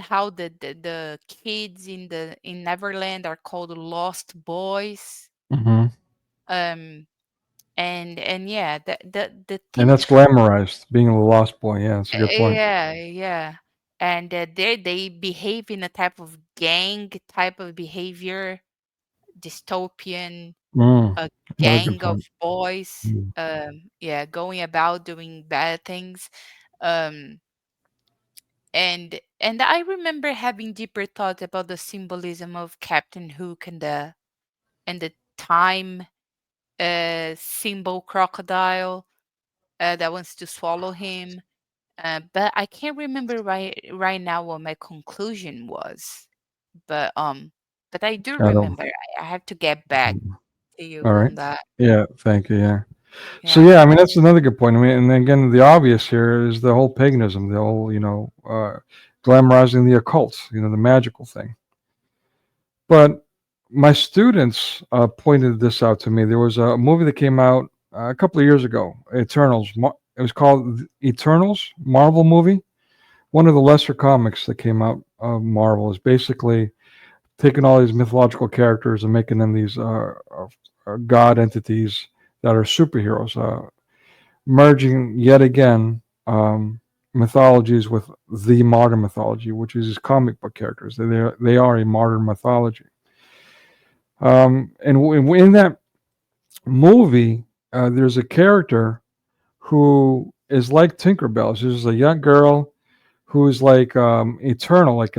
how the kids in Neverland are called lost boys. Hmm. um and yeah, the And thing. that's glamorized, being a lost boy. Yeah, that's a good point. Yeah, yeah. And they behave in a type of gang type of behavior, dystopian, Mm, a another good gang of point. boys, Mm. yeah, going about doing bad things. um and I remember having deeper thoughts about the symbolism of Captain Hook and the time symbol crocodile that wants to swallow him. But I can't remember right now what my conclusion was. But but I do I don't. remember. I have to get back. to you All right. on that. Yeah. Thank you. Yeah. So Yeah. yeah, I mean that's another good point. I mean, and again, the obvious here is the whole paganism, the whole glamorizing the occult, the magical thing. But my students pointed this out to me. There was a movie that came out a couple of years ago, Eternals. It was called Eternals, Marvel movie. One of the lesser comics that came out of Marvel is basically taking all these mythological characters and making them these god entities that are superheroes, merging yet again mythologies with the modern mythology, which is these comic book characters. They are a modern mythology. And in that movie, there's a character who is like Tinkerbell. She's a young girl who's like eternal, like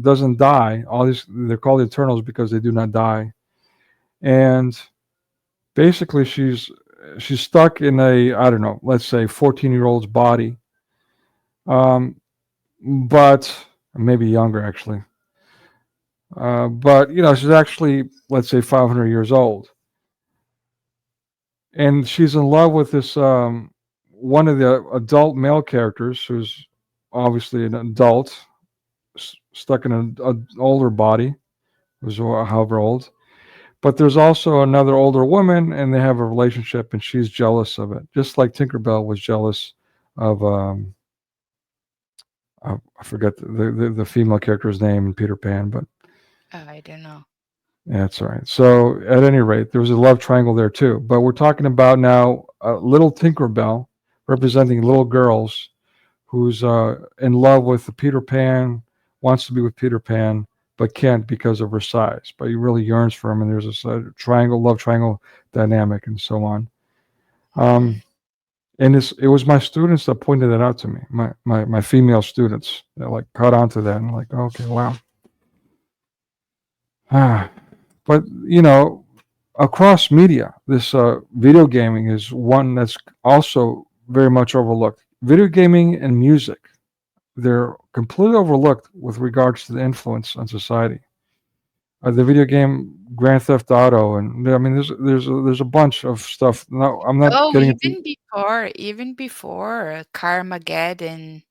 doesn't die. All these they're called Eternals because they do not die. And basically, she's stuck in a, I don't know, let's say 14-year-old's body, but maybe younger actually. But she's actually, let's say, 500 years old, and she's in love with this one of the adult male characters who's obviously an adult stuck in an older body, who's however old. But there's also another older woman, and they have a relationship, and she's jealous of it, just like Tinkerbell was jealous of I forget the female character's name in Peter Pan, but I don't know. yeah, that's all right. So at any rate, there was a love triangle there too. But we're talking about now little Tinkerbell representing little girls who's in love with Peter Pan, wants to be with Peter Pan, but can't because of her size. But he really yearns for him, and there's this love triangle dynamic, and so on. Mhm. And it was my students that pointed that out to me, my female students that like caught on to that and like, okay, wow. But across media, this video gaming is one that's also very much overlooked. Video gaming and music, they're completely overlooked with regards to the influence on society. The video game Grand Theft Auto, and I mean, there's a bunch of stuff. No, I'm not Oh, getting into. even before Carmageddon,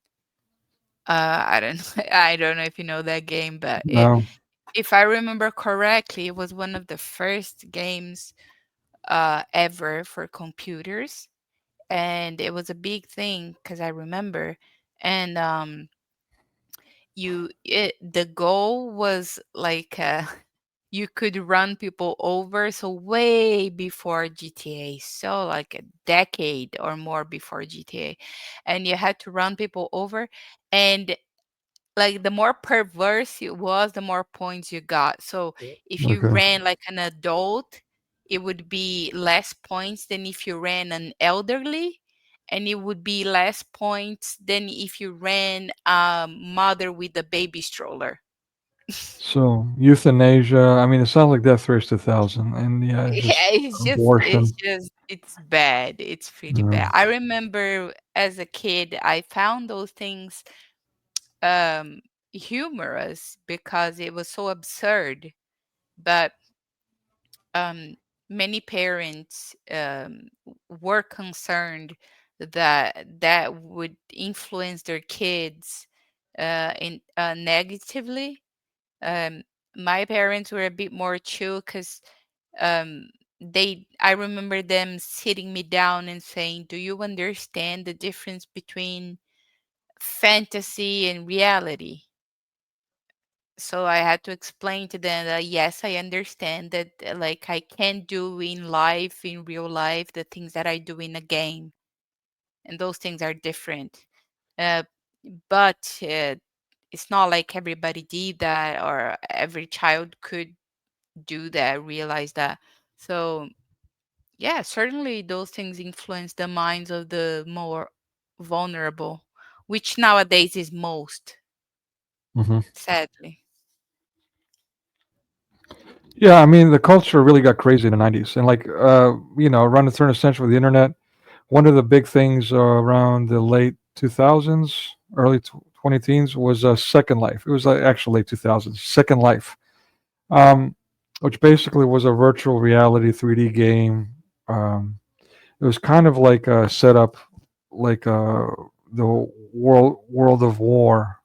I don't I don't know if you know that game, but No. if I remember correctly, it was one of the first games ever for computers, and it was a big thing because I remember, and the goal was like you could run people over, so way before GTA, so like a decade or more before GTA, and you had to run people over, and like the more perverse it was, the more points you got. So if you Okay. ran like an adult, it would be less points than if you ran an elderly, and it would be less points than if you ran a mother with a baby stroller. So euthanasia. I mean, it sounds like Death Race 2000, and yeah, it's Yeah, just it's abortion. just it's bad. It's pretty Yeah. bad. I remember as a kid, I found those things um humorous because it was so absurd. But um many parents were concerned that that would influence their kids in negatively. Um my parents were a bit more chill because um I remember them sitting me down and saying, do you understand the difference between fantasy and reality? So I had to explain to them that yes, I understand that like I can do in life, in real life, the things that I do in a game, and those things are different. uh, but it's not like everybody did that or every child could do that, realize that. So yeah, certainly those things influence the minds of the more vulnerable, which nowadays is most, Hmm. sadly. Yeah, I mean, the culture really got crazy in the '90s, and like around the turn of the century with the internet, one of the big things around the late 2000s, early 20 teens was Second Life. It was actually late 2000s, Second Life. Um, which basically was a virtual reality 3D game. It was kind of like a setup, like the World of War.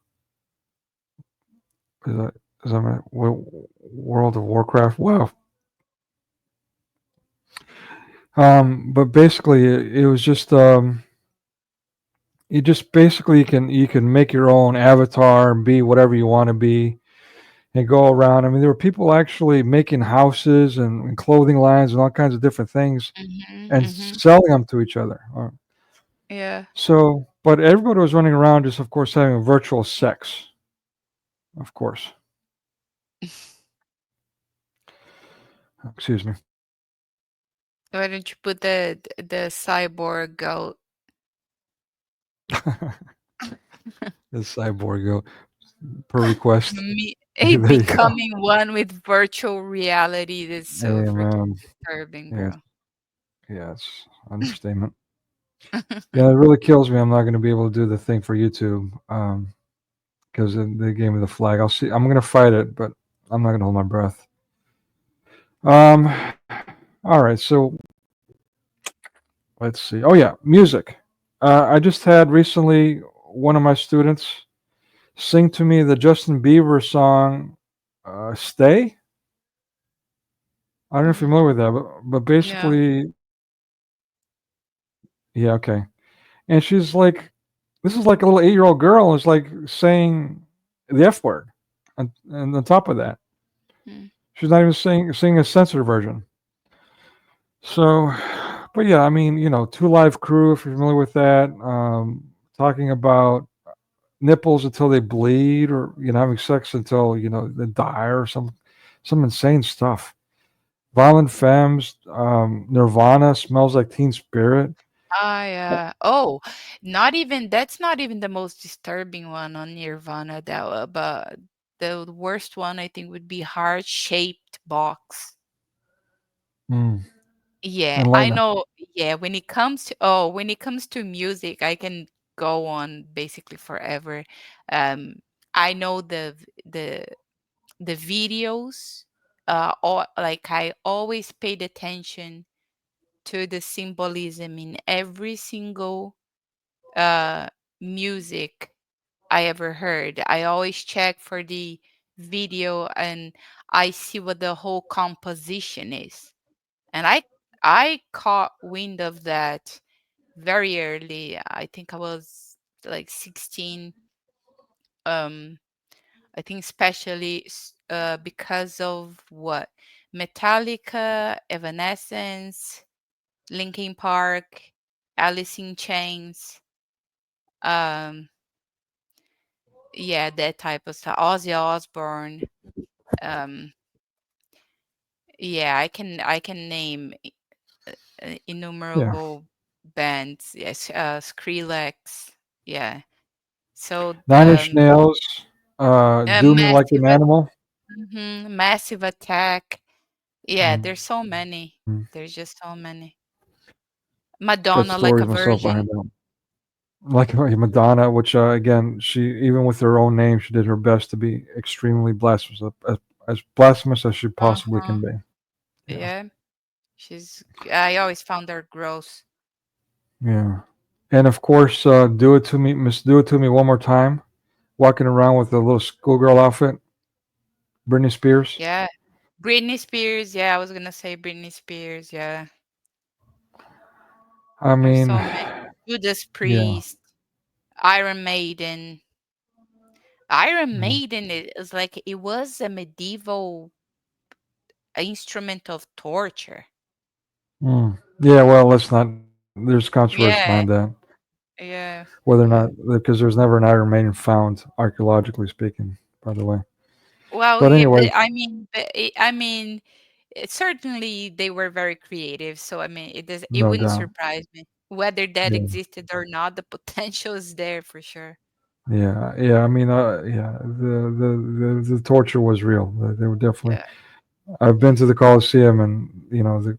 Is that right? World of Warcraft? Wow. But basically, it was just you just basically you can make your own avatar and be whatever you want to be and go around. I mean, there were people actually making houses and clothing lines and all kinds of different things Mhm. and Mhm. selling them to each other. Yeah. So, but everybody was running around just, of course, having virtual sex, of course. Excuse me. Why don't you put the cyborg goat The cyborg go per request. me There you go. becoming one with virtual reality? That's so Hey, freaking man. disturbing, Yes, bro. yes, understatement. Yeah, it really kills me. I'm not going to be able to do the thing for YouTube because they gave me the flag. I'll see. I'm going to fight it, but I'm not going to hold my breath. Um, all right. So let's see. Oh yeah, music. I just had recently one of my students sing to me the Justin Bieber song "Stay." I don't know if you're Mm, familiar with that, but yeah. basically, yeah, okay. And she's like, this is like a little 8-year-old girl is like saying the F word, and on top of that, Mm. she's not even singing a censored version. So, but yeah, I mean, Two Live Crew, if you're familiar with that, talking about nipples until they bleed, or having sex until they die, or some insane stuff. Violent Femmes, Nirvana, Smells Like Teen Spirit. Yeah. Oh, not even that's not even the most disturbing one on Nirvana, that but the worst one I think would be Heart-Shaped Box. Mm, Yeah, I enlighten. know. Yeah, when it comes to music, I can go on basically forever. Um, I know the videos. Like I always paid attention to the symbolism in every single uh music I ever heard. I always check for the video and I see what the whole composition is. And I caught wind of that very early. I think I was like 16. Um, I think especially because of what Metallica, Evanescence, Linkin Park, Alice in Chains. Um, yeah, that type of stuff. Ozzy Osbourne. Um, yeah, I can name Yeah. innumerable bands. Yes, Skrillex. Yeah. So, Nine Inch Nails, Do Me Like an Massive Animal. Massive Attack. Yeah, Mm. there's so many. There's just so many. Got Madonna, Like a stories myself Virgin. behind that. Like Madonna, which again, she even with her own name, she did her best to be extremely blasphemous, as blasphemous as she possibly Uh-huh. can be. Yeah, Yeah. I always found her gross. yeah. And of course, Do It to Me, Miss Do It to Me One More Time, walking around with a little schoolgirl outfit, Britney Spears. Yeah. Britney Spears. Yeah, I was gonna say Britney Spears. Yeah. I There's mean, so many. Judas yeah, Priest, Iron Maiden. Iron yeah. Maiden is like it was a medieval instrument of torture. Yeah. Well, let's not. There's controversy Yeah, behind that. yeah. Whether or not, because there's never an Iron Maiden found, archaeologically speaking, by the way. Well, But yeah, anyway, certainly they were very creative. So I mean, it no wouldn't doubt. surprise me whether that Yeah, existed or not. The potential is there for sure. yeah, yeah. I mean, yeah, the torture was real. They were definitely. Yeah. I've been to the Coliseum, and the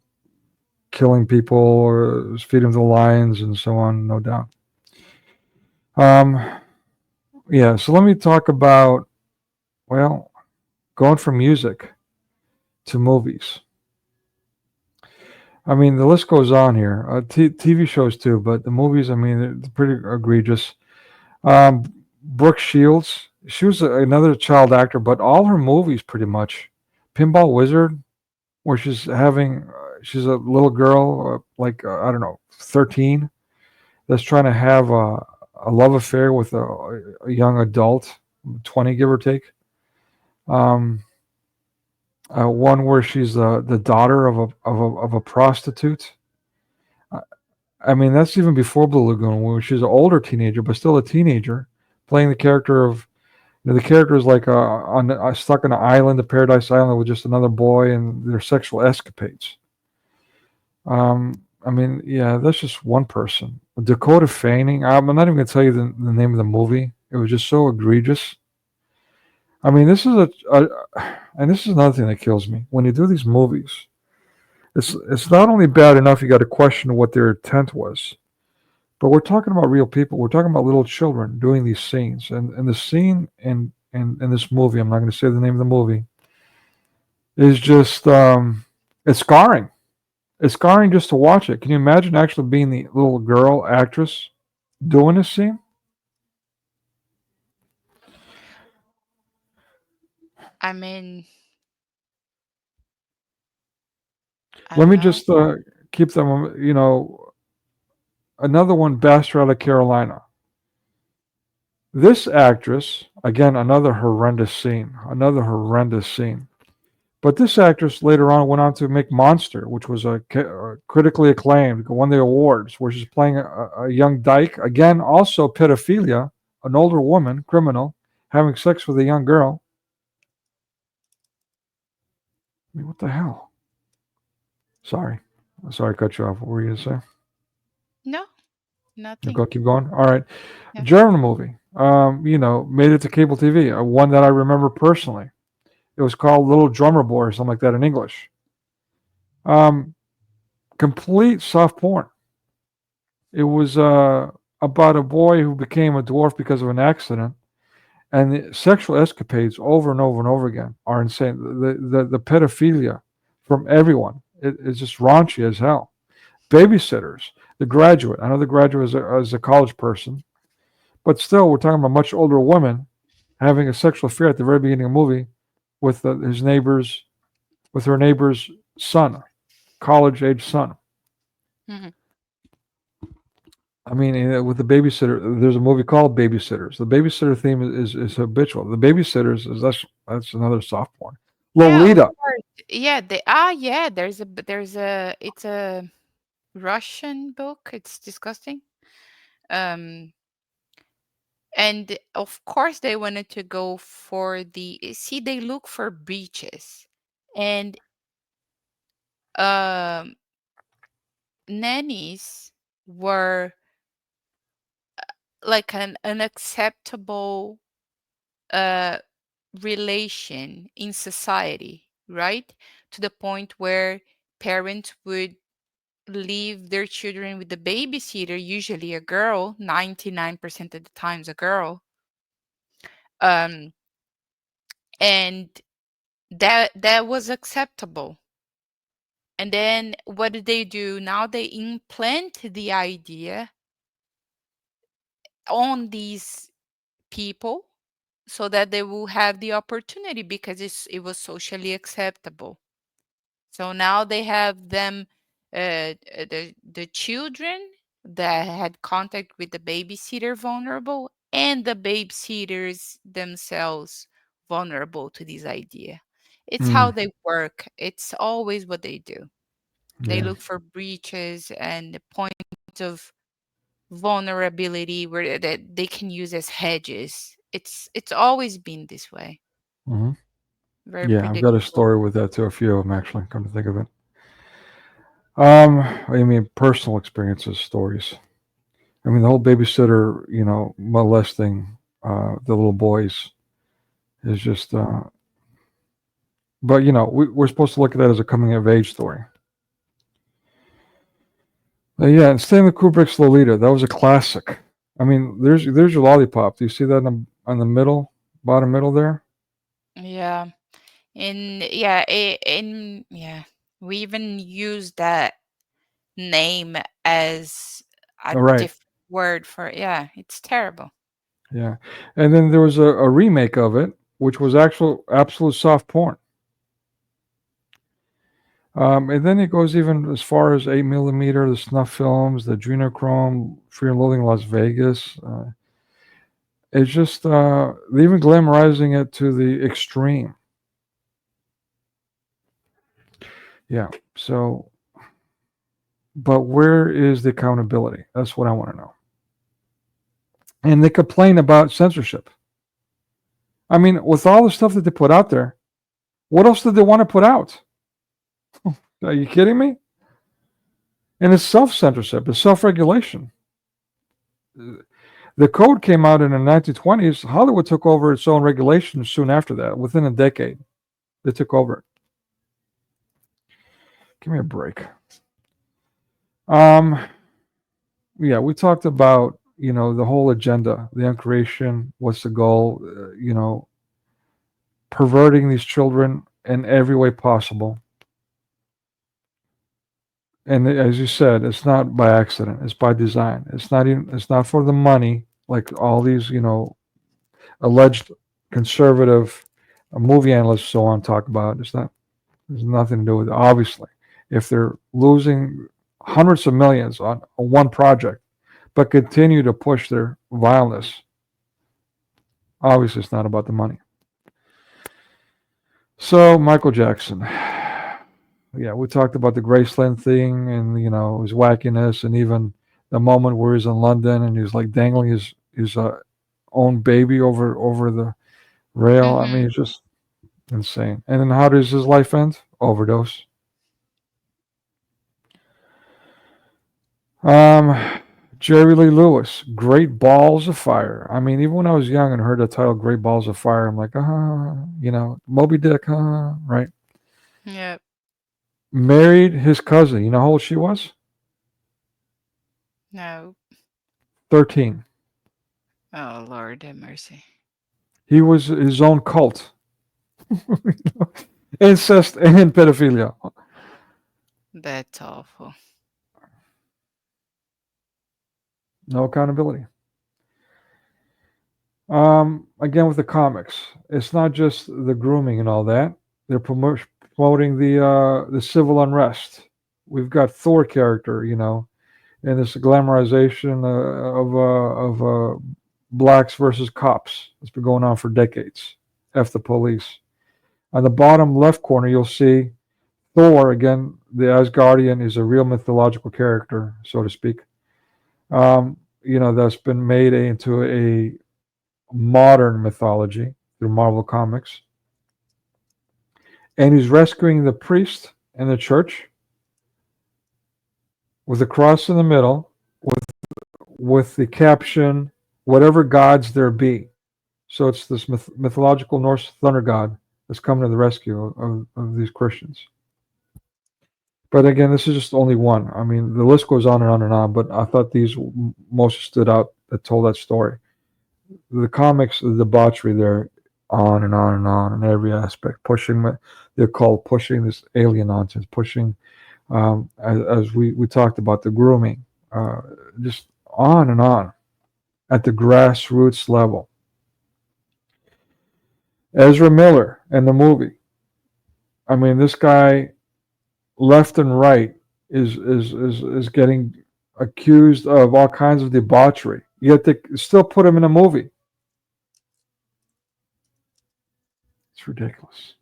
killing people or feeding the lions and so on. No doubt. Um, yeah. So let me talk about, well, going from music to movies. I mean, the list goes on here. TV shows too, but the movies, I mean, they're pretty egregious. Um, Brooke Shields, she was another child actor, but all her movies pretty much. Pinball Wizard, where she's a little girl, like, I don't know, 13, that's trying to have a love affair with a young adult, 20 give or take. Um, One where she's the daughter of a prostitute. Uh, I mean, that's even before Blue Lagoon, where she's an older teenager, but still a teenager, playing the character of. The character is like stuck on an island, a paradise island, with just another boy and their sexual escapades. I mean, yeah, that's just one person. Dakota Fanning. I'm not even going to tell you the name of the movie. It was just so egregious. I mean, this is and this is another thing that kills me. When you do these movies, it's not only bad enough you got to question what their intent was, but we're talking about real people. We're talking about little children doing these scenes, and the scene in this movie, I'm not going to say the name of the movie, is just it's scarring. It's scarring just to watch it. Can you imagine actually being the little girl actress doing this scene? I mean, I Let don't me know. just keep them. Another one, Bastard out of Carolina. This actress, again, another horrendous scene. Another horrendous scene. But this actress later on went on to make Monster, which was critically acclaimed, won the awards, where she's playing a young dyke. Again, also pedophilia, an older woman, criminal, having sex with a young girl. I mean, what the hell? Sorry to cut you off. What were you going to say? No, nothing. Keep going. All right. Yeah. German movie, made it to cable TV. One that I remember personally. It was called Little Drummer Boy or something like that in English. Complete soft porn. It was about a boy who became a dwarf because of an accident, and the sexual escapades over and over and over again are insane. The pedophilia from everyone is just raunchy as hell. Babysitters, The Graduate. I know The Graduate is a college person, but still, we're talking about much older women having a sexual affair at the very beginning of the movie with her neighbor's son, college-age son. Mhm. I mean, with the babysitter, there's a movie called Babysitters. The babysitter theme is habitual. The Babysitters that's another soft porn. Yeah, of Lolita. course. Yeah, yeah, it's a Russian book. It's disgusting. Um, and of course they wanted to go for see, they look for breaches. And um nannies were like an unacceptable uh relation in society, right? To the point where parents would leave their children with the babysitter, usually a girl, 99% of the times a girl. Um, and that was acceptable. And then what did they do? Now they implant the idea on these people so that they will have the opportunity because it was socially acceptable. So now they have them, the children that had contact with the babysitter vulnerable, and the babysitters themselves vulnerable to this idea. It's how Mm, they work. It's always what they do. They yeah. look for breaches and the points of vulnerability where that they can use as hedges. It's always been this way. hmm Very Yeah, I've got a predictable. story with that too. A few of them actually. Come to think of it. I mean, personal experiences, stories. I mean, the whole babysitter, molesting the little boys is just. But we're supposed to look at that as a coming of age story. Yeah, and Stanley Kubrick's Lolita, that was a classic. I mean, there's your lollipop. Do you see that on the middle, bottom middle there? Yeah. And yeah, and yeah, we even use that name as a All right. different word for, yeah, it's terrible. Yeah. And then there was a remake of it, which was actual absolute soft porn. And then it goes even as far as 8 millimeter, the snuff films, the adrenochrome, Fear and Loathing in Las Vegas. It's just they're even glamorizing it to the extreme. Yeah. So, but where is the accountability? That's what I want to know. And they complain about censorship. I mean, with all the stuff that they put out there, what else did they want to put out? Are you kidding me? And it's self-censorship, it's self-regulation. The code came out in the 1920s. Hollywood took over its own regulations soon after that. Within a decade, they took over it. Give me a break. Yeah, we talked about, the whole agenda, the uncreation, what's the goal, perverting these children in every way possible. And as you said, it's not by accident, it's by design. It's not for the money, like all these, alleged conservative movie analysts so on talk about. There's nothing to do with it. Obviously, if they're losing hundreds of millions on one project, but continue to push their vileness, obviously it's not about the money. So Michael Jackson, yeah, we talked about the Graceland thing and his wackiness, and even the moment where he's in London and he's like dangling his own baby over the rail. I mean, it's just insane. And then how does his life end? Overdose. Jerry Lee Lewis, Great Balls of Fire. I mean, even when I was young and heard the title Great Balls of Fire, I'm like, Moby Dick, right? Yep. Married his cousin. You know how old she was? No. 13. Oh, Lord have mercy. He was his own cult. Incest and pedophilia. That's awful. No accountability. Again, with the comics, it's not just the grooming and all that. They're promoting the civil unrest. We've got Thor character, and this glamorization of blacks versus cops. It's been going on for decades. F the police. On the bottom left corner, you'll see Thor again. The Asgardian is a real mythological character, so to speak. That's been made into a modern mythology through Marvel Comics. And he's rescuing the priest in the church with a cross in the middle with the caption, whatever gods there be. So it's this mythological Norse thunder god that's coming to the rescue of these Christians. But again, this is just only one. I mean, the list goes on and on and on, but I thought these most stood out that told that story. The comics, the debauchery there, on and on and on in every aspect, they're called pushing this alien nonsense, pushing, as we talked about, the grooming, just on and on at the grassroots level. Ezra Miller in the movie. I mean, this guy, left and right, is getting accused of all kinds of debauchery. Yet they still put him in a movie. It's ridiculous.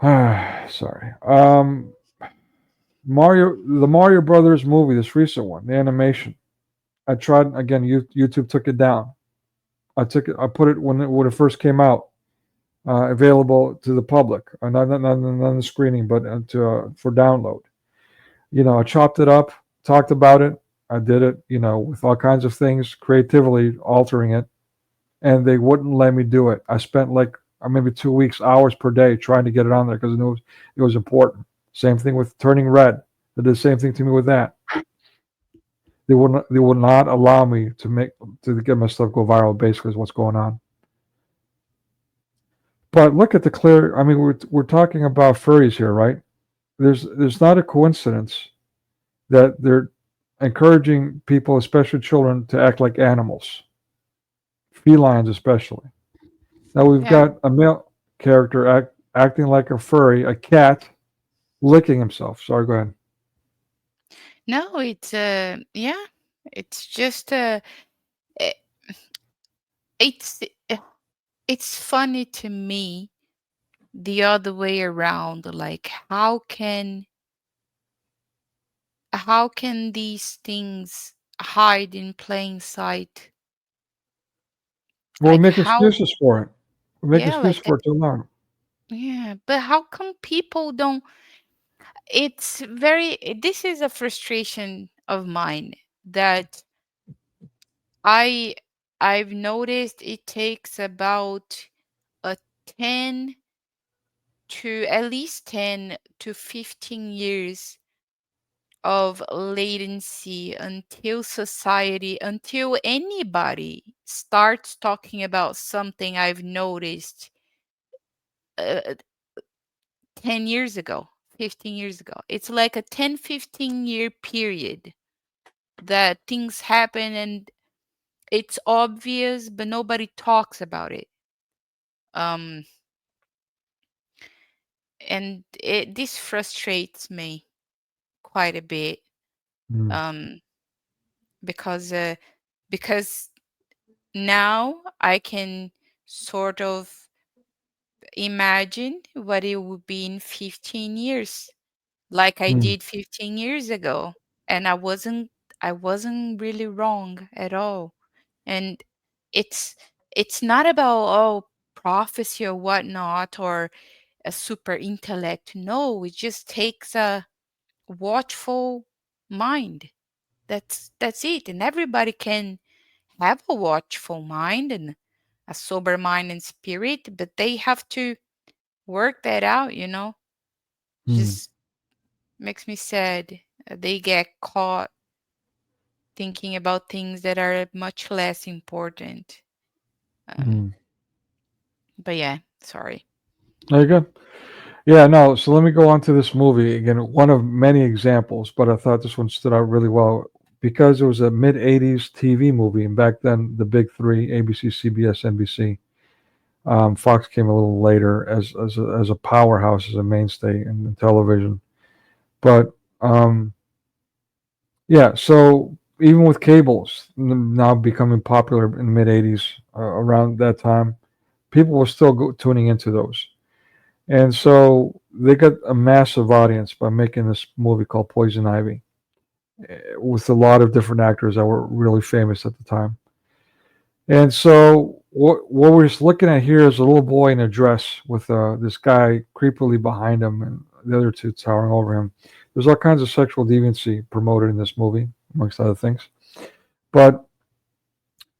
Sorry. The Mario Brothers movie, this recent one, the animation. I tried again. YouTube took it down. I put it when it first came out, available to the public, not the screening, but for download. I chopped it up, talked about it. I did it, with all kinds of things, creatively altering it, and they wouldn't let me do it. I spent like maybe 2 weeks, hours per day trying to get it on there because it was important. Same thing with Turning Red. They did the same thing to me with that. They would not allow me to get my stuff go viral. Basically, is what's going on. But look at the clear. I mean, we're talking about furries here, right? There's not a coincidence that they're encouraging people, especially children, to act like animals, felines especially. Now we've Yeah. got a male character acting like a furry, a cat, licking himself. Sorry, go ahead. No, it's yeah, it's just eh, it's eh, it's funny to me the other way around. Like, how can these things hide in plain sight? Well, we Like make how excuses for it. We make yeah, excuses like for it too long. yeah, but how come people don't it's very this is a frustration of mine that I I've noticed it takes about a 10 to at least 10 to 15 years of latency until anybody starts talking about something I've noticed uh, 10 years ago, 15 years ago. It's like a 10-15 year period that things happen and it's obvious, but nobody talks about it. Um, this frustrates me quite a bit. Mm, Um, because because now I can sort of imagine what it would be in 15 years, like I mm, did 15 years ago, and I wasn't really wrong at all. And it's it's not about prophecy or whatnot or a super intellect. No, it just takes a watchful mind. That's it. And everybody can have a watchful mind and a sober mind and spirit, but they have to work that out. mm, Just makes me sad. They get caught thinking about things that are much less important. Um, mm. but yeah, sorry. There you go. Yeah, no. So let me go on to this movie again. One of many examples, but I thought this one stood out really well because it was a mid '80s TV movie, and back then the big three: ABC, CBS, NBC. Fox came a little later as a powerhouse, as a mainstay in television. But yeah, so even with cables now becoming popular in the mid '80s, around that time, people were still tuning into those. And so they got a massive audience by making this movie called Poison Ivy, with a lot of different actors that were really famous at the time. And so what we're just looking at here is a little boy in a dress with this guy creepily behind him and the other two towering over him. There's all kinds of sexual deviancy promoted in this movie, amongst other things. But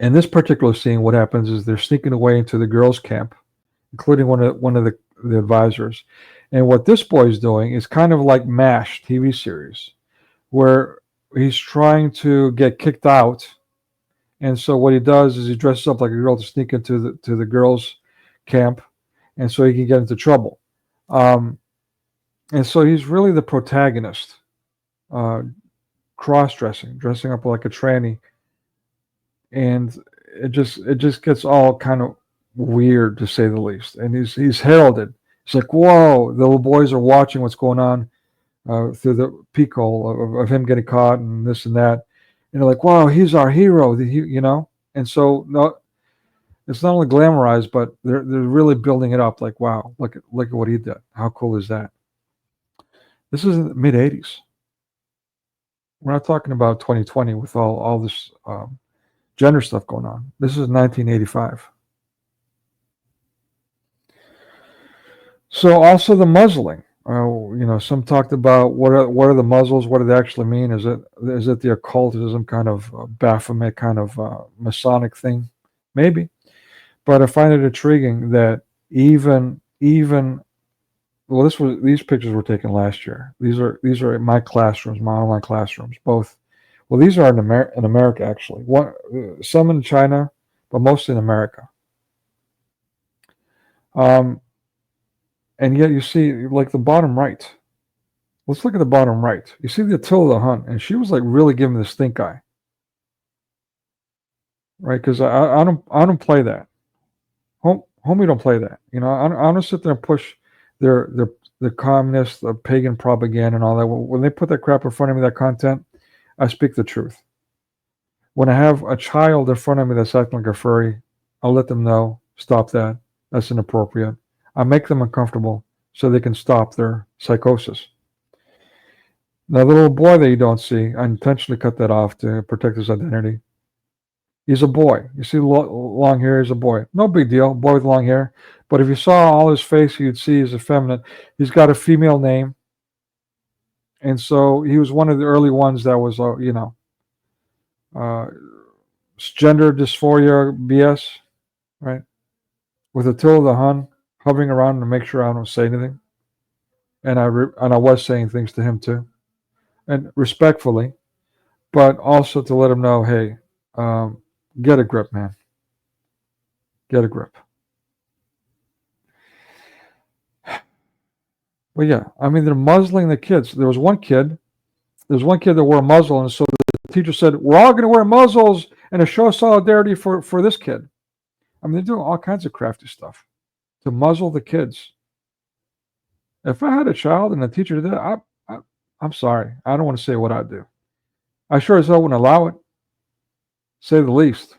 in this particular scene, what happens is they're sneaking away into the girls' camp, including one of the advisors. And what this boy is doing is kind of like MASH TV series, where he's trying to get kicked out. And so what he does is he dresses up like a girl to sneak into the girls' camp, and so he can get into trouble. Um, and so he's really the protagonist, uh, cross-dressing, dressing up like a tranny, and it just gets all kind of weird to say the least. And he's heralded. It's like, whoa, the little boys are watching what's going on through the peephole of him getting caught and this and that. And they're like, wow, he's our hero, And so no, it's not only glamorized, but they're really building it up. Like, wow, look at what he did. How cool is that? This is in the mid '80s. We're not talking about 2020 with all this gender stuff going on. This is 1985. So also the muzzling. Some talked about what are the muzzles? What do they actually mean? Is it the occultism kind of Baphomet kind of Masonic thing? Maybe, but I find it intriguing that even well, these pictures were taken last year. These are in my classrooms, my online classrooms, both. Well, these are in America actually. Some in China, but mostly in America. Um, and yet you see, like the bottom right. Let's look at the bottom right. You see the Attila the Hun, and she was like really giving the stink eye, right? Because I don't play that. Homie don't play that. I don't sit there and push their the communist, the pagan propaganda and all that. When they put that crap in front of me, that content, I speak the truth. When I have a child in front of me that's acting like a furry, I'll let them know, stop that. That's inappropriate. I make them uncomfortable so they can stop their psychosis. Now, the little boy that you don't see, I intentionally cut that off to protect his identity. He's a boy. You see long hair, he's a boy. No big deal, boy with long hair. But if you saw all his face, you'd see he's effeminate. He's got a female name. And so he was one of the early ones that was, uh, gender dysphoria BS, right? With Attila the Hun hovering around to make sure I don't say anything. And I was saying things to him too. And respectfully, but also to let him know, hey, get a grip, man. Get a grip. But yeah, I mean, they're muzzling the kids. There's one kid that wore a muzzle, and so the teacher said, we're all going to wear muzzles and to show solidarity for this kid. I mean, they're doing all kinds of crafty stuff to muzzle the kids. If I had a child and a teacher did that, I'm sorry. I don't want to say what I'd do. I sure as hell wouldn't allow it, say the least.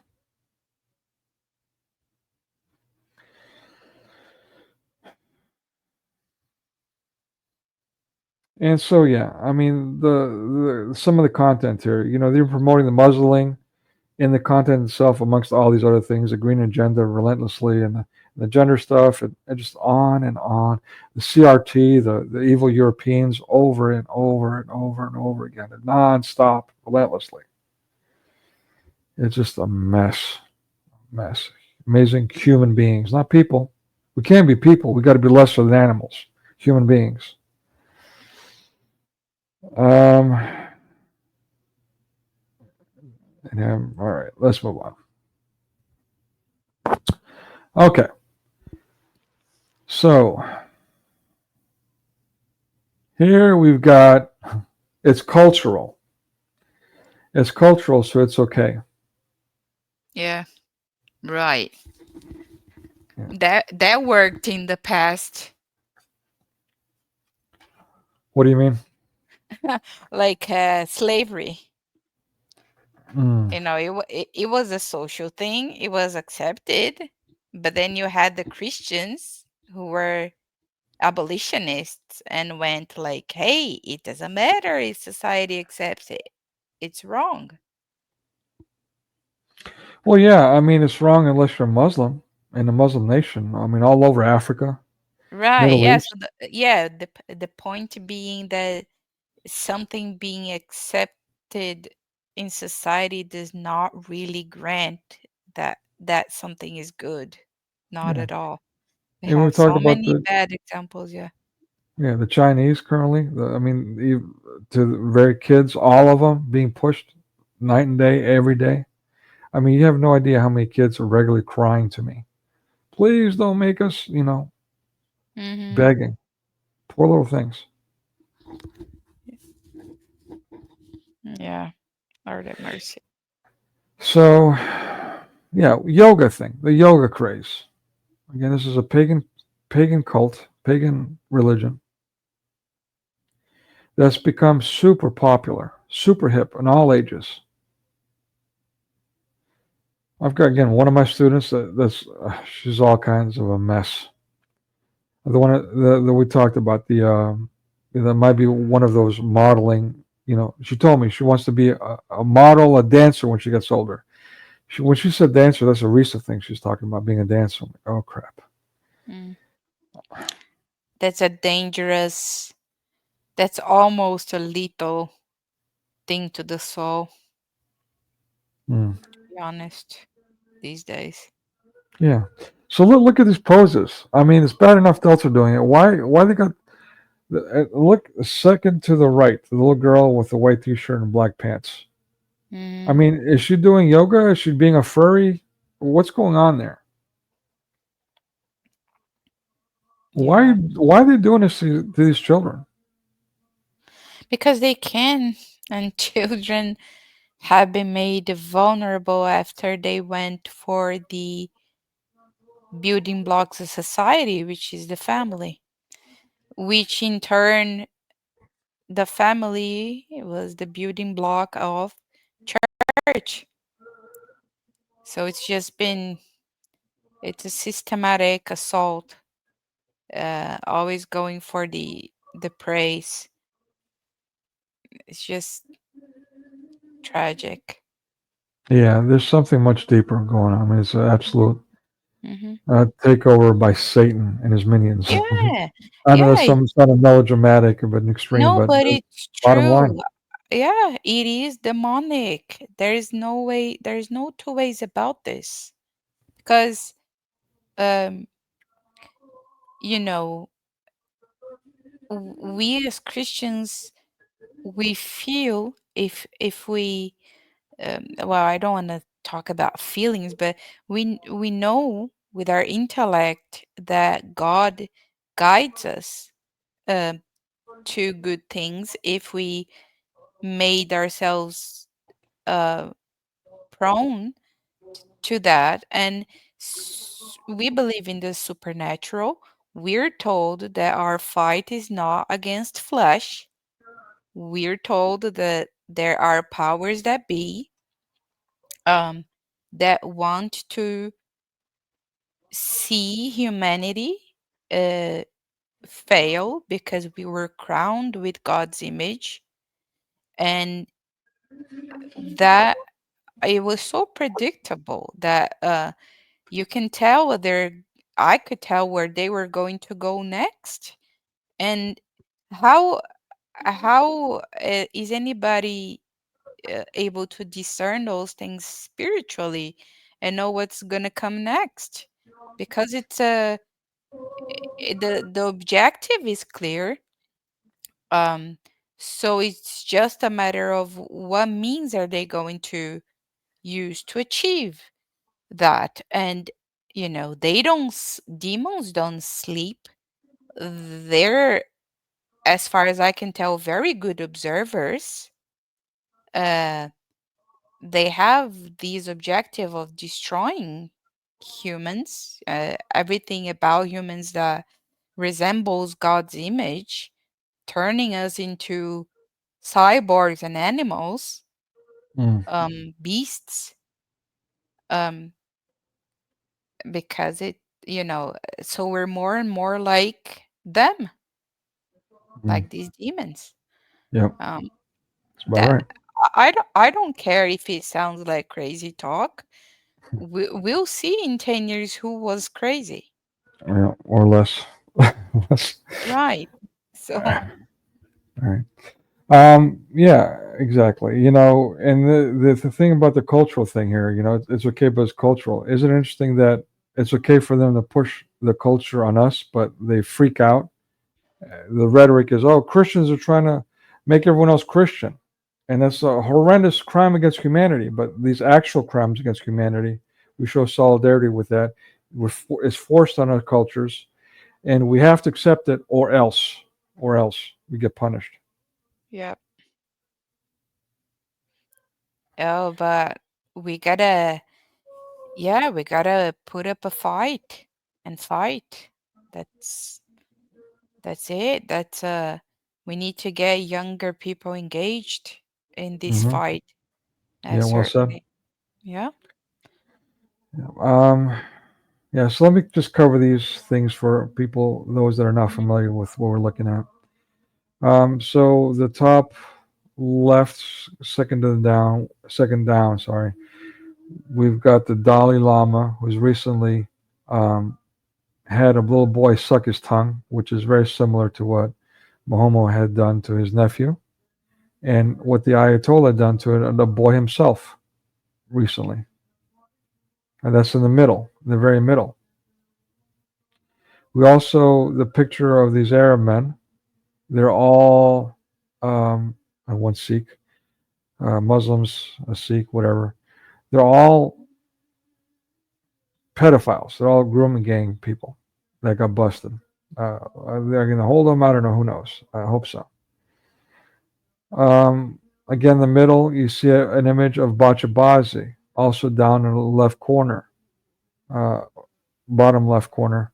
And so, yeah, I mean, the some of the content here, they're promoting the muzzling in the content itself, amongst all these other things, the green agenda relentlessly, and the gender stuff, and just on and on. The CRT, the evil Europeans, over and over and over and over again, and nonstop, relentlessly. It's just a mess. Amazing human beings, not people. We can't be people. We got to be lesser than animals, human beings. All right, let's move on. Okay. So here we've got, it's cultural. It's cultural, so it's okay. Yeah, right. That worked in the past. What do you mean? Like slavery. Mm. It was a social thing. It was accepted. But then you had the Christians who were abolitionists and went like, hey, it doesn't matter if society accepts it. It's wrong. Well, yeah, I mean, it's wrong unless you're Muslim in a Muslim nation. I mean, all over Africa, Right. Middle Yeah. East. So the point being that something being accepted in society does not really grant that something is good. Not Yeah. at all. We And we have talked so about many bad examples. Yeah. the Chinese currently. I mean, to the very kids, all of them being pushed night and day, every day. I mean, you have no idea how many kids are regularly crying to me. Please don't make us, Mm-hmm. begging. Poor little things. Yeah. Lord have mercy. So, yeah, yoga thing, the yoga craze. Again, this is a pagan cult, pagan religion that's become super popular, super hip in all ages. I've got, again, one of my students that's she's all kinds of a mess. The one that we talked about, that might be one of those modeling. She told me she wants to be a model, a dancer when she gets older. When she said dancer, that's a recent thing she's talking about, being a dancer. I'm like, oh crap. Mm. That's a dangerous, that's almost a lethal thing to the soul, Mm. to be honest, these days. Yeah. So look at these poses. I mean, it's bad enough adults are doing it. Why they got look second to the right, the little girl with the white t-shirt and black pants. Mm. I mean, is she doing yoga? Is she being a furry? What's going on there? Why? Yeah. Why are they doing this to these children? Because they can, and children have been made vulnerable after they went for the building blocks of society, which is the family, which in turn, the family was the building block of church. So it's a systematic assault, always going for the praise. It's just tragic. Yeah, there's something much deeper going on. I mean, it's an absolute Hmm. takeover by Satan and his minions. Yeah, I know that's yeah. some kind of melodramatic of an extreme, No, but but it's bottom line. true. Yeah, it is demonic. There is no way, there is no two ways about this. Because, um, you know, we as Christians, we feel if we, well, I don't want to talk about feelings, but we know with our intellect that God guides us um to good things if we made ourselves uh, prone to that. And we believe in the supernatural. We're told that our fight is not against flesh. We're told that there are powers that be, um, that want to see humanity uh, fail because we were crowned with God's image. And that it was so predictable that you can tell whether I could tell where they were going to go next. And how is anybody able to discern those things spiritually and know what's going to come next? Because it's a the objective is clear. um so it's just a matter of what means are they going to use to achieve that. And they don't demons don't sleep. They're, as far as I can tell, very good observers. uh they have these objective of destroying humans, everything about humans that resembles God's image, turning us into cyborgs and animals, Mm, beasts, um because so we're more and more like them, mm. like these demons. Yep, um that's about that right. I don't care if it sounds like crazy talk. We'll see in 10 years who was crazy. Yeah, or less. Less. Right. So, All right. Yeah, exactly. And the thing about the cultural thing here, it's okay, but it's cultural. Isn't it interesting that it's okay for them to push the culture on us, but they freak out? The rhetoric is, oh, Christians are trying to make everyone else Christian. And that's a horrendous crime against humanity. But these actual crimes against humanity, we show solidarity with that. It's forced on our cultures, and we have to accept it, or else we get punished. yeah. Oh, but we gotta, yeah, we gotta put up a fight and fight. That's that's it. We need to get younger people engaged in this Hmm. fight. Yeah, well said. Certainly. Yeah. Yeah. Yeah, so let me just cover these things for people, those that are not Mhm. familiar with what we're looking at. So the top left, second down, sorry, we've got the Dalai Lama, who's recently um, had a little boy suck his tongue, which is very similar to what Mahomo had done to his nephew, and what the Ayatollah had done to the boy himself recently. And that's in the middle, in the very middle. We also, the picture of these Arab men, they're all one Sikh, Muslims, a Sikh, whatever. They're all pedophiles. They're all grooming gang people that got busted. They're going to hold them. I don't know. Who knows? I hope so. Again, in the middle, you see an image of Bachabazi, also down in the left corner, bottom left corner.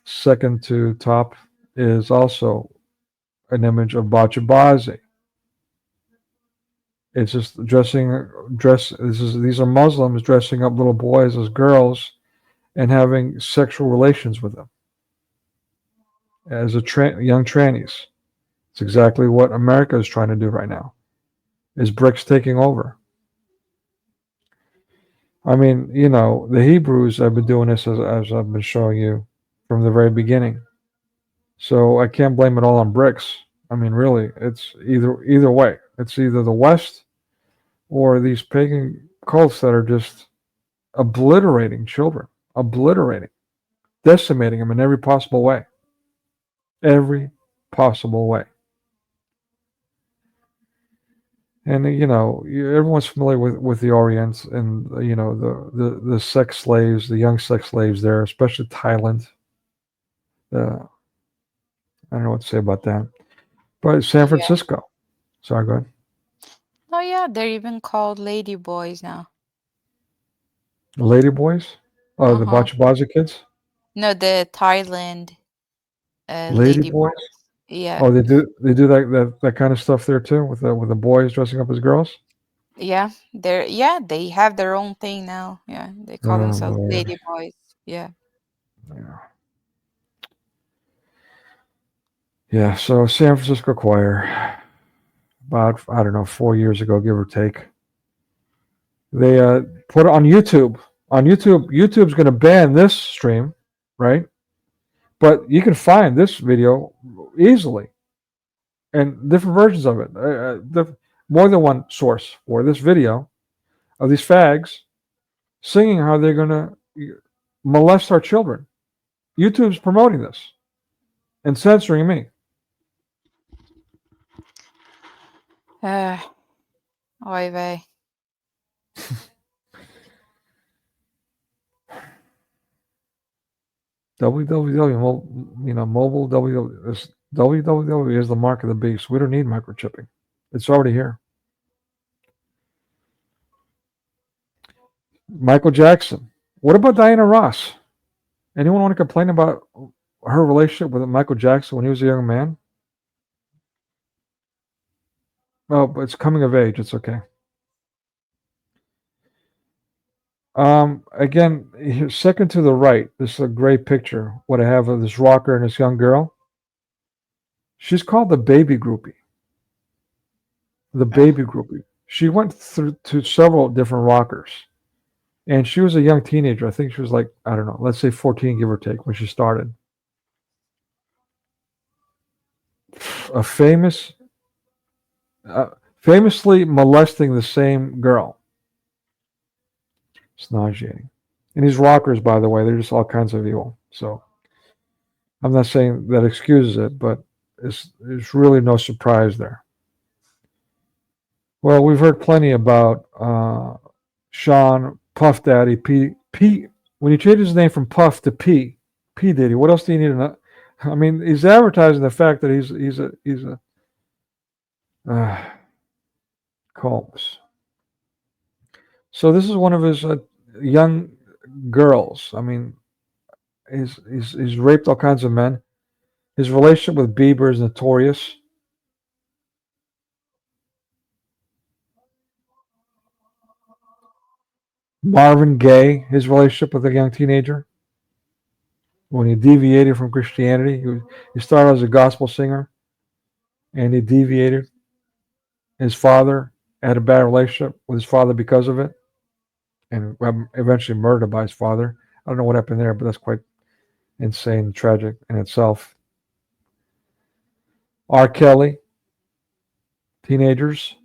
Second to top is also an image of Bachabazi. It's just these are Muslims dressing up little boys as girls and having sexual relations with them as young trannies. It's exactly what America is trying to do right now. Is BRICS taking over? I mean, the Hebrews have been doing this as I've been showing you from the very beginning. So I can't blame it all on BRICS. I mean, really, it's either way. It's either the West or these pagan cults that are just obliterating children, decimating them in every possible way. Every possible way. And everyone's familiar with the Orient and the sex slaves, the young sex slaves there, especially Thailand. I don't know what to say about that. But San Francisco. Sorry, go ahead. Oh yeah, they're even called lady boys now. The lady boys? Oh, the Uh-huh. Bachabazi kids? No, the Thailand Lady lady boys? boys. Yeah. Oh, they do that kind of stuff there too with the boys dressing up as girls? Yeah. They have their own thing now. Yeah. They call Oh themselves Lord. lady boys. Yeah. Yeah. Yeah, so San Francisco Choir, about, I don't know, 4 years ago, give or take. They put it on YouTube. On YouTube, YouTube's going to ban this stream, right? But you can find this video easily and different versions of it. More than one source for this video of these fags singing how they're going to molest our children. YouTube's promoting this and censoring me. Oy vey. Mobile www is the mark of the beast. We don't need microchipping. It's already here. Michael Jackson. What about Diana Ross? Anyone want to complain about her relationship with Michael Jackson when he was a young man? Oh, but it's coming of age. It's okay. Again, second to the right, this is a great picture. What I have of this rocker and this young girl. She's called the baby groupie. The baby groupie. She went through to several different rockers. And she was a young teenager. I think she was like, I don't know, let's say 14, give or take, when she started. A famously molesting the same girl. It's nauseating. And these rockers, by the way, they're just all kinds of evil. So I'm not saying that excuses it, but it's really no surprise there. Well, we've heard plenty about Sean Puff Daddy P. When you change his name from Puff to P Diddy, what else do you need to know? I mean, he's advertising the fact that he's a Combs. So this is one of his young girls. I mean, he's raped all kinds of men. His relationship with Bieber is notorious. Marvin Gaye, his relationship with a young teenager. When he deviated from Christianity, he started as a gospel singer, and he deviated. His father had a bad relationship with his father because of it, and eventually murdered by his father. I don't know what happened there, but that's quite insane and tragic in itself. R. Kelly, teenagers.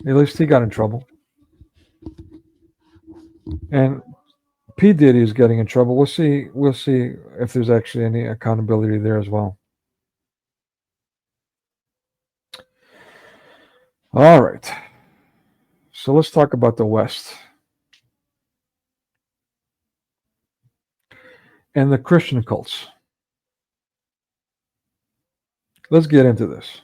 At least he got in trouble. And P. Diddy is getting in trouble. We'll see if there's actually any accountability there as well. All right. So let's talk about the West and the Christian cults. let's get into this.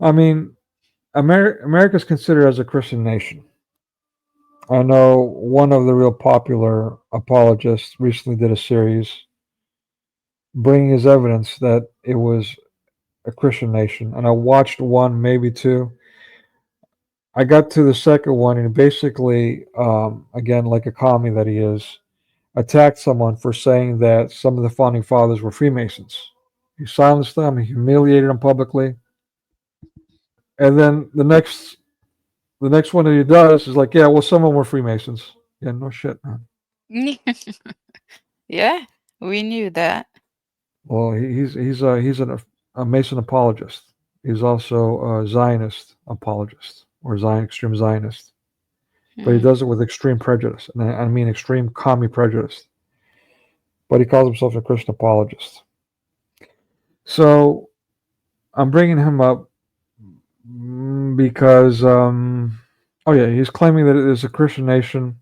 I mean, America's considered as a Christian nation. I know one of the real popular apologists recently did a series bringing his evidence that it was a Christian nation, and I watched one, maybe two. I got to the second one, and basically, again, like a commie that he is, attacked someone for saying that some of the founding fathers were Freemasons. He silenced them, he humiliated them publicly, and then the next one that he does is like, yeah, well, some of them were Freemasons. Yeah, no shit, man. Yeah, we knew that. Well, he's a Mason apologist. He's also a Zionist apologist or extreme Zionist, but he Mm. does it with extreme prejudice, and I mean extreme commie prejudice. But he calls himself a Christian apologist. So I'm bringing him up because, oh yeah, he's claiming that it is a Christian nation.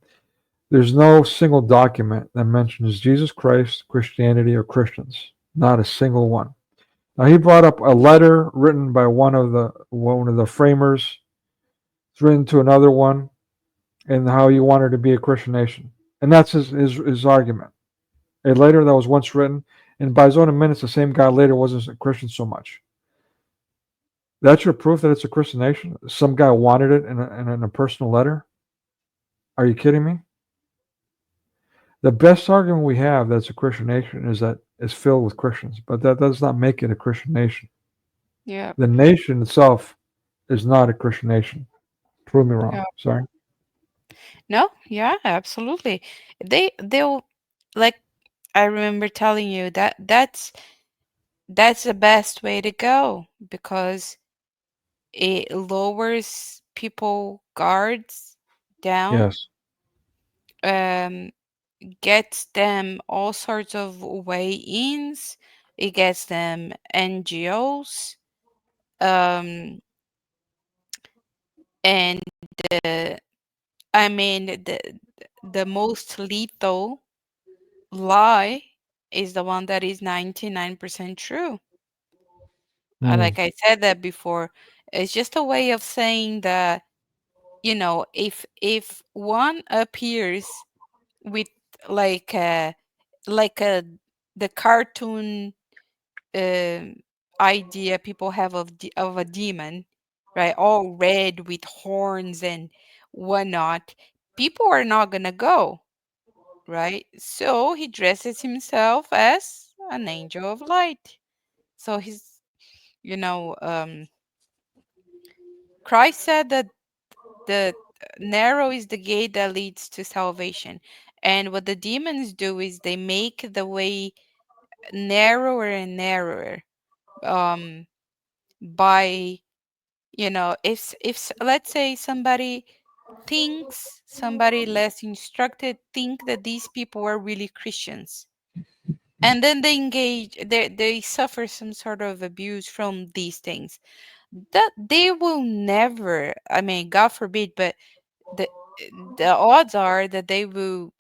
There's no single document that mentions Jesus Christ, Christianity, or Christians. Not a single one. Now he brought up a letter written by one of the framers. It's written to another one, and how he wanted to be a Christian nation, and that's his argument. A letter that was once written, and by his own admittance, the same guy later wasn't a Christian so much. That's your proof that it's a Christian nation? Some guy wanted it in a personal letter? Are you kidding me? The best argument we have that's a Christian nation is that it's filled with Christians, but that does not make it a Christian nation. Yeah. The nation itself is not a Christian nation. Prove me wrong. Yeah. Sorry. No, yeah, absolutely. They'll like I remember telling you that that's the best way to go because it lowers people guards down, Yes. um, gets them all sorts of way-ins, it gets them NGOs, um, and the I mean the most lethal lie is the one that is 99% true. Mm. Like I said that before, it's just a way of saying that, if one appears with like a like a the cartoon um idea people have of a demon, right? All red with horns and whatnot, people are not gonna go, right? So he dresses himself as an angel of light. So he's, you know, Christ said that the narrow is the gate that leads to salvation. And what the demons do is they make the way narrower and narrower. Um, by, let's say somebody less instructed think that these people are really Christians, and then they suffer some sort of abuse from these things, that they will never, I mean, God forbid, but the the odds are that they will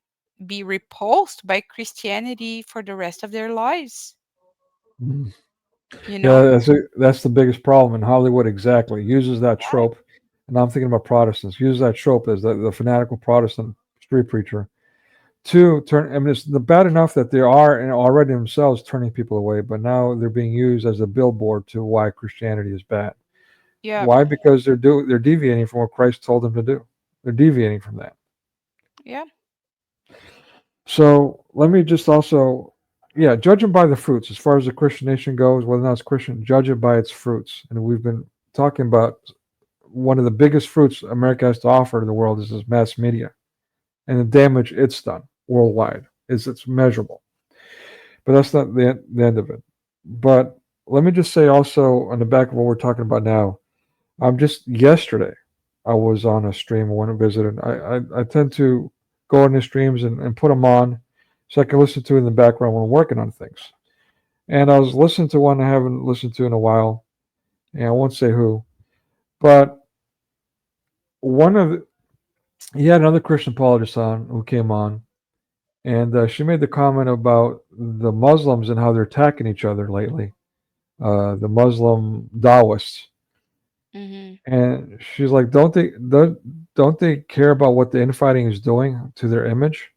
be repulsed by Christianity for the rest of their lives, Mm. you Yeah, know? that's the biggest problem in Hollywood. Exactly, uses that trope, and I'm thinking about Protestants. Use that trope as the fanatical Protestant street preacher to turn. I mean, it's the bad enough that they are already themselves turning people away, but now they're being used as a billboard to why Christianity is bad. Yeah. Why? Because they're deviating from what Christ told them to do. They're deviating from that. Yeah. So let me just also, yeah, judge them by the fruits. As far as the Christian nation goes, whether or not it's Christian, judge it by its fruits. And we've been talking about one of the biggest fruits America has to offer to the world is this mass media and the damage it's done worldwide. It's measurable. But that's not the end of it. But let me just say also on the back of what we're talking about now, I'm just yesterday I was on a stream when I visited. I tend to go on the streams and put them on so I can listen to it in the background when I'm working on things. And I was listening to one I haven't listened to in a while. And I won't say who, but one of the, he had another Christian apologist on who came on, and she made the comment about the Muslims and how they're attacking each other lately. The Muslim Dawists, Mm-hmm. and she's like, don't they care about what the infighting is doing to their image?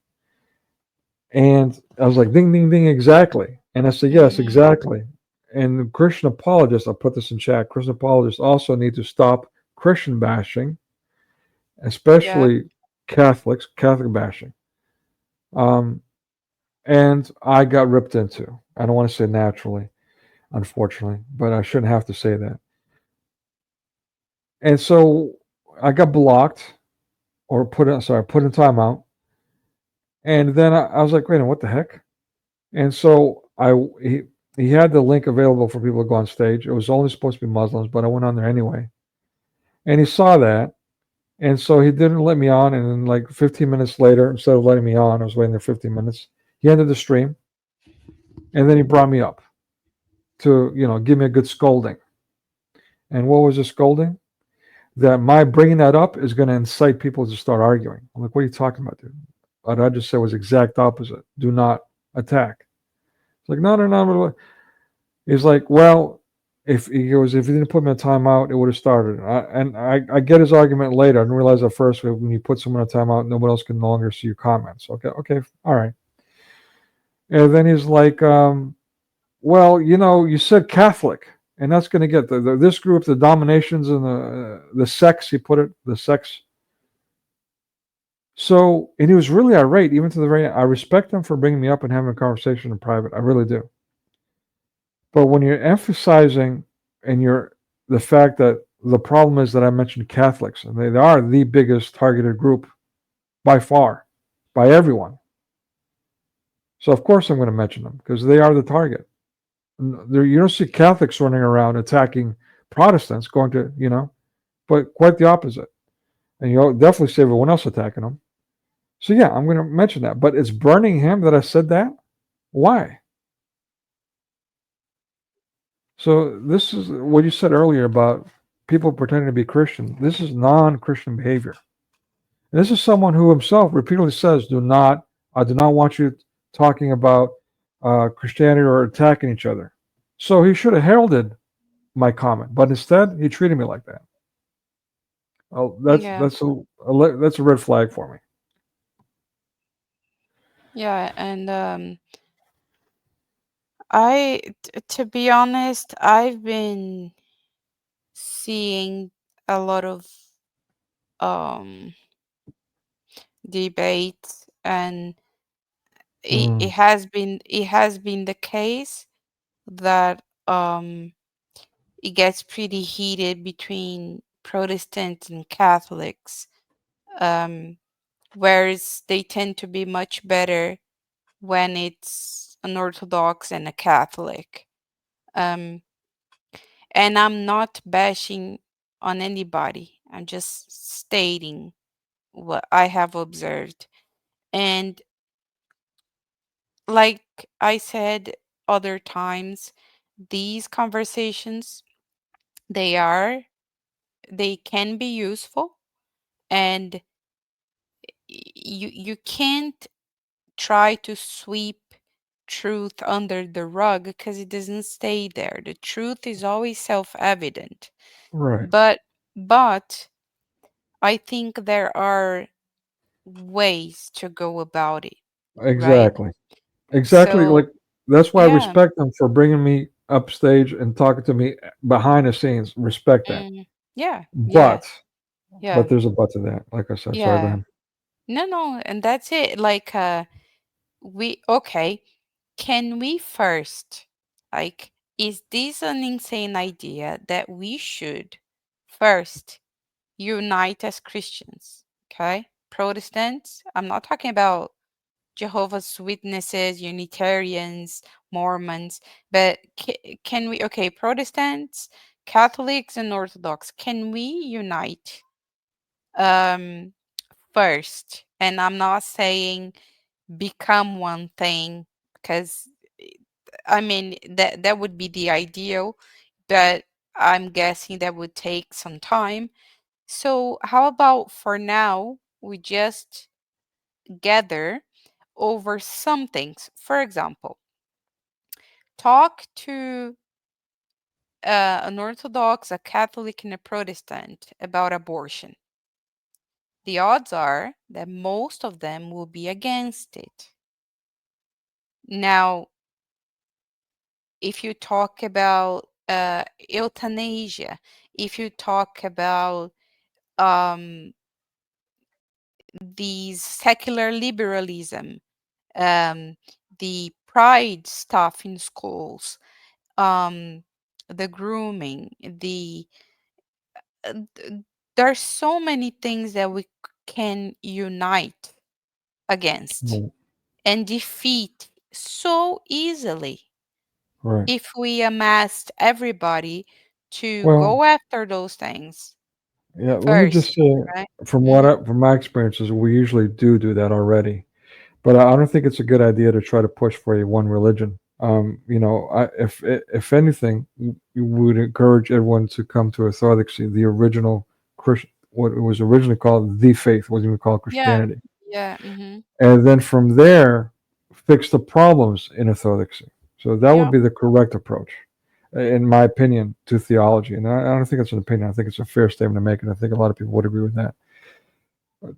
And I was like, ding, ding, ding, exactly. And I said, yes, Mm-hmm. exactly. And Christian apologists, I'll put this in chat. Christian apologists also need to stop Christian bashing, Yeah. especially Catholics, Catholic bashing. Um, and I got ripped into. I don't want to say naturally, unfortunately, but I shouldn't have to say that. And so I got blocked or put in timeout. And then I was like, wait a minute, what the heck? And so he had the link available for people to go on stage. It was only supposed to be Muslims, but I went on there anyway. And he saw that, and so he didn't let me on. And then, like 15 minutes later, instead of letting me on, I was waiting there 15 minutes. He ended the stream, and then he brought me up to give me a good scolding. And what was the scolding? That my bringing that up is going to incite people to start arguing. I'm like, what are you talking about, dude? What I just said was exact opposite. Do not attack. It's like, no, no, no. He's like, well, if he goes, if you didn't put me in timeout, it would have started. I get his argument later. I didn't realize at first when you put someone in timeout, nobody else can no longer see your comments. Okay, okay, all right. And then he's like, well, you said Catholic, and that's going to get this group, the dominations and the sex. He put it, the sex. So, and he was really irate, even to the very. I respect him for bringing me up and having a conversation in private. I really do. But when you're emphasizing and you're the fact that the problem is that I mentioned Catholics, and they are the biggest targeted group by far, by everyone. So of course I'm going to mention them because they are the target. You don't see Catholics running around attacking Protestants, going to but quite the opposite. And you'll definitely see everyone else attacking them. So yeah, I'm going to mention that. But it's burning him that I said that. Why? So this is what you said earlier about people pretending to be Christian. This is non-Christian behavior. And this is someone who himself repeatedly says, I do not want you talking about Christianity or attacking each other." So he should have heralded my comment, but instead he treated me like that. Oh, Yeah. that's a red flag for me. Yeah. And to be honest, I've been seeing a lot of um debates, and Mm, it has been the case that it gets pretty heated between Protestants and Catholics, um, whereas they tend to be much better when it's an Orthodox and a Catholic. Um, and I'm not bashing on anybody. I'm just stating what I have observed. And like I said other times, these conversations, they are they can be useful, and you can't try to sweep truth under the rug because it doesn't stay there. The truth is always self-evident. right. But I think there are ways to go about it, right? Exactly. Exactly. So Like that's why I yeah. respect them for bringing me upstage and talking to me behind the scenes. Respect that. Yeah, yeah, But yeah, there's a but to that. Like I said, sorry. Go yeah. ahead. No, and that's it. Like we okay, can we first, like, is this an insane idea that we should first unite as Christians? Okay? Protestants, I'm not talking about Jehovah's Witnesses, Unitarians, Mormons, but can we, okay, Protestants, Catholics, and Orthodox, can we unite um, first? And I'm not saying become one thing because I mean that would be the ideal, but I'm guessing that would take some time. So how about for now we just gather over some things. For example, talk to an Orthodox, a Catholic, and a Protestant about abortion. The odds are that most of them will be against it. Now, if you talk about euthanasia, if you talk about um, these secular liberalism, um, the pride stuff in schools, um, the grooming, there's so many things that we can unite against Mm. and defeat so easily Right. if we amassed everybody to Well, go after those things yeah. Let me just first, say, right? from Mm-hmm. from my experiences, we usually do that already. But I don't think it's a good idea to try to push for a one religion. If anything, we would encourage everyone to come to orthodoxy, the original Christian, what it was originally called, the faith, wasn't even called Yeah, Christianity, yeah, mm-hmm. and then from there, fix the problems in orthodoxy. So that would Yeah. be the correct approach, in my opinion, to theology. And I don't think it's an opinion. I think it's a fair statement to make, and I think a lot of people would agree with that.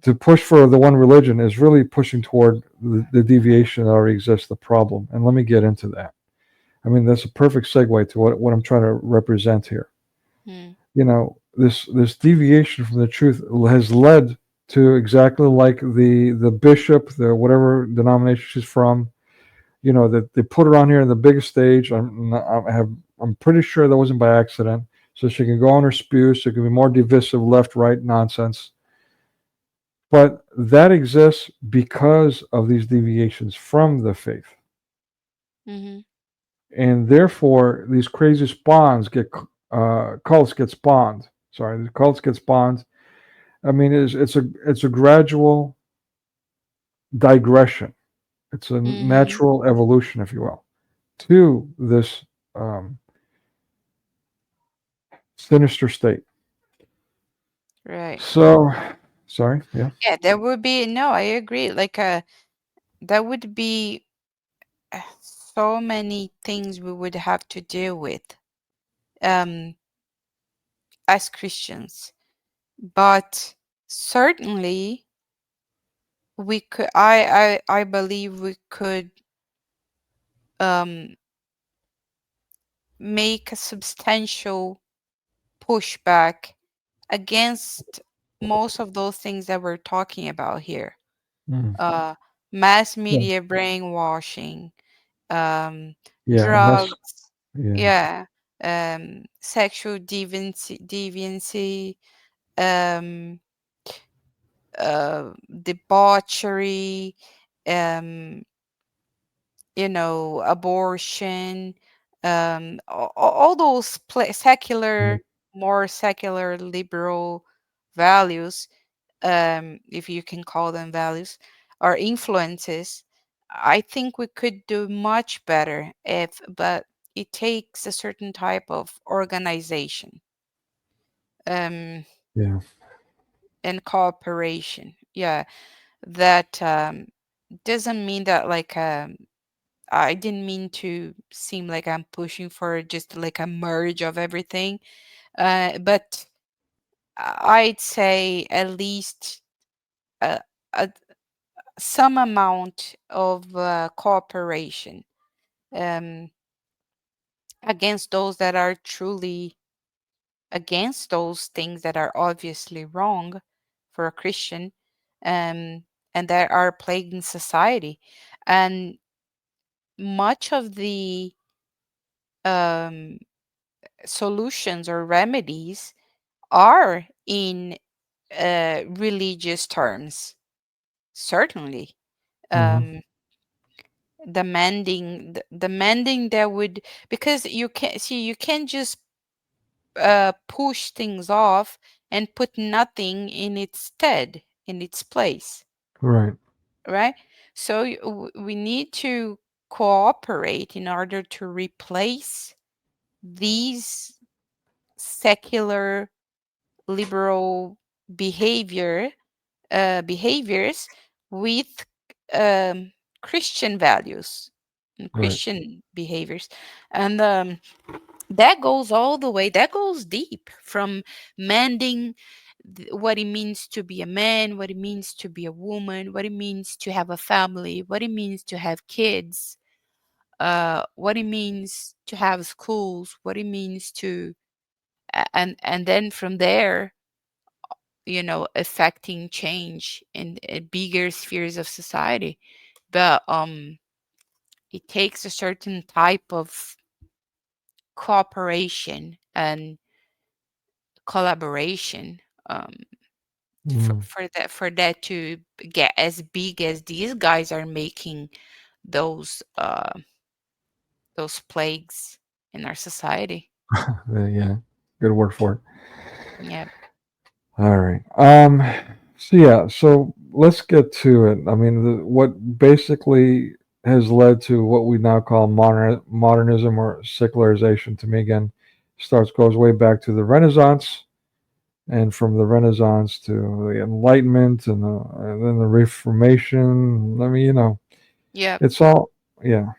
To push for the one religion is really pushing toward the deviation that already exists, the problem. And let me get into that. I mean, that's a perfect segue to what I'm trying to represent here. Mm. This deviation from the truth has led to exactly like the bishop, the whatever denomination she's from, that they put her on here in the biggest stage. I'm pretty sure that wasn't by accident. So she can go on her spew, so it can be more divisive, left, right nonsense. But that exists because of these deviations from the faith. Mm-hmm. And therefore, these crazy spawns cults get spawned. Sorry, the cults get spawned. I mean, it's a gradual digression. It's a Mm-hmm. natural evolution, if you will, to this um, sinister state. Right. So, sorry, yeah, Yeah, there would be no, I agree. Like that would be so many things we would have to deal with um as Christians. But certainly we could I believe we could um make a substantial pushback against most of those things that we're talking about here. mm, Uh Mass yeah, media brainwashing, um yeah, and that's drugs, yeah, yeah, sexual deviancy, um debauchery, um abortion, all those yeah, more secular liberal values, if you can call them values, or influences. I think we could do much better but it takes a certain type of organization, um, yeah, and cooperation. Yeah, that doesn't mean that like I didn't mean to seem like I'm pushing for just like a merge of everything, but I'd say at least uh, a, some amount of cooperation um, against those that are truly against those things that are obviously wrong for a Christian, um, and that are plaguing society. And much of the um, solutions or remedies are in religious terms, certainly. hmm Um, demanding that would, because you can't see, you can't just push things off and put nothing in its stead, in its place, right, right? So we need to cooperate in order to replace these secular liberal behaviors with Christian values and Right. Christian behaviors. And that goes all the way, that goes deep from mending what it means to be a man, what it means to be a woman, what it means to have a family, what it means to have kids, what it means to have schools, what it means to, and then from there, affecting change in bigger spheres of society. But it takes a certain type of cooperation and collaboration, Mm. for that to get as big as these guys are making those plagues in our society. Yeah, good word for it. Yeah. All right. So yeah. So let's get to it. I mean, what basically has led to what we now call modernism or secularization. To me, again, goes way back to the Renaissance, and from the Renaissance to the Enlightenment, and then the Reformation. I mean, Yeah. it's all yeah,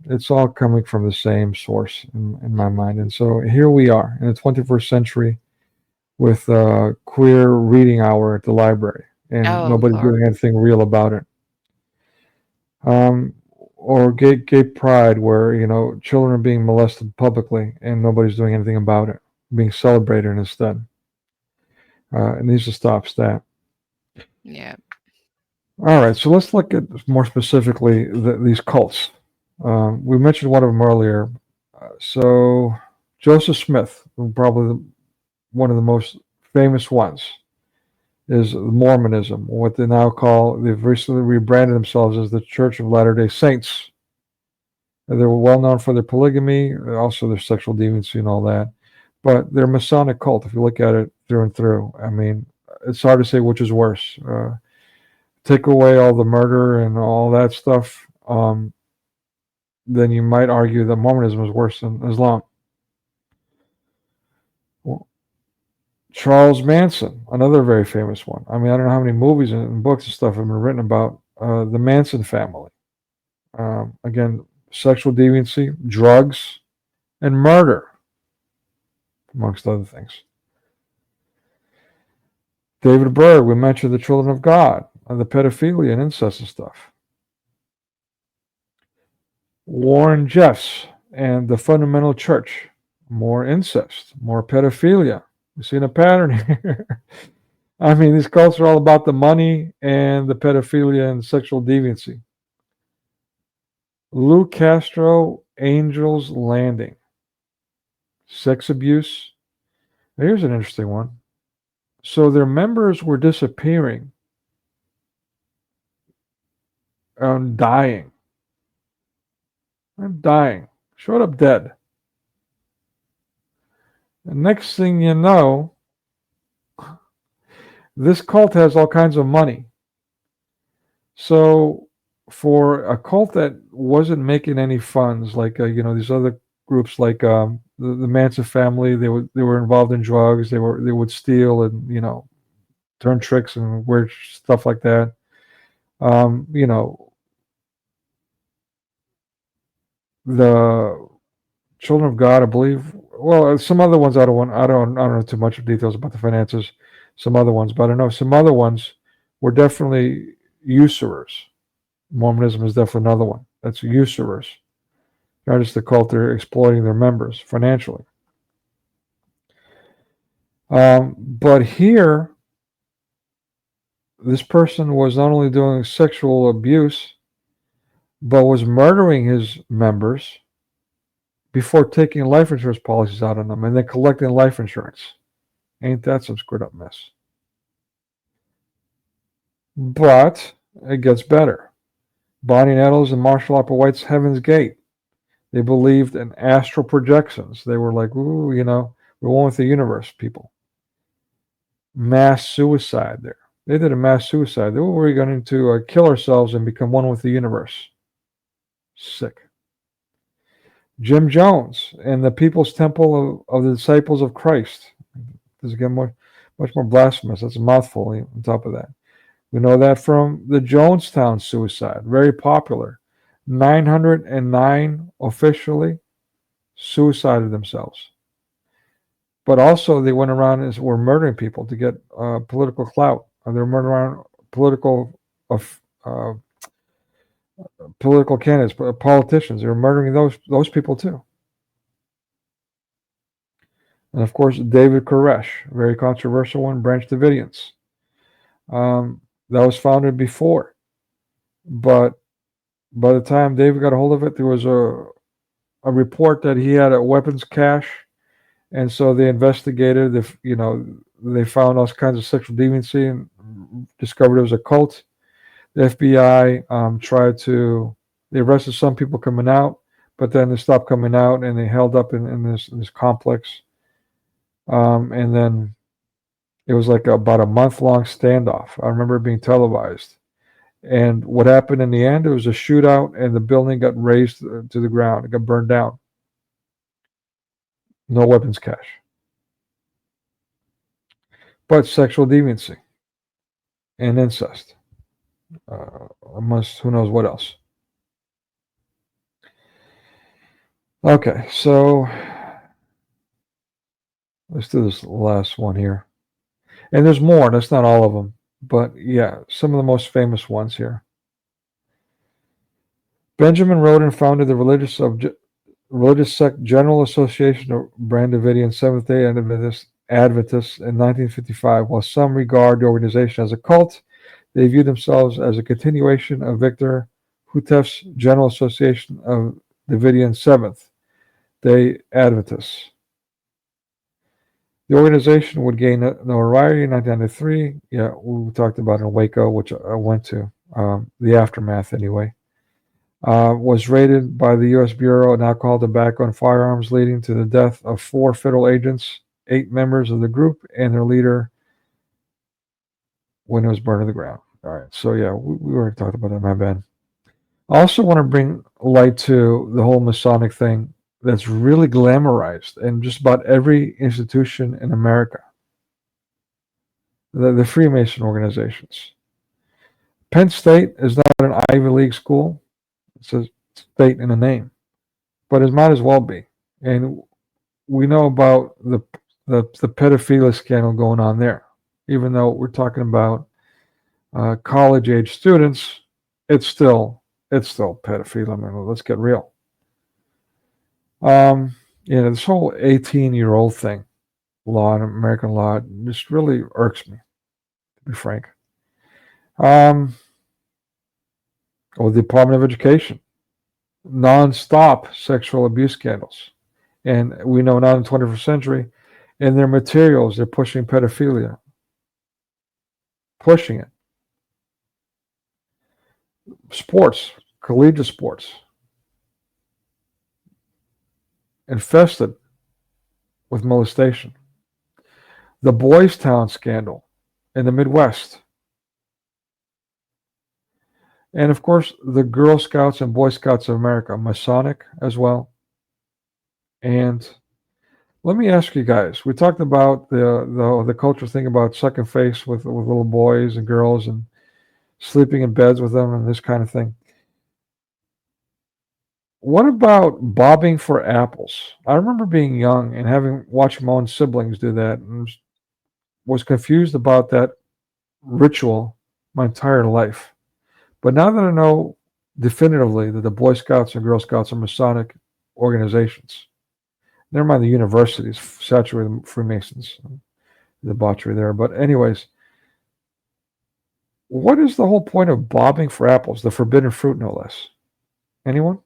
it's all coming from the same source in my mind. And so here we are in the 21st century with a queer reading hour at the library, and Oh nobody's Lord. doing anything real about it. Or gay pride, where children are being molested publicly, and nobody's doing anything about it, being celebrated instead. It needs to stop that. Yeah. All right, so let's look at more specifically these cults. We mentioned one of them earlier. So Joseph Smith, probably one of the most famous ones, is Mormonism, what they now call, they've recently rebranded themselves as the Church of Latter-day Saints. They're well known for their polygamy, also their sexual deviancy and all that. But they're a Masonic cult, if you look at it through and through. I mean, it's hard to say which is worse. Take away all the murder and all that stuff, then you might argue that Mormonism is worse than Islam. Well, Charles Manson, another very famous one. I mean, I don't know how many movies and books and stuff have been written about the Manson family. Again, sexual deviancy, drugs, and murder, amongst other things. David Berg, we mentioned the Children of God, and the pedophilia and incest and stuff. Warren Jeffs and the Fundamental Church, more incest, more pedophilia. We've seen a pattern here. I mean, these cults are all about the money and the pedophilia and sexual deviancy. Lou Castro, Angel's Landing, sex abuse. Now, here's an interesting one. So their members were disappearing and dying. I'm dying. Showed up dead. The next thing you know, this cult has all kinds of money. So for a cult that wasn't making any funds, like these other groups, like the Manson family, they were involved in drugs. They would steal and turn tricks and weird stuff like that. The Children of God, I believe. Well, some other ones I don't know too much details about the finances. Some other ones, but I know some other ones were definitely usurers. Mormonism is definitely another one. That's usurers. Not just the cult, they're exploiting their members financially. But here, this person was not only doing sexual abuse, but was murdering his members before taking life insurance policies out on them and then collecting life insurance. Ain't that some screwed up mess? But it gets better. Bonnie Nettles and Marshall Applewhite's Heaven's Gate. They believed in astral projections. They were like, ooh, we're one with the universe, people. Mass suicide there. They did a mass suicide. They were going to kill ourselves and become one with the universe. Sick. Jim Jones and the People's Temple of the Disciples of Christ. This is again much more blasphemous. That's a mouthful on top of that. We know that from the Jonestown suicide, very popular. 909 officially suicided themselves. But also they went around and were murdering people to get political clout. They were murdering around political candidates, politicians. They were murdering those people too. And of course, David Koresh, very controversial one, Branch Davidians. That was founded before, but by the time David got a hold of it, there was a report that he had a weapons cache, and so they investigated. They found all kinds of sexual deviancy and discovered it was a cult. The FBI they arrested some people coming out, but then they stopped coming out and they held up in this complex. And then it was like about a month-long standoff. I remember it being televised. And what happened in the end, it was a shootout and the building got razed to the ground. It got burned down. No weapons cache. But sexual deviancy and incest. Amongst who knows what else. Okay, so let's do this last one here. And there's more, that's not all of them. But yeah, some of the most famous ones here. Benjamin Roden founded the religious sect General Association of Brand Davidian Seventh-day Adventists in 1955. While some regard the organization as a cult, they view themselves as a continuation of Victor Houteff's General Association of Davidian Seventh-day Adventists. The organization would gain notoriety in 1993. Yeah, we talked about it in Waco, which I went to. The aftermath, anyway. Was raided by the U.S. Bureau of Alcohol, Tobacco, and Firearms, leading to the death of 4 federal agents, 8 members of the group, and their leader when it was burned to the ground. All right, so yeah, we already talked about that, my bad. I also want to bring light to the whole Masonic thing that's really glamorized in just about every institution in America. The Freemason organizations. Penn State is not an Ivy League school. It says state in the name. But it might as well be. And we know about the pedophilia scandal going on there. Even though we're talking about college-age students, it's still pedophilia. I mean, let's get real. This whole 18-year-old thing, law and American law, just really irks me, to be frank. Or the Department of Education, non-stop sexual abuse scandals. And we know now in the 21st century, in their materials, they're pushing pedophilia. Pushing it. Sports, collegiate sports. Infested with molestation. The Boys Town scandal in the Midwest. And of course, the Girl Scouts and Boy Scouts of America, Masonic as well. And let me ask you guys, we talked about the cultural thing about sucking face with little boys and girls and sleeping in beds with them and this kind of thing. What about bobbing for apples? I remember being young and watching my own siblings do that, and was confused about that ritual my entire life. But now that I know definitively that the Boy Scouts and Girl Scouts are Masonic organizations, never mind the universities saturated with Freemasons, the debauchery there. But anyways, what is the whole point of bobbing for apples, the forbidden fruit, no less? Anyone?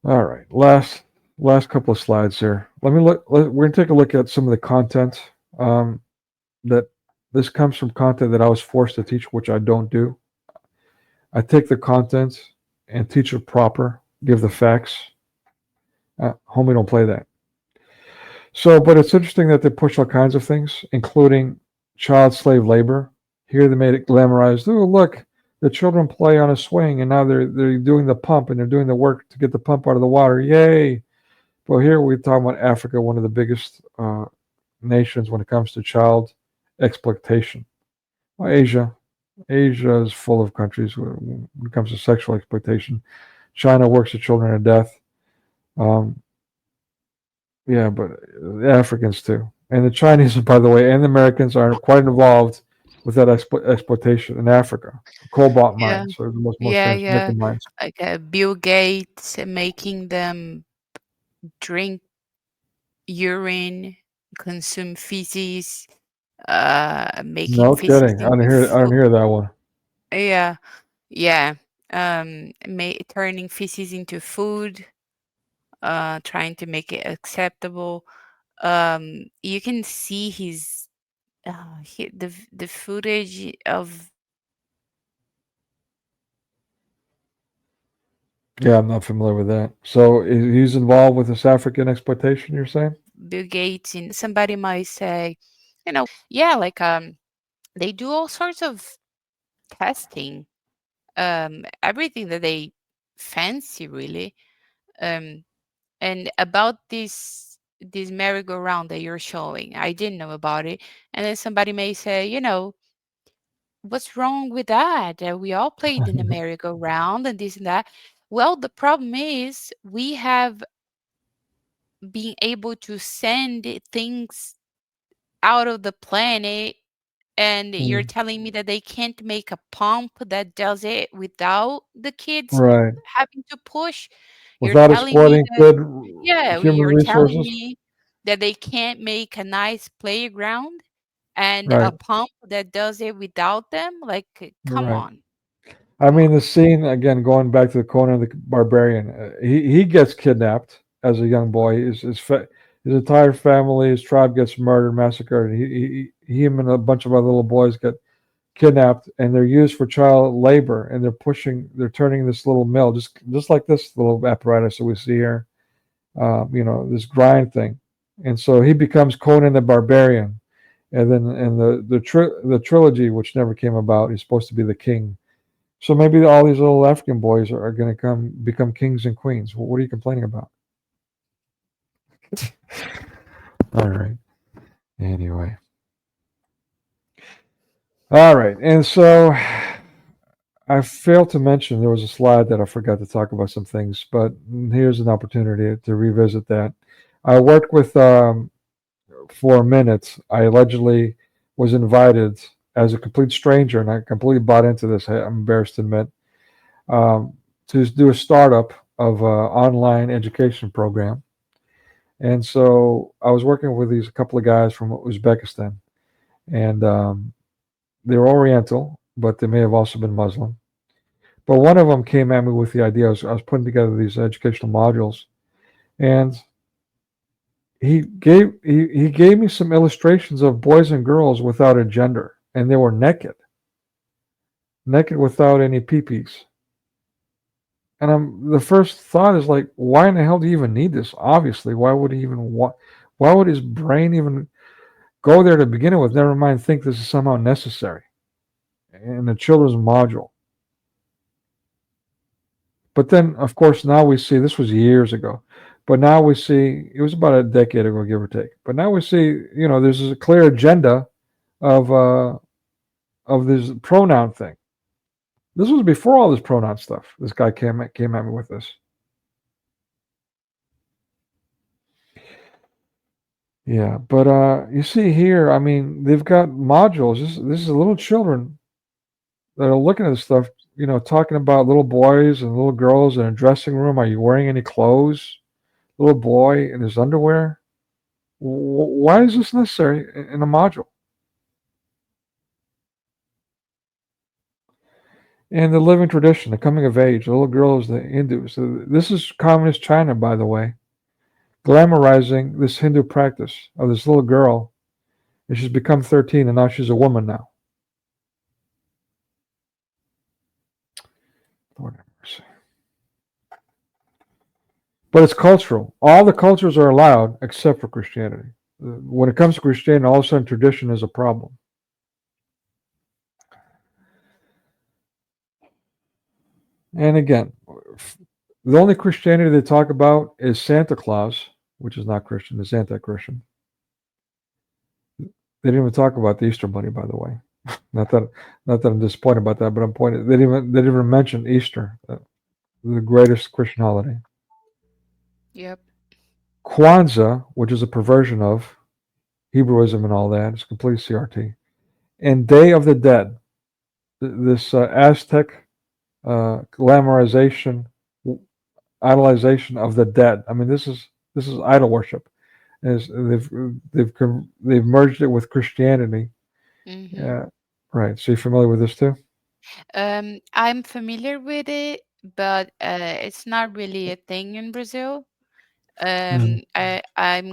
All right, last couple of slides here. We're going to take a look at some of the content that this comes from content that I was forced to teach, which I don't do. I take the content and teach it proper, give the facts. Homie, don't play that. So, but it's interesting that they push all kinds of things, including child slave labor. Here they made it glamorized. Oh, look, the children play on a swing, and now they're doing the pump, and they're doing the work to get the pump out of the water. Yay! Well, here we're talking about Africa, one of the biggest nations when it comes to child exploitation. Well, Asia is full of countries when it comes to sexual exploitation. China works the children to death. Um, yeah, but the Africans too, and the Chinese, by the way, and the Americans are quite involved with that exploitation in Africa. Cobalt Yeah. mines are the most Yeah, famous yeah. nickel mines. Like Bill Gates making them drink urine, consume feces, making No feces kidding. into I food. didn't hear that one. Yeah, yeah. Turning feces into food, trying to make it acceptable. You can see the footage of Yeah, I'm not familiar with that. So he's involved with this African exploitation, you're saying? Bill Gates, and somebody might say, yeah, like they do all sorts of testing, everything that they fancy really. Um, and about this merry-go-round that you're showing, I didn't know about it. And then somebody may say, what's wrong with that? We all played in the merry-go-round and this and that. Well, the problem is we have been able to send things out of the planet, and you're Mm, telling me that they can't make a pump that does it without the kids right. having to push. You're Without telling me exploiting that, good yeah, human you're telling resources? me that they can't make a nice playground and a Right. pump that does it without them? Like, come Right. on, I come mean, on. the scene again, going back to the Conan the Barbarian. He gets kidnapped as a young boy. His entire family, his tribe gets murdered, massacred. Him and a bunch of other little boys get kidnapped, and they're used for child labor. And they're turning this little mill, just like this little apparatus that we see here. This grind thing. And so he becomes Conan the Barbarian. And then in the trilogy, which never came about, he's supposed to be the king. So maybe all these little African boys are going to become kings and queens. What are you complaining about? All right. Anyway. All right. And so I failed to mention there was a slide that I forgot to talk about some things, but here's an opportunity to revisit that. I worked with, for a minute, I allegedly was invited as a complete stranger, and I completely bought into this. I'm embarrassed to admit, um, to do a startup of an online education program. And so I was working with a couple of guys from Uzbekistan, and they were Oriental, but they may have also been Muslim. But one of them came at me with the idea. I was putting together these educational modules, and he gave me some illustrations of boys and girls without a gender, and they were naked without any peepees. And the first thought is like, why in the hell do you even need this? Obviously, why would he even want? Why would his brain even go there to begin with? Never mind, think this is somehow necessary in the children's module. But then, of course, now we see this was years ago, but now we see it was about a decade ago, give or take. But now we see, there's a clear agenda of this pronoun thing. This was before all this pronoun stuff. This guy came at me with this. Yeah, but you see here, I mean, they've got modules. This is little children that are looking at this stuff, talking about little boys and little girls in a dressing room. Are you wearing any clothes? Little boy in his underwear. Why is this necessary in a module? And the living tradition, the coming of age, the little girls, the Hindus. So this is communist China, by the way, glamorizing this Hindu practice of this little girl. And she's become 13, and now she's a woman now. Lord have mercy. But it's cultural. All the cultures are allowed except for Christianity. When it comes to Christianity, all of a sudden tradition is a problem. And again, the only Christianity they talk about is Santa Claus which is not Christian. It's anti-Christian. They didn't even talk about the Easter Bunny, by the way. Not that I'm disappointed about that, but I'm pointing. They didn't even mention Easter, the greatest Christian holiday. Yep. Kwanzaa, which is a perversion of Hebrewism and all that, it's complete CRT. And Day of the Dead, this Aztec glamorization, idolization of the dead. I mean, this is idol worship. They've merged it with Christianity. Mm-hmm. Yeah, right. So you're familiar with this too? I'm familiar with it, but it's not really a thing in Brazil. I'm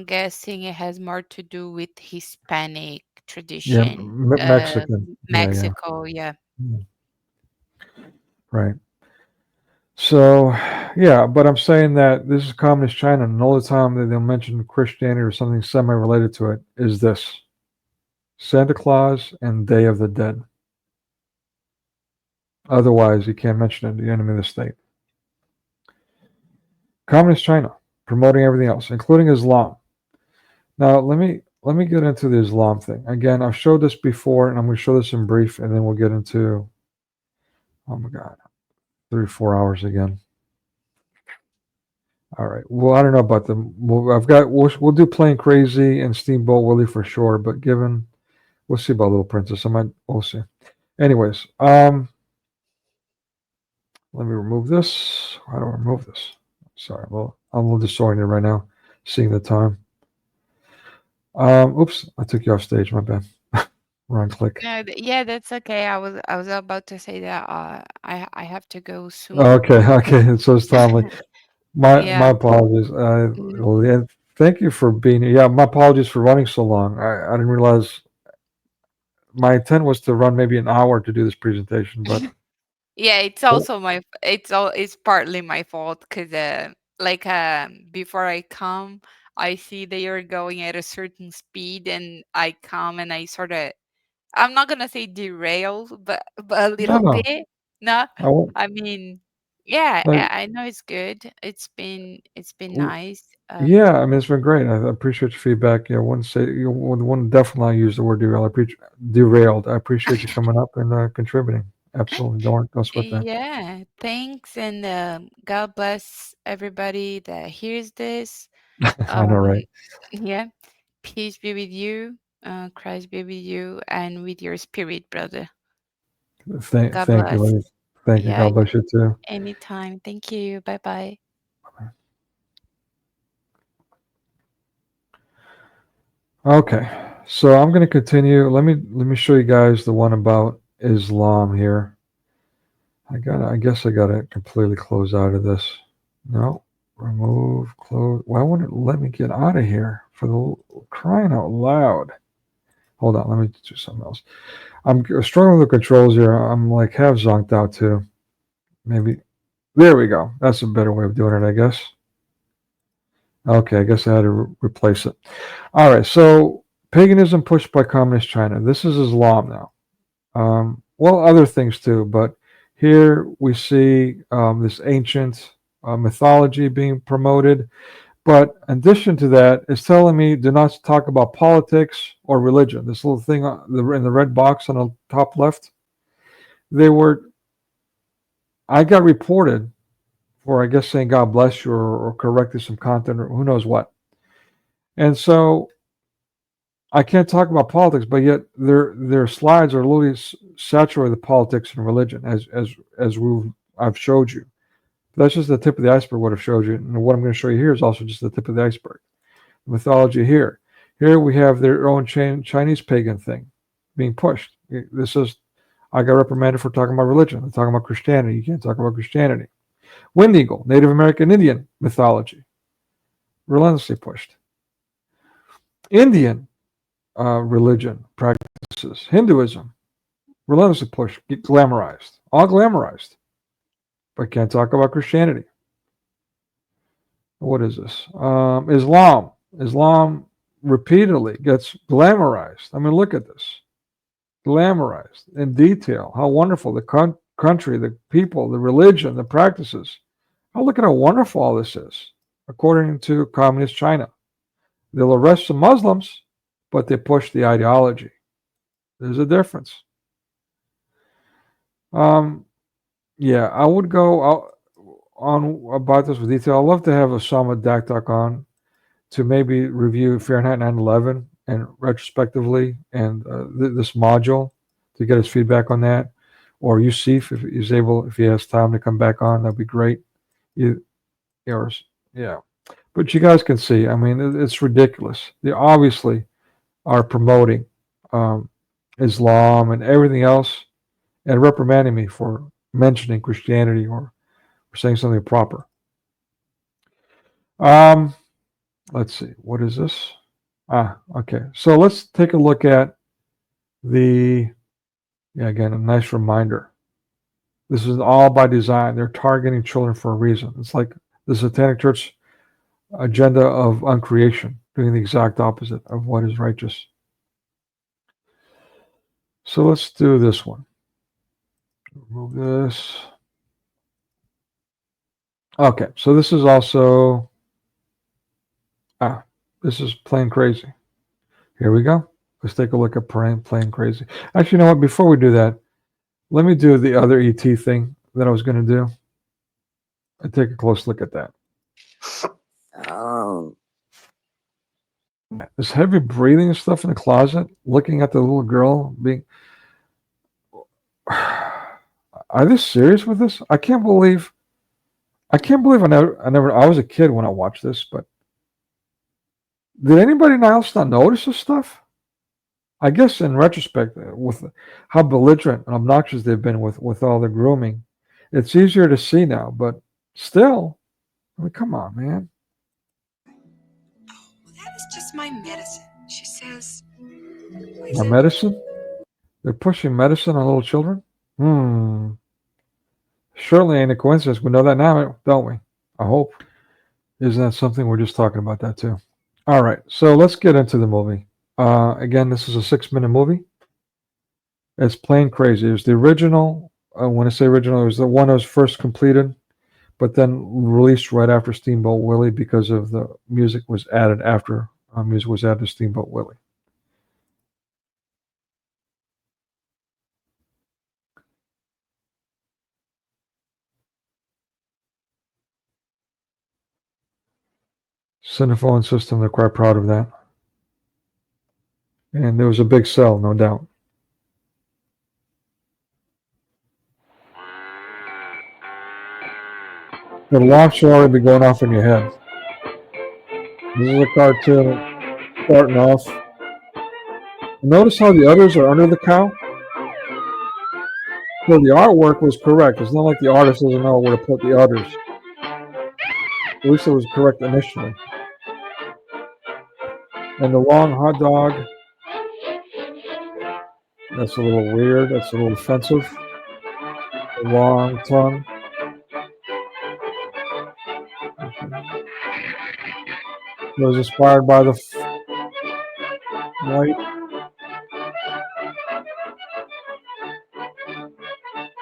guessing it has more to do with Hispanic Yeah, tradition. Mexican. Yeah. Mexico, yeah. Mm, right. So, yeah, but I'm saying that this is communist China, and all the time that they'll mention Christianity or something semi-related to it is this: Santa Claus and Day of the Dead. Otherwise, you can't mention it, the enemy of the state. Communist China, promoting everything else, including Islam. Now, let me get into the Islam thing. Again, I've showed this before, and I'm going to show this in brief, and then we'll get into, oh my God, 3-4 hours again. All right. Well, I don't know about them. We'll do Plain Crazy and Steamboat Willie for sure, but we'll see about Little Princess. We'll see. Anyways, let me remove this. How do I remove this? Sorry, I'm a little disoriented right now, seeing the time. Oops, I took you off stage. My bad. Wrong click. No, yeah, that's okay. I was about to say that I have to go soon. Okay. So it's timely. My Yeah. apologies. Mm. Yeah, thank you for being here. Yeah, my apologies for running so long. I didn't realize my intent was to run maybe an hour to do this presentation, but Yeah, it's also it's partly my fault because like before I come, I see they are going at a certain speed, and I come and I sort of, I'm not gonna say derail, but a little no, bit. No, I won't. I mean, yeah, No, I know it's good. It's been w- nice. yeah, I mean it's been great. I appreciate your feedback. Yeah, one say you one definitely use the word derailed. Derailed. I appreciate you coming up and contributing. Absolutely, don't sweat that. Yeah, thanks, and God bless everybody that hears this. I know, Um, right? yeah, peace be with you, Christ be with you, and with your spirit, brother. God Thank you, bless. ladies. Thank you. Yeah, God bless you too. anytime. Thank you. Bye bye. Okay, so I'm going to continue. Let me show you guys the one about Islam here. I guess I gotta completely close out of this. No, remove, close. Why won't it let me get out of here? For the crying out loud! Hold on, let me do something else. I'm struggling with the controls here. I'm like half zonked out too. Maybe there we go. That's a better way of doing it, I guess. Okay, I guess I had to replace it. All right, so paganism pushed by communist China. This is Islam now. Well, other things too, but here we see this ancient mythology being promoted. But in addition to that, it's telling me do not talk about politics or religion. This little thing in the red box on the top left, I got reported for, I guess, saying God bless you or correcting some content or who knows what. And so I can't talk about politics, but yet their slides are literally saturated with politics and religion, as I've showed you. That's just the tip of the iceberg. What I've showed you, and what I'm going to show you here is also just the tip of the iceberg. The mythology here. Here we have their own Chinese pagan thing being pushed. I got reprimanded for talking about religion. I'm talking about Christianity. You can't talk about Christianity. Wind Eagle, Native American Indian mythology, relentlessly pushed. Indian religion practices, Hinduism, relentlessly pushed, get glamorized, all glamorized, but can't talk about Christianity. What is this? Islam repeatedly gets glamorized. I mean, look at this, glamorized in detail. How wonderful the country, the people, the religion, the practices. Oh, look at how wonderful all this is, according to communist China. They'll arrest some Muslims, but they push the ideology. There's a difference. Yeah, I would go on about this with detail. I'd love to have Osama Dakdak on to maybe review Fahrenheit 9/11 and retrospectively and this module to get his feedback on that. Or Yusuf, if he's able, if he has time to come back on, that'd be great. Yeah. But you guys can see, I mean, it's ridiculous. They obviously are promoting Islam and everything else and reprimanding me for mentioning Christianity or saying something proper. Let's see, what is this? Okay. So let's take a look at again, a nice reminder. This is all by design. They're targeting children for a reason. It's like the Satanic Church agenda of uncreation, doing the exact opposite of what is righteous. So let's do this one. Remove this. Okay, so this is also, this is plain crazy. Here we go. Let's take a look at plain crazy. Actually, you know what? Before we do that, let me do the other ET thing that I was going to do. And take a close look at that. Oh. This heavy breathing and stuff in the closet, looking at the little girl being. Are they serious with this? I can't believe I was a kid when I watched this, but did anybody else not notice this stuff? I guess in retrospect, with how belligerent and obnoxious they've been with all the grooming, it's easier to see now, but still, I mean, come on, man. That is just my medicine, she says. My medicine? They're pushing medicine on little children? Surely ain't a coincidence. We know that now, don't we? I hope. Isn't that something we're just talking about that too? All right, so let's get into the movie. Again, this is a 6-minute movie. It's plain crazy. It was the original. When I say original, it was the one that was first completed, but then released right after Steamboat Willie because of the music was added after music was added to Steamboat Willie. Cinephone system, they're quite proud of that. And there was a big sell, no doubt. The alarm should already be going off in your head. This is a cartoon starting off. Notice how the udders are under the cow? So the artwork was correct. It's not like the artist doesn't know where to put the udders. At least it was correct initially. And the long hot dog, that's a little weird. That's a little offensive. The long tongue. It was inspired by the white.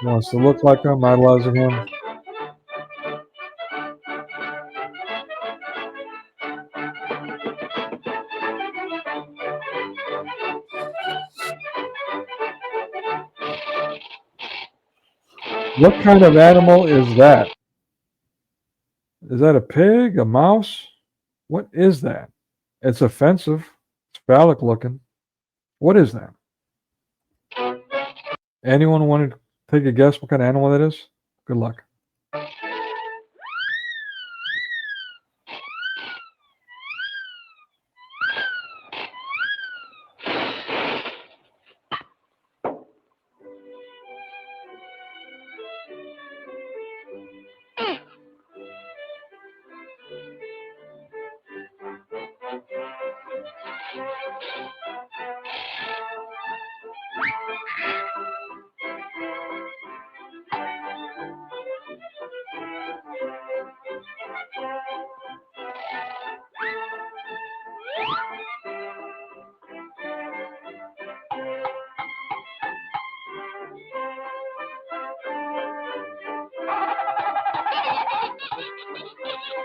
Wants to look like him, idolizing him. What kind of animal is that? Is that a pig? A mouse? What is that? It's offensive. It's phallic looking. What is that? Anyone want to take a guess what kind of animal that is? Good luck.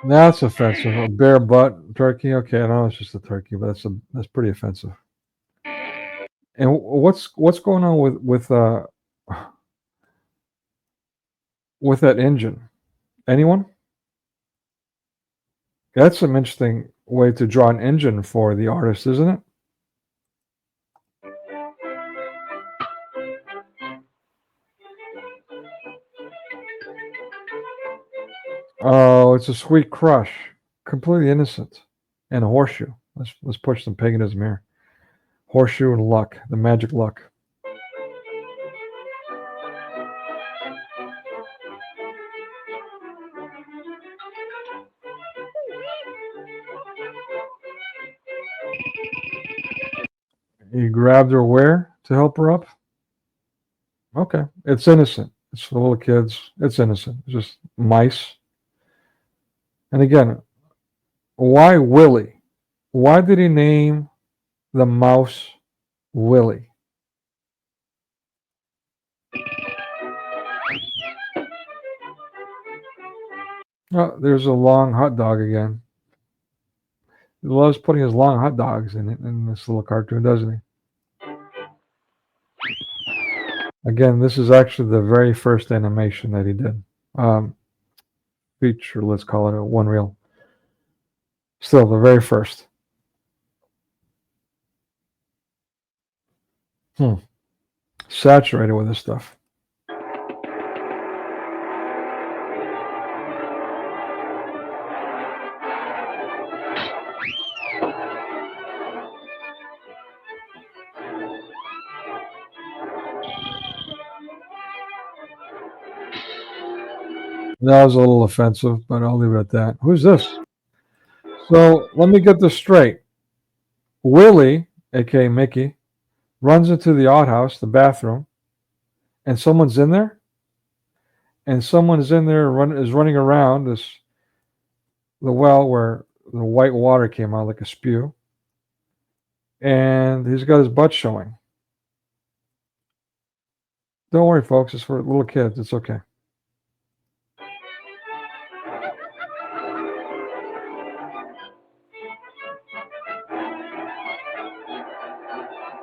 That's offensive. A bare butt, turkey. Okay, I know it's just a turkey, but that's pretty offensive. And what's going on with that engine? Anyone? That's some interesting way to draw an engine for the artist, isn't it? Oh, it's a sweet crush, completely innocent, and a horseshoe. Let's push some paganism here. Horseshoe and luck, the magic luck. He grabbed her where to help her up? Okay, it's innocent. It's for little kids. It's innocent. It's just mice. And again, why Willie? Why did he name the mouse Willie? Oh, there's a long hot dog again. He loves putting his long hot dogs in this little cartoon, doesn't he? Again, this is actually the very first animation that he did. Feature, let's call it a one reel. Still, the very first. Saturated with this stuff. That was a little offensive, but I'll leave it at that. Who's this? So let me get this straight. Willie, aka Mickey, runs into the outhouse, the bathroom, and someone's in there. And someone's in there is running around the well where the white water came out like a spew. And he's got his butt showing. Don't worry, folks. It's for little kids. It's okay.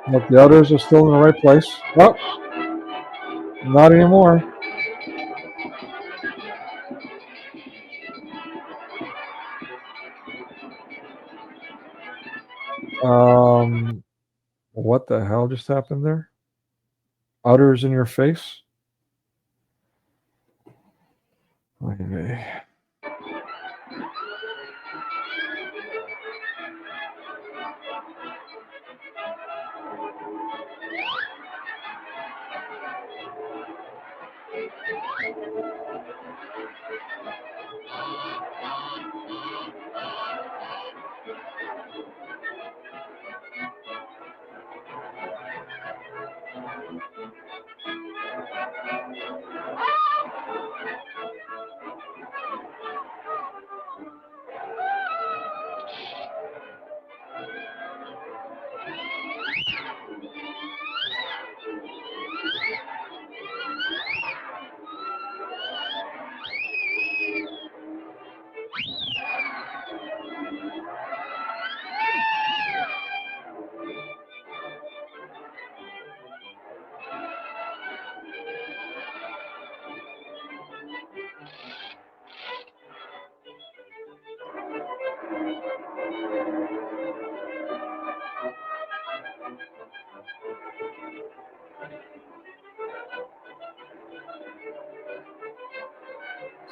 Look, the others are still in the right place. Oh, not anymore. What the hell just happened there? Udders in your face? Okay.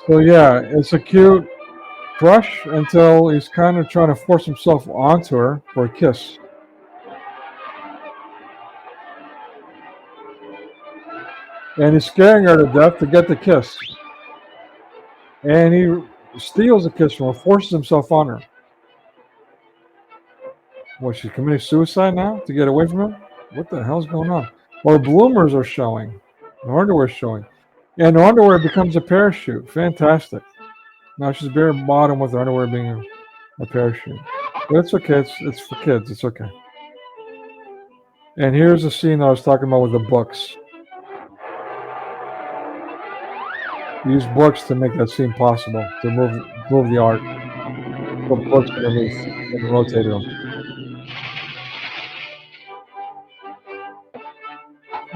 So yeah, it's a cute crush until he's kind of trying to force himself onto her for a kiss. And he's scaring her to death to get the kiss. And he steals a kiss from her, forces himself on her. What, she's committing suicide now to get away from him? What the hell's going on? Well, the bloomers are showing. The underwear's showing. And the underwear becomes a parachute. Fantastic. Now she's bare bottom with her underwear being a parachute. But it's okay. It's for kids. It's okay. And here's the scene I was talking about with the books. Use books to make that scene possible, to move the art. put books underneath and rotated them.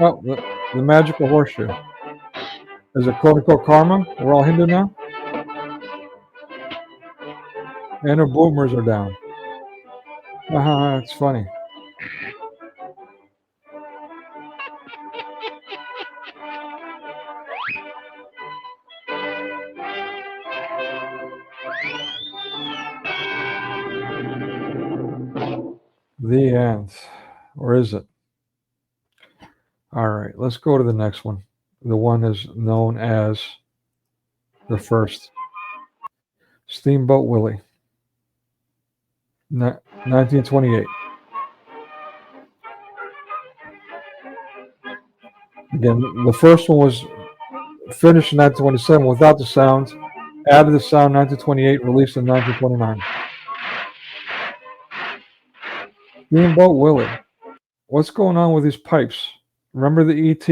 Oh, the magical horseshoe. Is it quote-unquote karma? We're all Hindu now? And our boomers are down. It's funny. The end. Or is it? All right, let's go to the next one. The one is known as the first. Steamboat Willie. 1928. Again, the first one was finished in 1927 without the sound, added the sound in 1928, released in 1929. Steamboat Willie. What's going on with these pipes? Remember the ET?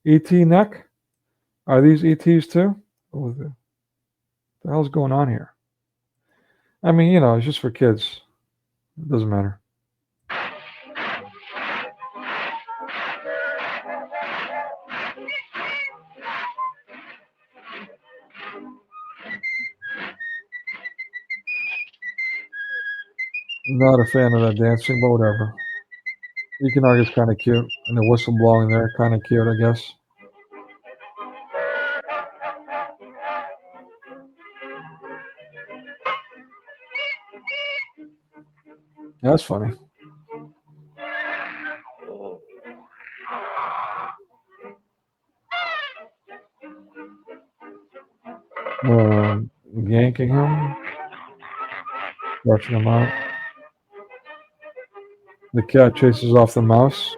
ET neck? Are these ETs too? What the hell's going on here? I mean, you know, it's just for kids. It doesn't matter. Not a fan of that dancing, but whatever. You can argue it's kind of cute. And the whistle blowing there, kind of cute, I guess. That's funny. Yanking him, stretching him out. The cat chases off the mouse.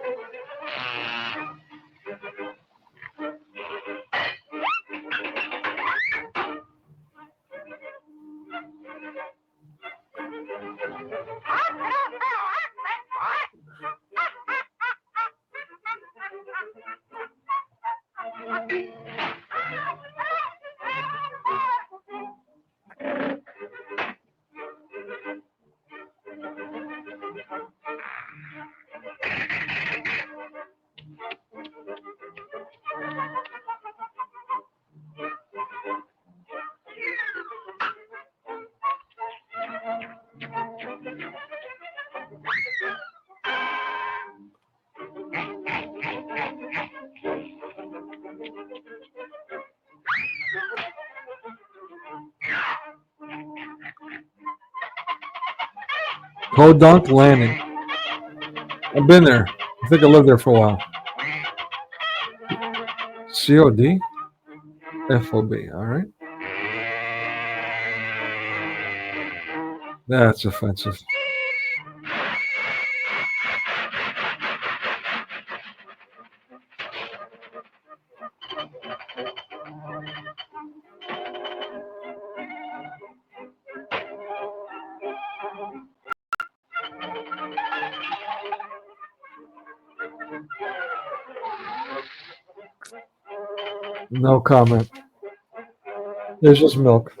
Podunk Landing. I've been there. I think I lived there for a while. COD? FOB, all right. That's offensive. No comment. There's just milk.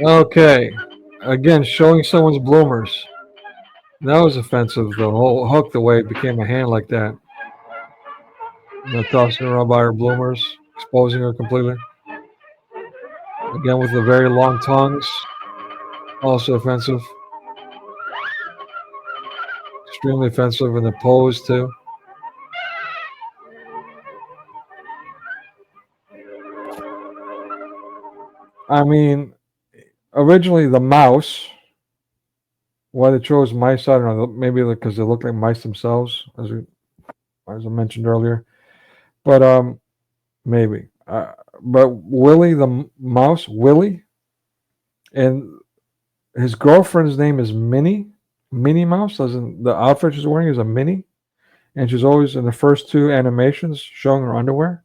Okay. Again, showing someone's bloomers. That was offensive. The whole hook, the way it became a hand like that. Tossing her around by her bloomers, exposing her completely. Again, with the very long tongues. Also offensive. Extremely offensive in the pose, too. I mean, originally the mouse Why they chose mice, I don't know. Maybe because they look like mice themselves, as I mentioned earlier. But maybe. But Willie the mouse, Willie, and his girlfriend's name is Minnie Mouse. As in the outfit she's wearing is a Minnie, and she's always in the first two animations showing her underwear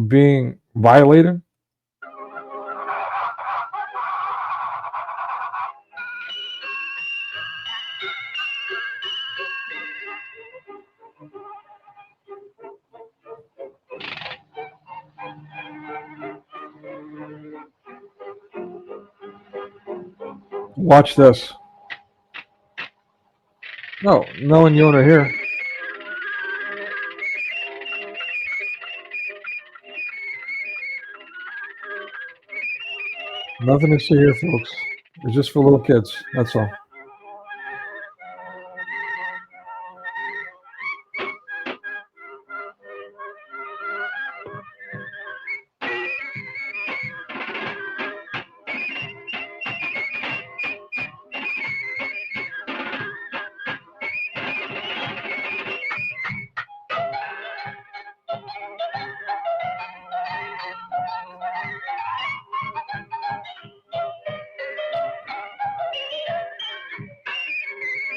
being violated. Watch this. No one Yona here. Nothing to see here, folks. It's just for little kids. That's all.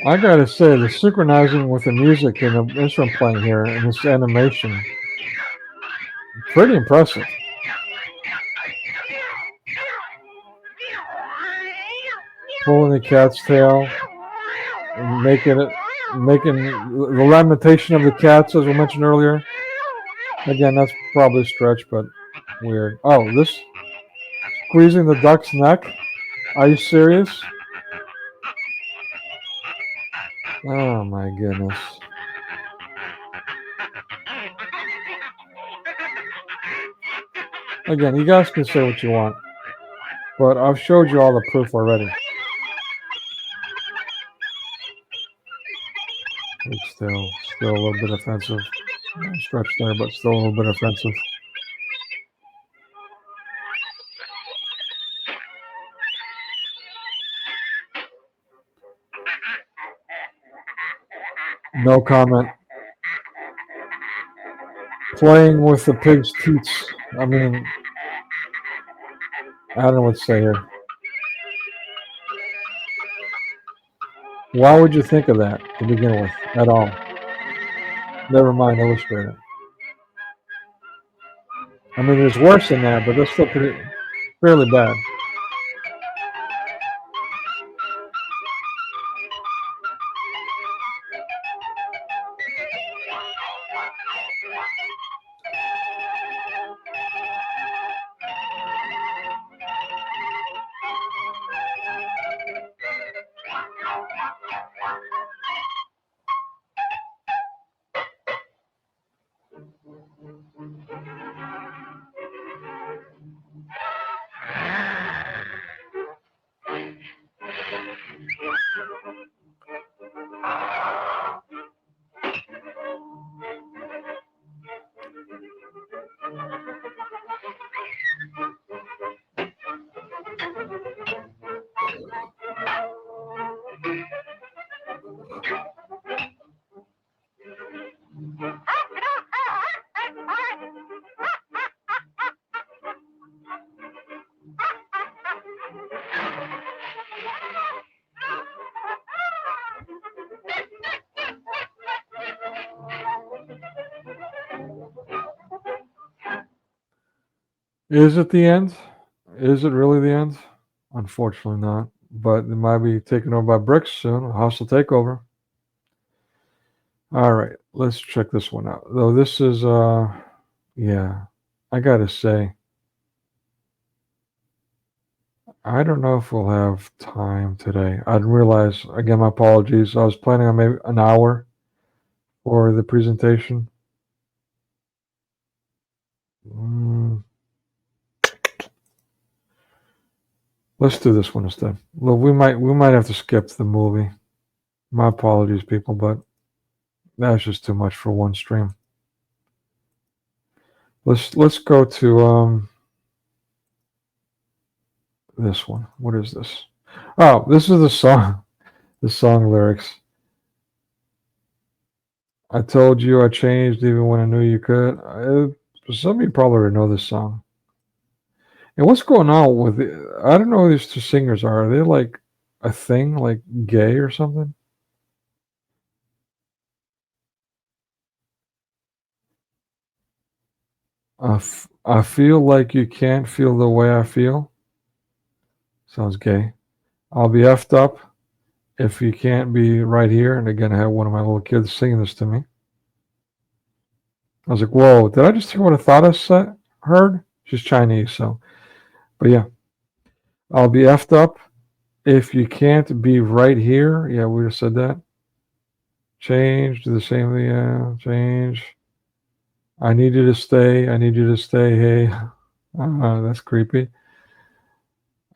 I gotta say, the synchronizing with the music and the instrument playing here and this animation, pretty impressive. Pulling the cat's tail, making the lamentation of the cats, as we mentioned earlier. Again, that's probably a stretch, but weird. Oh, this squeezing the duck's neck. Are you serious? Oh my goodness. Again, you guys can say what you want, but I've showed you all the proof already. It's still a little bit offensive. Stretch there, but still a little bit offensive. No comment. Playing with the pig's teats. I mean, I don't know what to say here. Why would you think of that to begin with at all? Never mind, illustrate it. I mean, there's worse than that, but that's still fairly bad. Is it the end? Is it really the end? Unfortunately not. But it might be taken over by bricks soon. A hostile takeover. All right, let's check this one out. Though this is, yeah, I gotta say, I don't know if we'll have time today. I didn't realize, again, my apologies. I was planning on maybe an hour for the presentation. Let's do this one instead. Look, we might have to skip the movie. My apologies, people, but that's just too much for one stream. Let's go to this one. What is this? Oh, this is the song. The song lyrics. I told you I changed even when I knew you could. Some of you probably already know this song. And what's going on with it? I don't know who these two singers are. Are they like a thing, like gay or something? I feel like you can't feel the way I feel. Sounds gay. I'll be effed up if you can't be right here. And again, I had one of my little kids singing this to me. I was like, whoa, did I just hear what I thought I heard? She's Chinese, so. But yeah, I'll be effed up if you can't be right here. Yeah, we just said that. Change to the same thing. Yeah, change. I need you to stay. I need you to stay. Hey, that's creepy.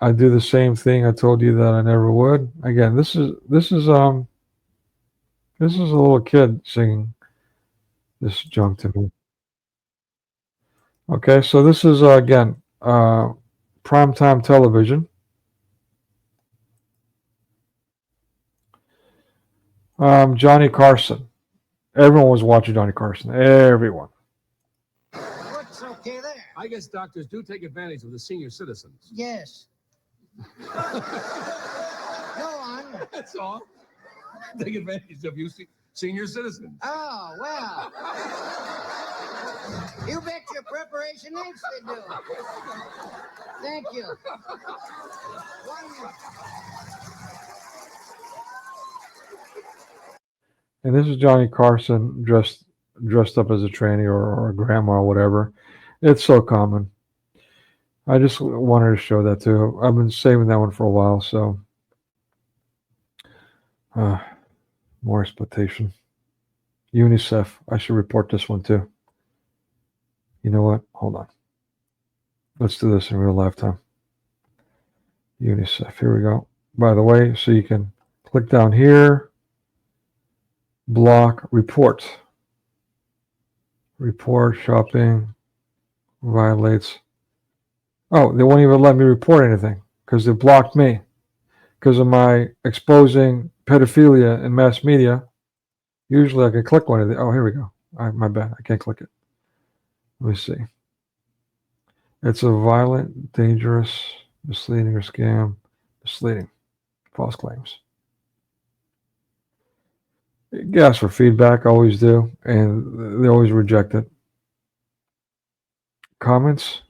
I do the same thing. I told you that I never would. Again, this is a little kid singing this junk to me. Okay, so this is again primetime television. Johnny Carson. Everyone was watching Johnny Carson. Everyone. What's okay there? I guess doctors do take advantage of the senior citizens. Yes. Go on. That's all. Take advantage of you senior citizens. Oh, well. You bet your preparation H they do. Thank you. One more. And this is Johnny Carson dressed up as a tranny or a grandma or whatever. It's so common. I just wanted to show that too. I've been saving that one for a while, so more exploitation. UNICEF. I should report this one too. You know what? Hold on. Let's do this in real lifetime. UNICEF. Here we go. By the way, so you can click down here. Block report. Report shopping violates. Oh, they won't even let me report anything because they blocked me because of my exposing pedophilia in mass media. Usually I can click one of the. Oh, here we go. My bad. I can't click it. Let me see. It's a violent, dangerous, misleading or scam. Misleading. False claims. You ask for feedback, always do, and they always reject it. Comments.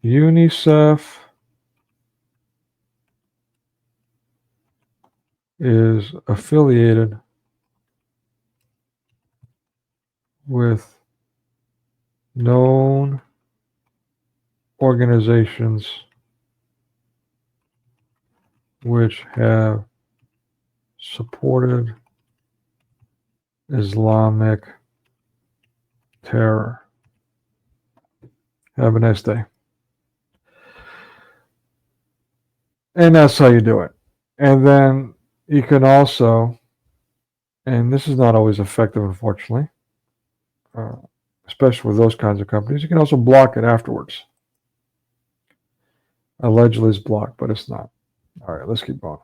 UNICEF is affiliated with known organizations which have supported Islamic terror. Have a nice day. And that's how you do it. And then you can also, and this is not always effective, unfortunately, especially with those kinds of companies, you can also block it afterwards. Allegedly it's blocked, but it's not. All right, let's keep going.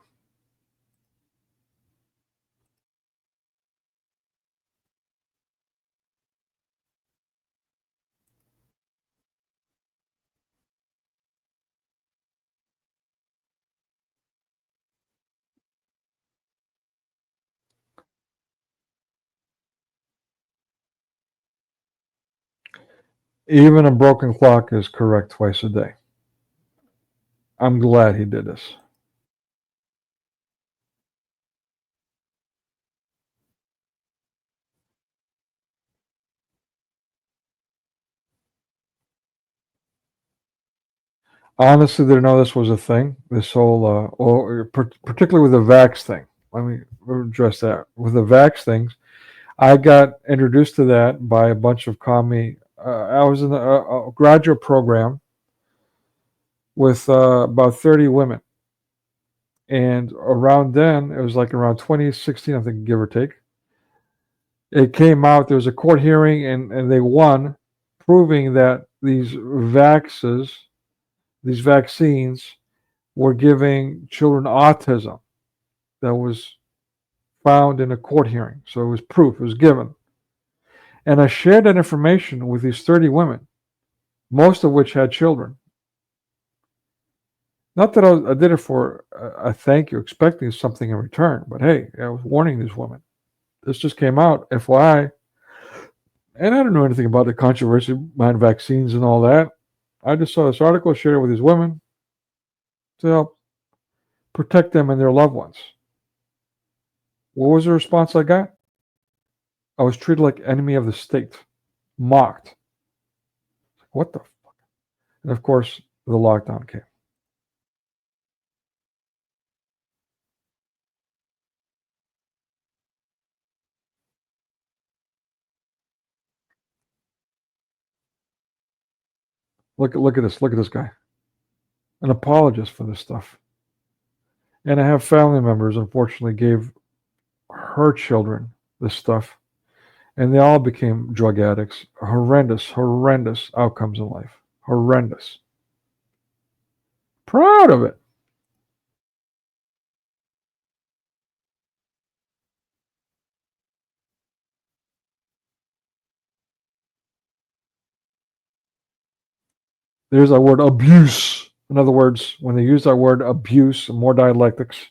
Even a broken clock is correct twice a day. I'm glad he did this. Honestly, didn't know this was a thing. This whole, particularly with the vax thing. Let me address that. With the vax things, I got introduced to that by a bunch of commie. I was in a graduate program with about 30 women. And around then, it was like around 2016, I think, give or take. It came out, there was a court hearing, and they won, proving that these vaccines were giving children autism. That was found in a court hearing. So it was proof, it was given. And I shared that information with these 30 women, most of which had children. Not that I did it for a thank you, expecting something in return, but hey, I was warning these women. This just came out, FYI. And I don't know anything about the controversy behind vaccines and all that. I just saw this article, shared it with these women to help protect them and their loved ones. What was the response I got? I was treated like enemy of the state, mocked. What the fuck? And of course, the lockdown came. Look at this. Look at this guy. An apologist for this stuff. And I have family members, unfortunately, gave her children this stuff. And they all became drug addicts. Horrendous outcomes in life. Horrendous. Proud of it. There's that word abuse. In other words, when they use that word abuse and more dialectics,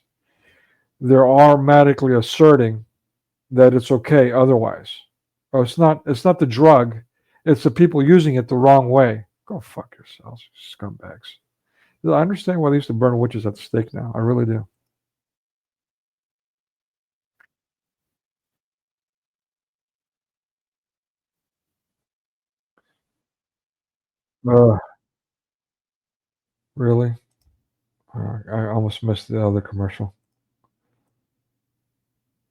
they're automatically asserting that it's okay otherwise. Oh, it's not the drug, it's the people using it the wrong way. Go fuck yourselves, scumbags. I understand why they used to burn witches at the stake now. I really do. Really? I almost missed the other commercial.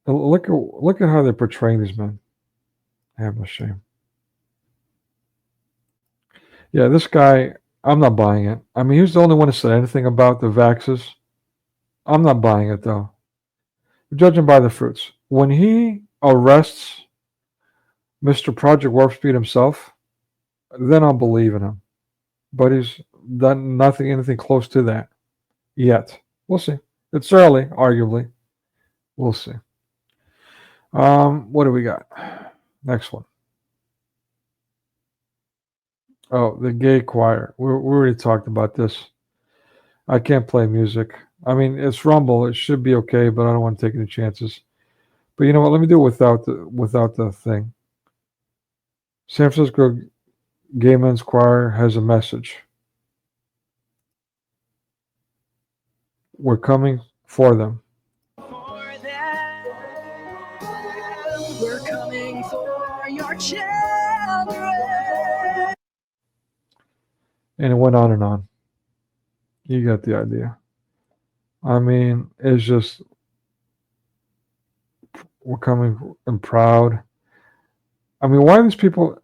Look at how they're portraying these men. I have no shame. Yeah, this guy, I'm not buying it. I mean, he was the only one to say anything about the vaxes. I'm not buying it, though. Judging by the fruits. When he arrests Mr. Project Warp Speed himself, then I'll believe in him. But he's done anything close to that yet. We'll see. It's early, arguably. We'll see. What do we got? Next one. Oh, the gay choir. We already talked about this. I can't play music. I mean, it's Rumble. It should be okay, but I don't want to take any chances. But you know what? Let me do it without the thing. San Francisco Gay Men's Choir has a message. We're coming for them. We're coming for your children. And it went on and on. You got the idea. I mean, it's just, we're coming and proud. I mean, why are these people?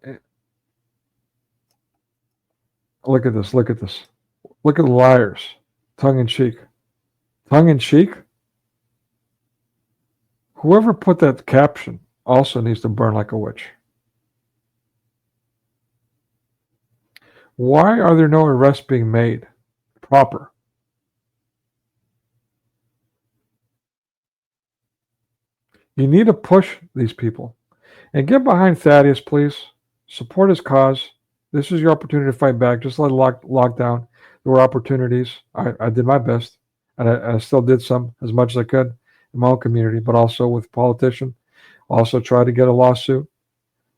Look at this. Look at this. Look at the liars. Tongue in cheek. Tongue in cheek? Whoever put that caption also needs to burn like a witch. Why are there no arrests being made? Proper. You need to push these people. And get behind Thaddeus, please. Support his cause. This is your opportunity to fight back. Just like lockdown, there were opportunities. I did my best. And I still did some, as much as I could, in my own community, but also with politician. Also tried to get a lawsuit.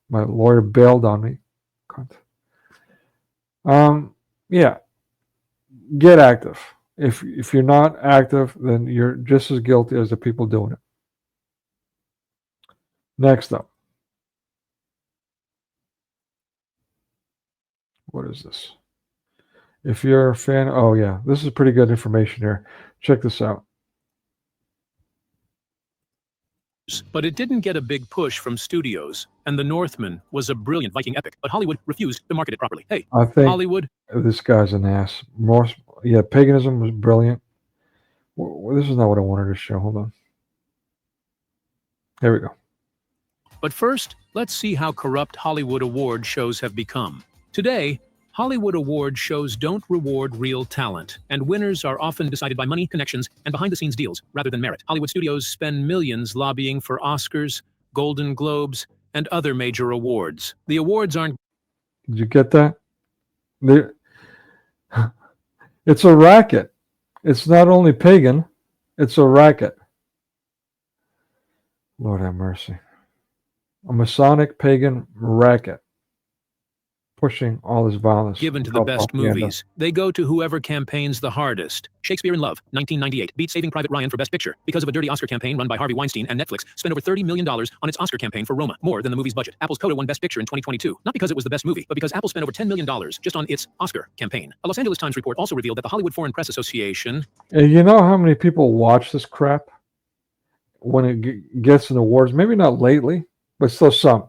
My lawyer bailed on me. Yeah. Get active. If you're not active, then you're just as guilty as the people doing it. Next up. What is this? If you're a fan, oh yeah, this is pretty good information here. Check this out. But it didn't get a big push from studios, and The Northman was a brilliant Viking epic, but Hollywood refused to market it properly. Hey, I think Hollywood. This guy's an ass. Yeah, paganism was brilliant. This is not what I wanted to show. Hold on. Here we go. But first, let's see how corrupt Hollywood award shows have become. Today, Hollywood award shows don't reward real talent, and winners are often decided by money, connections, and behind-the-scenes deals rather than merit. Hollywood studios spend millions lobbying for Oscars, Golden Globes, and other major awards. The awards aren't... Did you get that? It's a racket. It's not only pagan, it's a racket. Lord have mercy. A Masonic pagan racket. Pushing all this violence. Given to the best movies. They go to whoever campaigns the hardest. Shakespeare in Love, 1998, beat Saving Private Ryan for Best Picture because of a dirty Oscar campaign run by Harvey Weinstein, and Netflix spent over $30 million on its Oscar campaign for Roma, more than the movie's budget. Apple's Coda won Best Picture in 2022, not because it was the best movie, but because Apple spent over $10 million just on its Oscar campaign. A Los Angeles Times report also revealed that the Hollywood Foreign Press Association... You know how many people watch this crap when it gets an awards? Maybe not lately, but still some.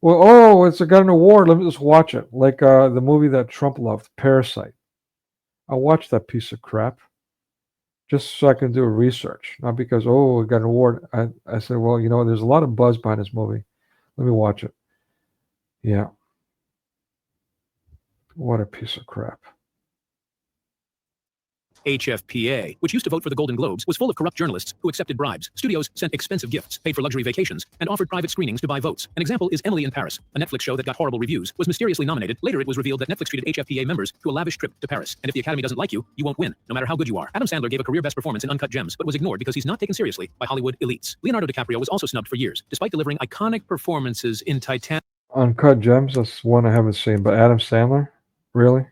Well, oh, it's got an award. Let me just watch it. Like the movie that Trump loved, Parasite. I watched that piece of crap just so I can do research, not because, oh, it got an award. I said, well, you know, there's a lot of buzz behind this movie. Let me watch it. Yeah. What a piece of crap. HFPA, which used to vote for the Golden Globes, was full of corrupt journalists who accepted bribes. Studios sent expensive gifts, paid for luxury vacations, and offered private screenings to buy votes. An example is Emily in Paris, a Netflix show that got horrible reviews, was mysteriously nominated. Later, it was revealed that Netflix treated HFPA members to a lavish trip to Paris. And if the Academy doesn't like you, you won't win, no matter how good you are. Adam Sandler gave a career best performance in Uncut Gems, but was ignored because he's not taken seriously by Hollywood elites. Leonardo DiCaprio was also snubbed for years, despite delivering iconic performances in Titanic. Uncut Gems, that's one I haven't seen, but Adam Sandler? Really?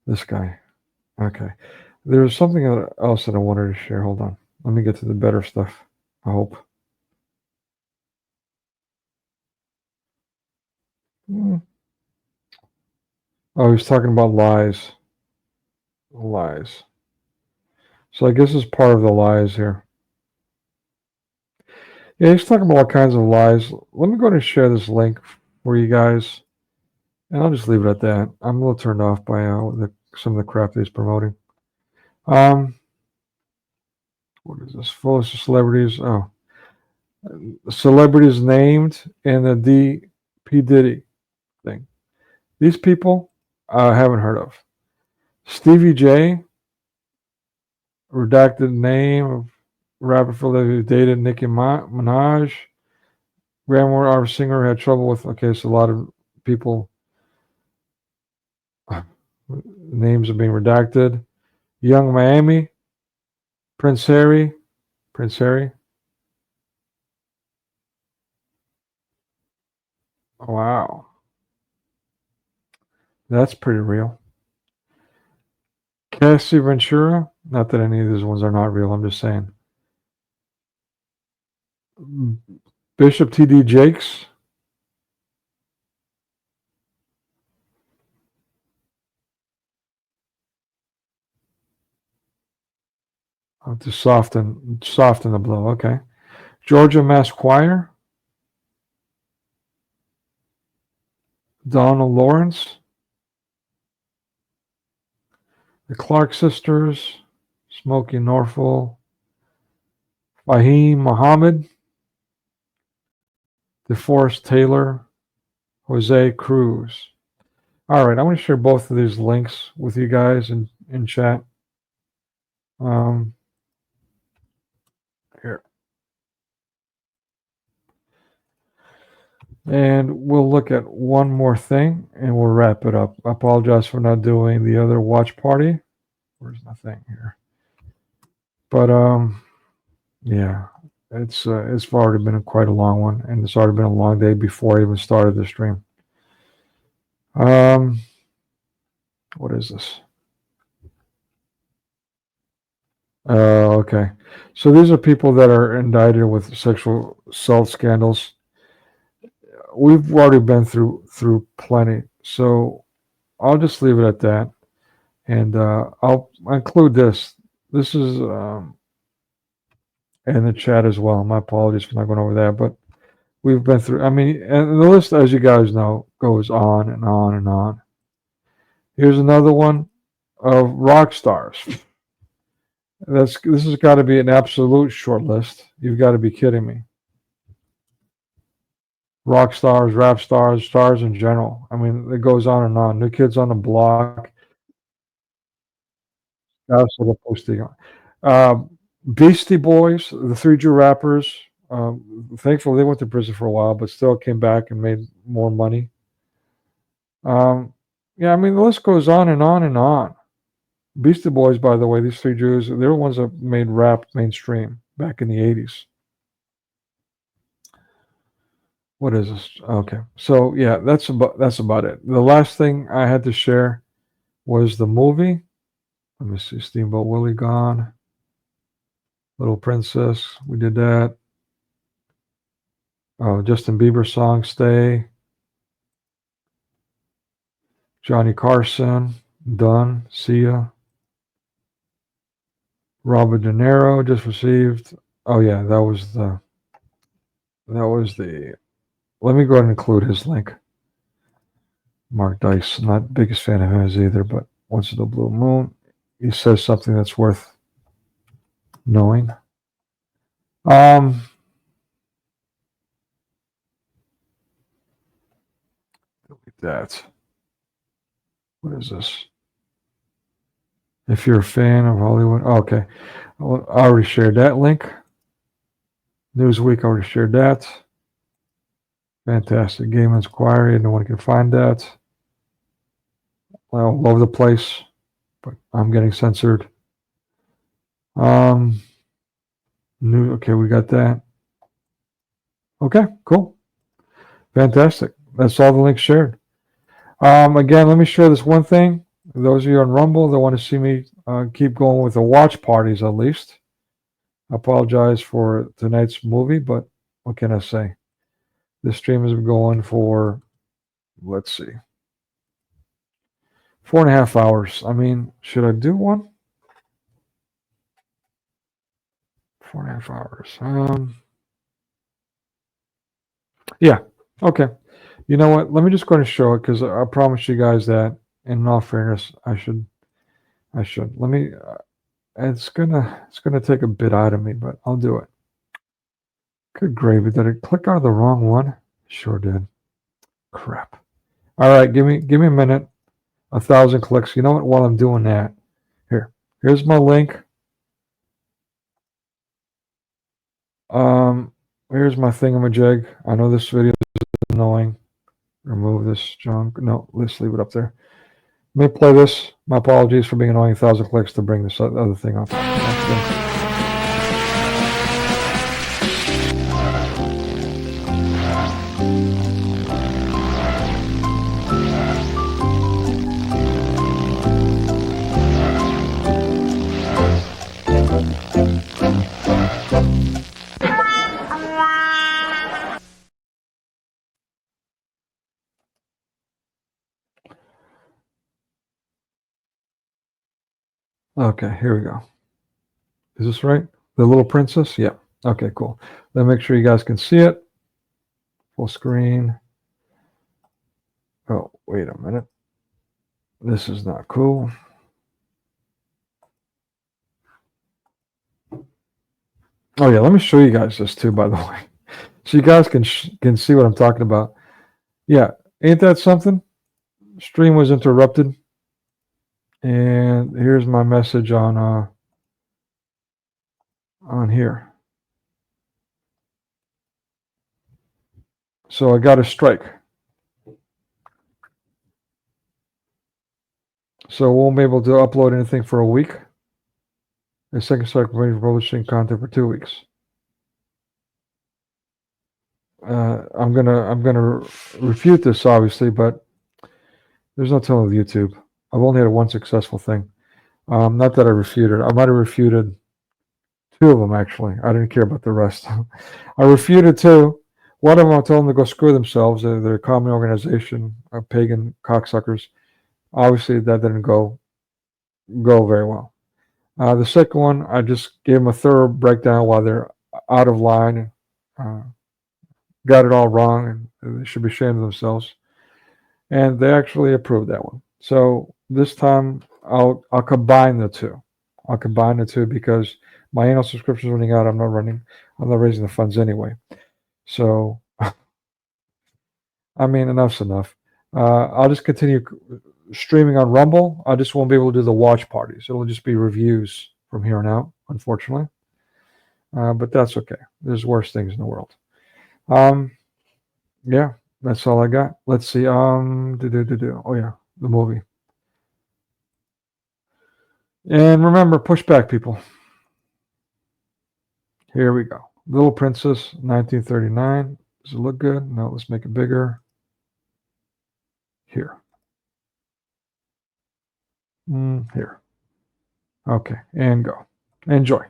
This guy. Okay. There's something else that I wanted to share. Hold on. Let me get to the better stuff. I hope. Oh, he's talking about lies. Lies. So I guess it's part of the lies here. Yeah, he's talking about all kinds of lies. Let me go ahead and share this link for you guys. And I'll just leave it at that. I'm a little turned off by some of the crap that he's promoting. What is this? Fullest of celebrities. Oh. Celebrities named in the P. Diddy thing. These people I haven't heard of. Stevie J. Redacted name of rapper who dated Nicki Minaj. Grandma, our singer, had trouble with... Okay, so a lot of people... names are being redacted. Young Miami, Prince Harry. Wow. That's pretty real. Cassie Ventura. Not that any of these ones are not real, I'm just saying. Bishop T.D. Jakes. To soften the blow. Okay. Georgia Mass Choir. Donald Lawrence. The Clark Sisters. Smokey Norfolk. Fahim Muhammad. DeForest Taylor. Jose Cruz. All right. I want to share both of these links with you guys in chat. Here. And we'll look at one more thing and we'll wrap it up. I apologize for not doing the other watch party. Where's my thing here? But yeah, it's already been quite a long one, and it's already been a long day before I even started the stream. What is this? Okay. So these are people that are indicted with sexual assault scandals. We've already been through plenty. So I'll just leave it at that. And I'll include this. This is in the chat as well. My apologies for not going over that. But we've been through, I mean, and the list, as you guys know, goes on and on and on. Here's another one of rock stars. This has got to be an absolute short list. You've got to be kidding me. rock stars, rap stars, stars in general. I mean, it goes on and on. New Kids on the Block. That's what I'm posting on. Beastie Boys, the Three Jew rappers. Thankfully, they went to prison for a while, but still came back and made more money. Yeah, I mean, the list goes on and on and on. Beastie Boys, by the way, these three Jews, they're the ones that made rap mainstream back in the 80s. What is this? Okay. So yeah, that's about it. The last thing I had to share was the movie. Let me see. Steamboat Willie gone. Little Princess. We did that. Oh, Justin Bieber song Stay. Johnny Carson. Done. See ya. Robert De Niro just received. Oh yeah, that was the. Let me go ahead and include his link. Mark Dice, not biggest fan of his either, but Once in a Blue Moon, he says something that's worth knowing. Delete that. What is this? If you're a fan of Hollywood, okay. I already shared that link. Newsweek, I already shared that. Fantastic. Game Inquiry, no one can find that. All over the place, but I'm getting censored. Okay, we got that. Okay, cool. Fantastic. That's all the links shared. Again, let me share this one thing. Those of you on Rumble that want to see me keep going with the watch parties at least. I apologize for tonight's movie, but what can I say? This stream has been going for, let's see, 4.5 hours. I mean, should I do one? 4.5 hours. Yeah. Okay. You know what? Let me just go and show it because I promise you guys that. In all fairness, I should. Let me. It's gonna take a bit out of me, but I'll do it. Good gravy. Did I click out of the wrong one? Sure did. Crap. All right, give me a minute. 1,000 clicks. You know what? While I'm doing that, here's my link. Here's my thingamajig. I know this video is annoying. Remove this junk. No, let's leave it up there. Let me play this. My apologies for being annoying. 1,000 clicks to bring this other thing up. Okay, here we go. Is this right? The Little Princess? Yeah. Okay, cool. Let me make sure you guys can see it. Full screen. Oh, wait a minute. This is not cool. Oh yeah, let me show you guys this too, by the way, so you guys can see what I'm talking about. Yeah, ain't that something? Stream was interrupted, and here's my message on here. So I got a strike. So we won't be able to upload anything for a week. The second strike for publishing content for 2 weeks. I'm gonna refute this obviously, but there's no telling with YouTube. I've only had one successful thing. Not that I refuted. I might have refuted 2 of them actually. I didn't care about the rest. I refuted 2. One of them I told them to go screw themselves. They're a common organization, pagan cocksuckers. Obviously, that didn't go very well. The second one, I just gave them a thorough breakdown why they're out of line, got it all wrong, and they should be ashamed of themselves. And they actually approved that one. So this time, I'll combine the 2. I'll combine the 2 because my annual subscription is running out. I'm not raising the funds anyway. So I mean, enough's enough. I'll just continue streaming on Rumble. I just won't be able to do the watch parties. It'll just be reviews from here on out, unfortunately. But that's okay. There's worse things in the world. Yeah, that's all I got. Let's see. Oh yeah, the movie. And remember, push back, people. Here we go. Little Princess, 1939. Does it look good? No, let's make it bigger. Here. Here. Okay, and go. Enjoy.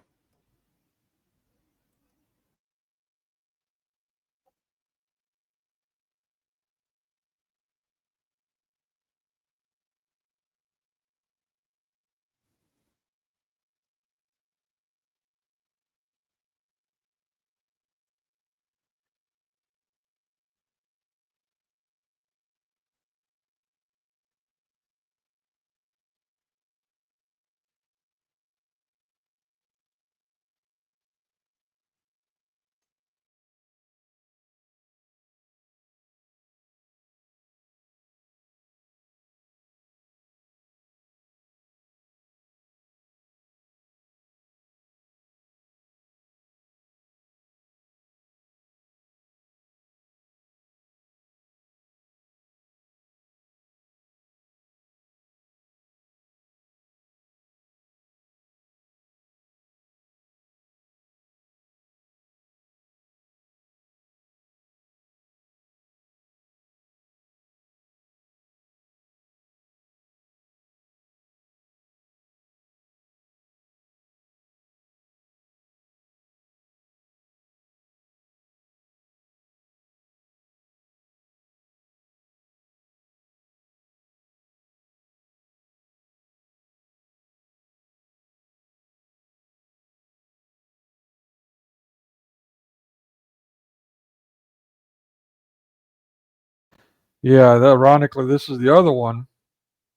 Yeah, ironically, this is the other one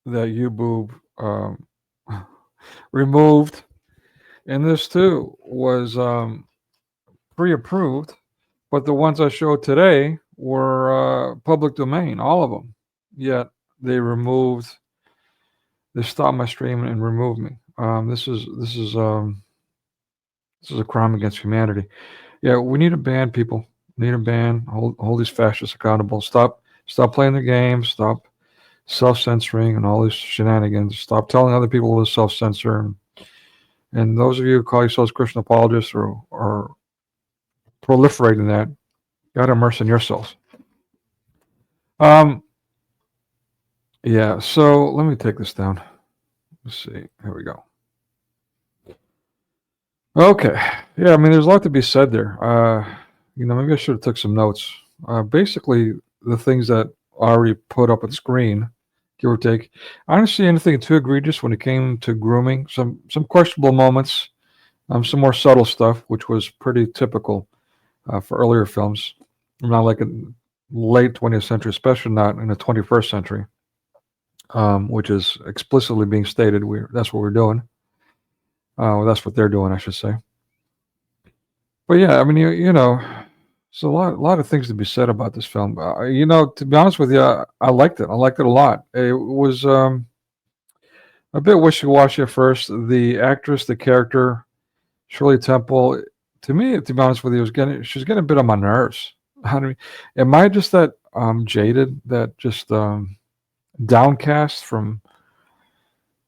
that YouBoob removed, and this too was pre-approved, but the ones I showed today were public domain, all of them. Yet they stopped my stream and removed me. This is a crime against humanity. Yeah, we need a ban, people. We need a ban. Hold these fascists accountable. Stop playing the games. Stop self-censoring and all these shenanigans. Stop telling other people to self-censor. And those of you who call yourselves Christian apologists or proliferating that, God have mercy on yourselves. Yeah, so let me take this down. Let's see. Here we go. Okay. Yeah, I mean, there's a lot to be said there. Maybe I should have took some notes. Basically, the things that I already put up on screen, give or take. I didn't see anything too egregious when it came to grooming. Some questionable moments. Some more subtle stuff, which was pretty typical for earlier films. Not like in late 20th century, especially not in the 21st century, which is explicitly being stated. That's what we're doing. That's what they're doing, I should say. But yeah, I mean, there's a lot of things to be said about this film. To be honest with you, I liked it. I liked it a lot. It was a bit wishy-washy at first. The actress, the character, Shirley Temple, to me, to be honest with you, she's getting a bit on my nerves. Am I just that jaded, that just downcast from,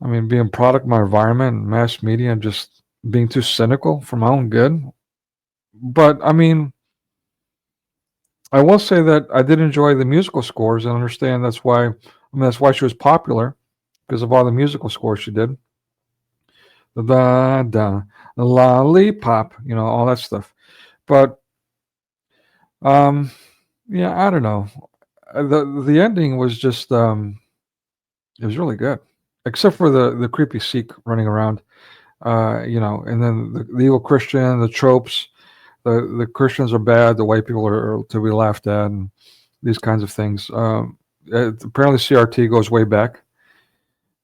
being a product of my environment and mass media and just being too cynical for my own good? But I will say that I did enjoy the musical scores and understand that's why she was popular, because of all the musical scores she did. The lollipop, all that stuff. But yeah, I don't know. The ending was just it was really good, except for the creepy Sikh running around, and then the evil Christian, the tropes. The Christians are bad. The white people are to be laughed at, and these kinds of things. Apparently, CRT goes way back,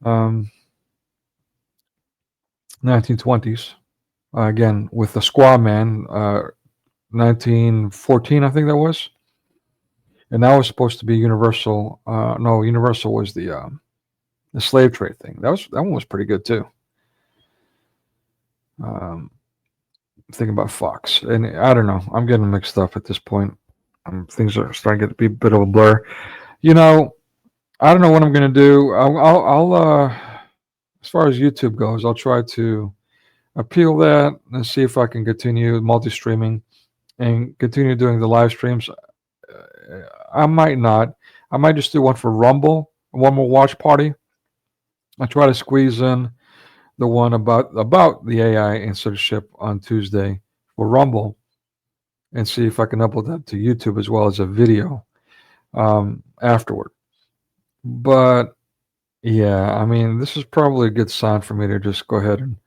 1920s. Again, with the Squaw Man, 1914, I think that was. and that was supposed to be Universal. No, Universal was the slave trade thing. That one was pretty good too. Thinking about Fox, and I don't know. I'm getting mixed up at this point. Things are starting to be a bit of a blur. You know, I don't know what I'm going to do. I'll as far as YouTube goes, I'll try to appeal that and see if I can continue multi-streaming and continue doing the live streams. I might not. I might just do one for Rumble, one more watch party. I try to squeeze in the one about the AI and censorship on Tuesday for Rumble, and see if I can upload that to YouTube as well as a video afterward. But yeah, I mean, this is probably a good sign for me to just go ahead and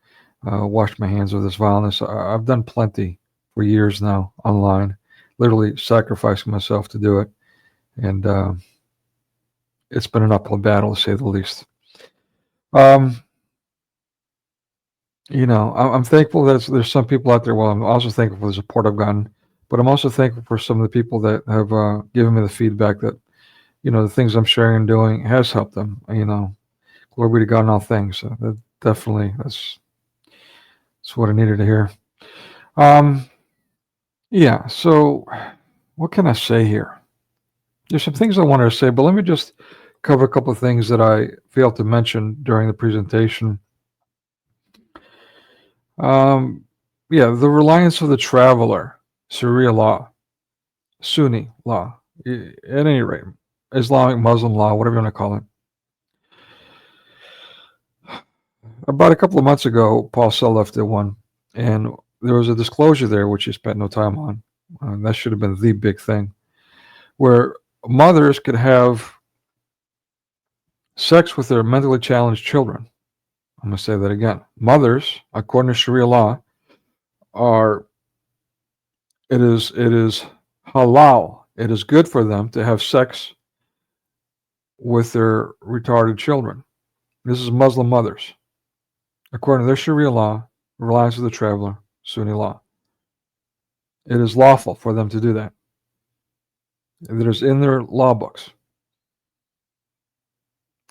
wash my hands of this violence. I've done plenty for years now online, literally sacrificing myself to do it, and it's been an uphill battle to say the least. You know, I'm thankful that there's some people out there. Well, I'm also thankful for the support I've gotten, but I'm also thankful for some of the people that have given me the feedback that, you know, the things I'm sharing and doing has helped them. You know, glory be to God in all things. So that definitely, that's what I needed to hear. Yeah. So, what can I say here? There's some things I wanted to say, but let me just cover a couple of things that I failed to mention during the presentation. Yeah, the reliance of the traveler, Sharia law, Sunni law, at any rate, Islamic, Muslim law, whatever you want to call it. About a couple of months ago, Paul Selef did one, and there was a disclosure there which he spent no time on. That should have been the big thing, where mothers could have sex with their mentally challenged children. I'm going to say that again. Mothers, according to Sharia law, it is halal. It is good for them to have sex with their retarded children. This is Muslim mothers. According to their Sharia law, reliance of the traveler, Sunni law. It is lawful for them to do that. It is in their law books.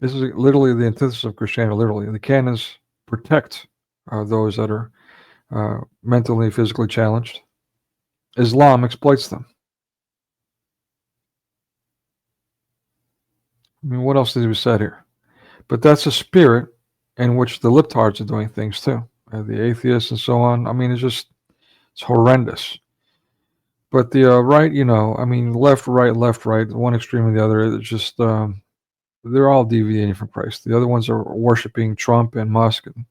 This is literally the antithesis of Christianity, literally. The canons protect those that are mentally, physically challenged. Islam exploits them. I mean, what else did we say here? But that's a spirit in which the libtards are doing things too. The atheists and so on. I mean, it's horrendous. But the right, you know, I mean, left, right, one extreme and the other. It's just they're all deviating from Christ. The other ones are worshiping Trump and Musk, and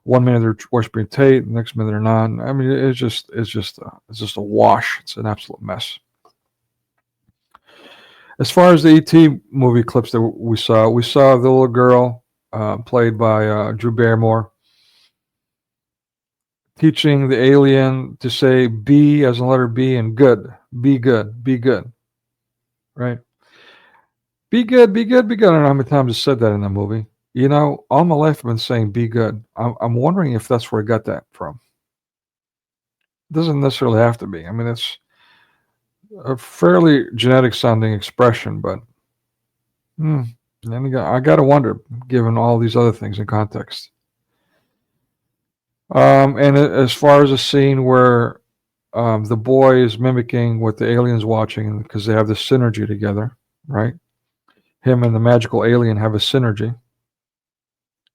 one minute they're worshiping Tate, the next minute they're not. I mean, it's just a wash. It's an absolute mess. As far as the ET movie clips that we saw the little girl played by Drew Barrymore teaching the alien to say "be" as in letter B and "good." Be good. Be good. Right? Be good. Be good. Be good. I don't know how many times I said that in the movie. You know, all my life I've been saying "be good." I'm wondering if that's where I got that from. It doesn't necessarily have to be. I mean, it's a fairly genetic sounding expression, but then I got to wonder, given all these other things in context. And as far as a scene where the boy is mimicking what the alien's watching, because they have this synergy together, right? Him and the magical alien have a synergy.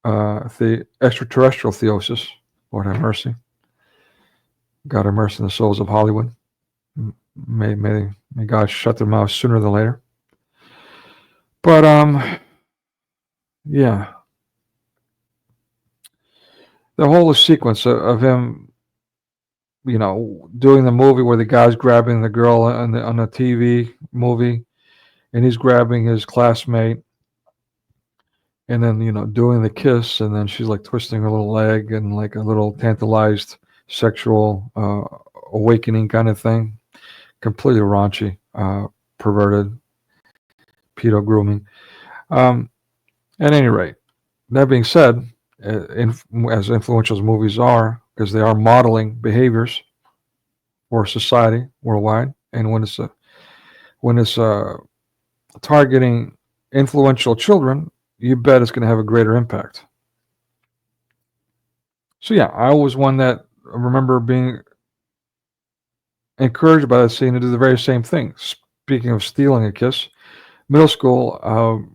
The extraterrestrial theosis, Lord have mercy. God have mercy in the souls of Hollywood. May God shut their mouths sooner than later. But yeah, the whole sequence of him, you know, doing the movie where the guy's grabbing the girl on the TV movie, and he's grabbing his classmate, and then, you know, doing the kiss, and then she's like twisting her little leg and like a little tantalized sexual awakening kind of thing. Completely raunchy, perverted, pedo grooming. At any rate, that being said, as influential as movies are, because they are modeling behaviors for society worldwide, and when it's when it's targeting influential children, you bet it's going to have a greater impact. So yeah, I was one that remember being encouraged by that scene to do the very same thing. Speaking of stealing a kiss, middle school,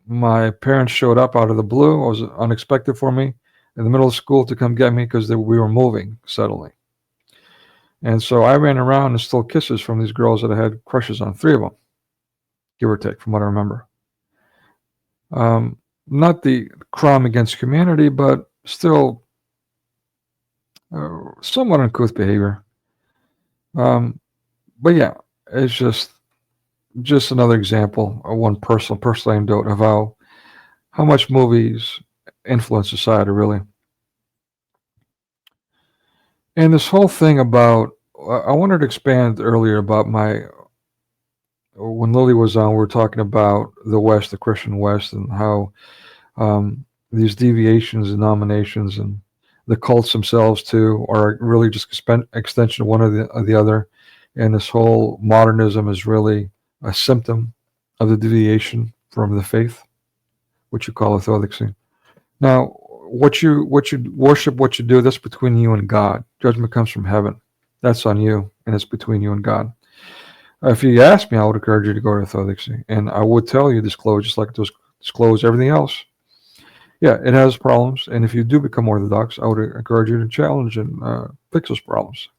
my parents showed up out of the blue. It was unexpected for me in the middle of school to come get me because we were moving suddenly. And so I ran around and stole kisses from these girls that I had crushes on, 3 of them, give or take, from what I remember. Not the crime against humanity, but still somewhat uncouth behavior. But yeah, it's just another example, or one personal anecdote of how much movies influence society, really. And this whole thing about, I wanted to expand earlier about when Lily was on, we were talking about the West, the Christian West, and how these deviations and denominations and the cults themselves too are really just extension of one of the other. And this whole modernism is really a symptom of the deviation from the faith, which you call orthodoxy. Now, what you worship, what you do, that's between you and God. Judgment comes from heaven. That's on you, and it's between you and God. If you ask me, I would encourage you to go to orthodoxy, and I would tell you disclose, just like disclose everything else. Yeah, it has problems, and if you do become Orthodox, I would encourage you to challenge and fix those problems.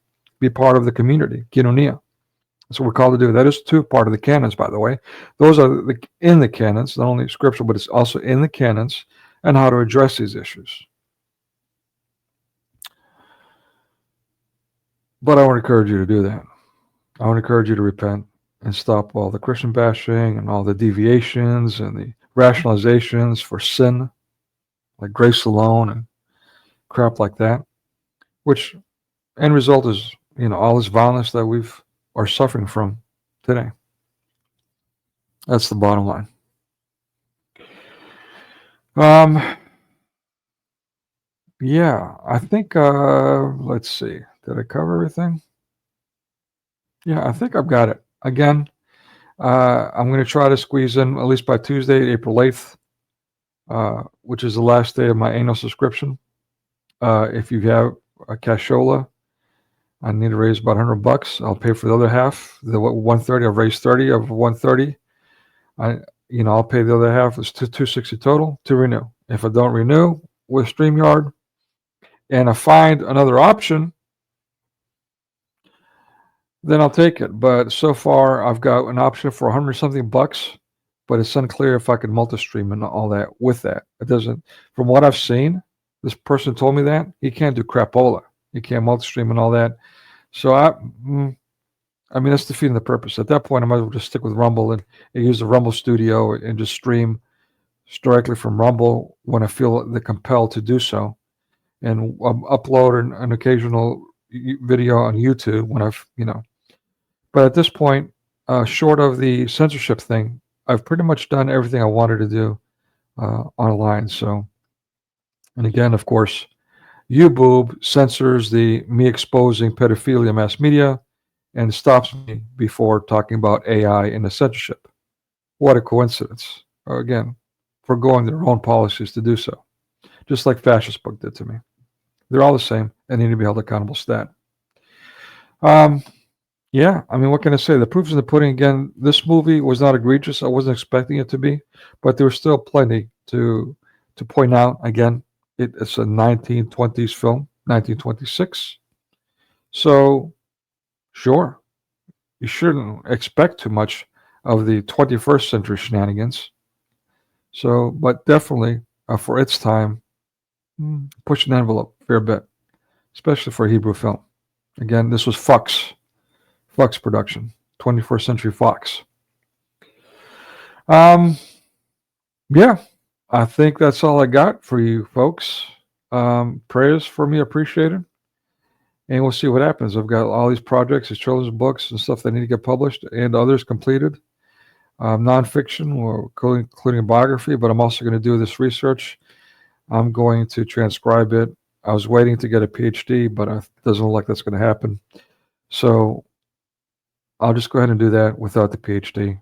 Be part of the community, koinonia. That's what we're called to do. That is too part of the canons, by the way. Those are in the canons, not only scriptural, but it's also in the canons, and how to address these issues. But I would encourage you to do that. I would encourage you to repent and stop all the Christian bashing and all the deviations and the rationalizations for sin, like grace alone and crap like that, which end result is, all this violence that we are suffering from today. That's the bottom line. Yeah, I think, let's see. Did I cover everything? Yeah, I think I've got it. Again, I'm going to try to squeeze in, at least by Tuesday, April 8th, which is the last day of my annual subscription. If you have a cashola, I need to raise about $100. I'll pay for the other half. The 130, I've raised 30 of 130. I'll pay the other half. It's $260 total to renew. If I don't renew with StreamYard and I find another option, then I'll take it. But so far, I've got an option for $100-something, but it's unclear if I can multi-stream and all that with that. It doesn't, from what I've seen, this person told me that he can't do crapola. He can't multi-stream and all that. So that's defeating the purpose. At that point, I might as well just stick with Rumble and use the Rumble Studio and just stream directly from Rumble when I feel the compelled to do so, and upload an occasional video on YouTube when But at this point, short of the censorship thing, I've pretty much done everything I wanted to do online. So, and again, of course, YouBoob censors me exposing pedophilia mass media and stops me before talking about AI and the censorship. What a coincidence. Again, foregoing their own policies to do so, just like Fascist Book did to me. They're all the same and need to be held accountable stat. Yeah, what can I say? The proof is in the pudding. Again, this movie was not egregious. I wasn't expecting it to be, but there was still plenty to point out. Again, it's a 1920s film, 1926. So, sure, you shouldn't expect too much of the 21st century shenanigans. So, but definitely for its time, pushing the envelope a fair bit, especially for a Hebrew film. Again, this was Fox production, 21st century Fox. Yeah, I think that's all I got for you folks. Prayers for me appreciated. And we'll see what happens. I've got all these projects, these children's books and stuff that need to get published and others completed. Nonfiction, including a biography, but I'm also going to do this research. I'm going to transcribe it. I was waiting to get a PhD, but it doesn't look like that's going to happen. So I'll just go ahead and do that without the PhD.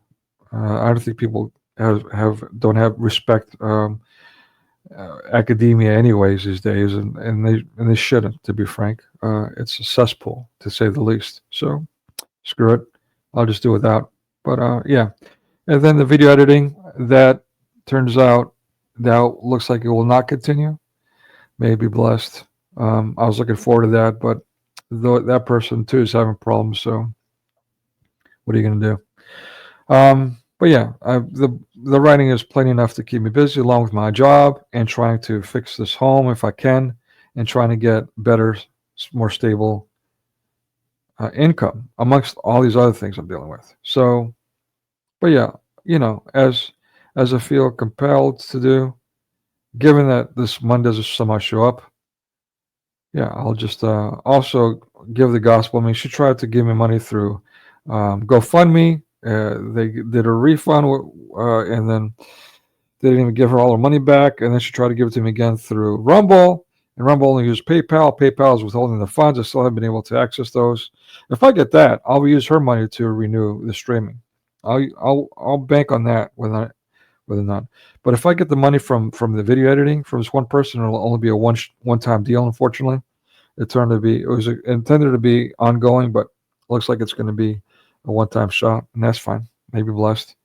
I don't think people don't have respect academia anyways these days, and they shouldn't. To be frank, it's a cesspool to say the least. So screw it. I'll just do without. But yeah, and then the video editing, that turns out that looks like it will not continue. May be blessed. I was looking forward to that, but that person too is having problems. So what are you going to do? But yeah, the writing is plenty enough to keep me busy, along with my job and trying to fix this home if I can, and trying to get better, more stable income amongst all these other things I'm dealing with. So, but yeah, as I feel compelled to do, given that this money doesn't somehow show up, yeah, I'll just also give the gospel. I mean, she tried to give me money through GoFundMe. They did a refund, and then they didn't even give her all her money back. And then she tried to give it to me again through Rumble, and Rumble only used PayPal. PayPal is withholding the funds. I still haven't been able to access those. If I get that, I'll use her money to renew the streaming. I'll bank on that whether or not. But if I get the money from the video editing from this one person, it'll only be a one-time deal. Unfortunately, it was intended to be ongoing, but looks like it's going to be a one-time shot, and that's fine. Maybe blessed.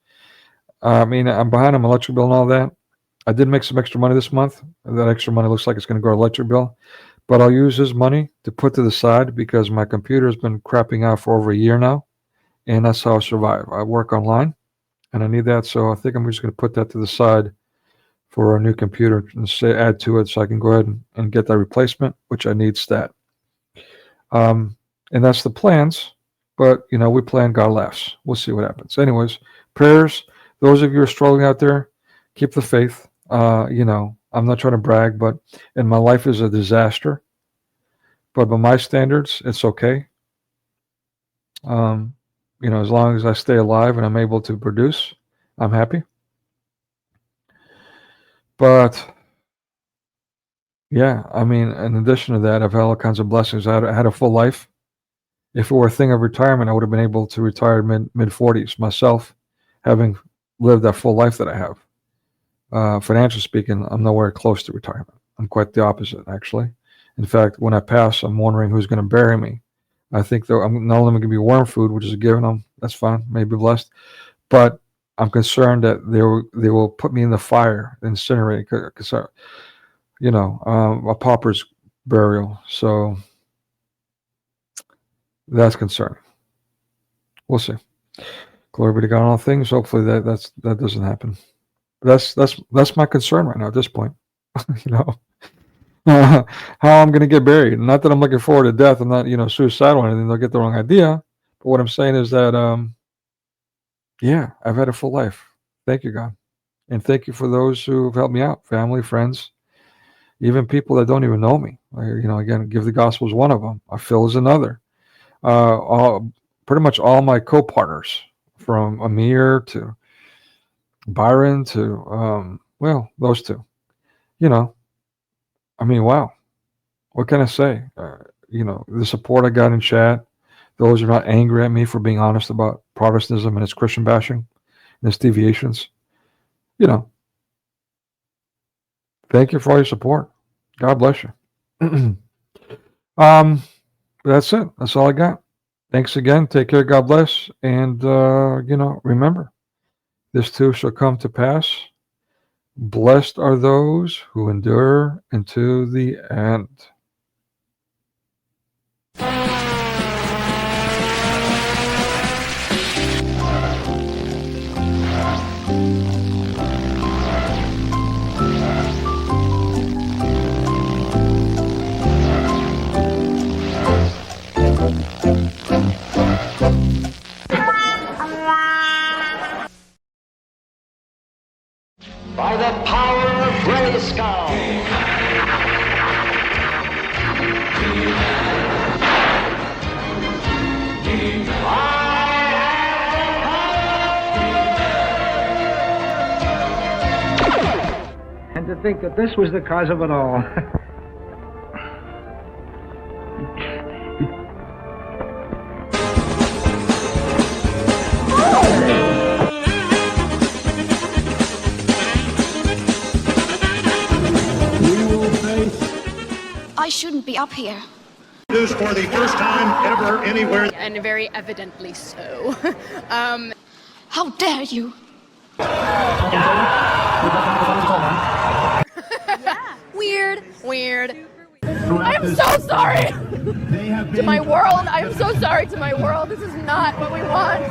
I mean, I'm behind on my electric bill and all that. I did make some extra money this month. That extra money looks like it's going to go to electric bill, but I'll use this money to put to the side because my computer has been crapping out for over a year now, and that's how I survive. I work online, and I need that, so I think I'm just going to put that to the side for a new computer and add to it so I can go ahead and get that replacement, which I need stat. And that's the plans. But, we plan, God laughs. We'll see what happens. Anyways, prayers. Those of you who are struggling out there, keep the faith. I'm not trying to brag, and my life is a disaster. But by my standards, it's okay. As long as I stay alive and I'm able to produce, I'm happy. But, yeah, I mean, in addition to that, I've had all kinds of blessings. I had a full life. If it were a thing of retirement, I would have been able to retire mid-40s myself, having lived that full life that I have. Financially speaking, I'm nowhere close to retirement. I'm quite the opposite, actually. In fact, when I pass, I'm wondering who's going to bury me. I think, though, I'm not only going to be worm food, which is a given. That's fine, maybe blessed. But I'm concerned that they will put me in the fire, incinerate, because, a pauper's burial. So that's concerning. We'll see. Glory be to God in all things. Hopefully that doesn't happen. That's my concern right now at this point. How I'm going to get buried. Not that I'm looking forward to death. I'm not suicidal or anything. They'll get the wrong idea. But what I'm saying is that yeah, I've had a full life. Thank you, God, and thank you for those who've helped me out, family, friends, even people that don't even know me. Again, give the gospel is one of them. I feel is another. Pretty much all my co-partners, from Amir to Byron to those two. I mean, wow, what can I say? The support I got in chat, those who are not angry at me for being honest about Protestantism and its Christian bashing and its deviations. Thank you for all your support. God bless you. That's it. That's all I got. Thanks again. Take care. God bless. And, remember, this too shall come to pass. Blessed are those who endure unto the end. By the power of Grayskull. And to think that this was the cause of it all. shouldn't be up here. News for the first time ever anywhere. And very evidently so. How dare you? Weird. I'm so sorry to my world. I'm so sorry to my world. This is not what we want.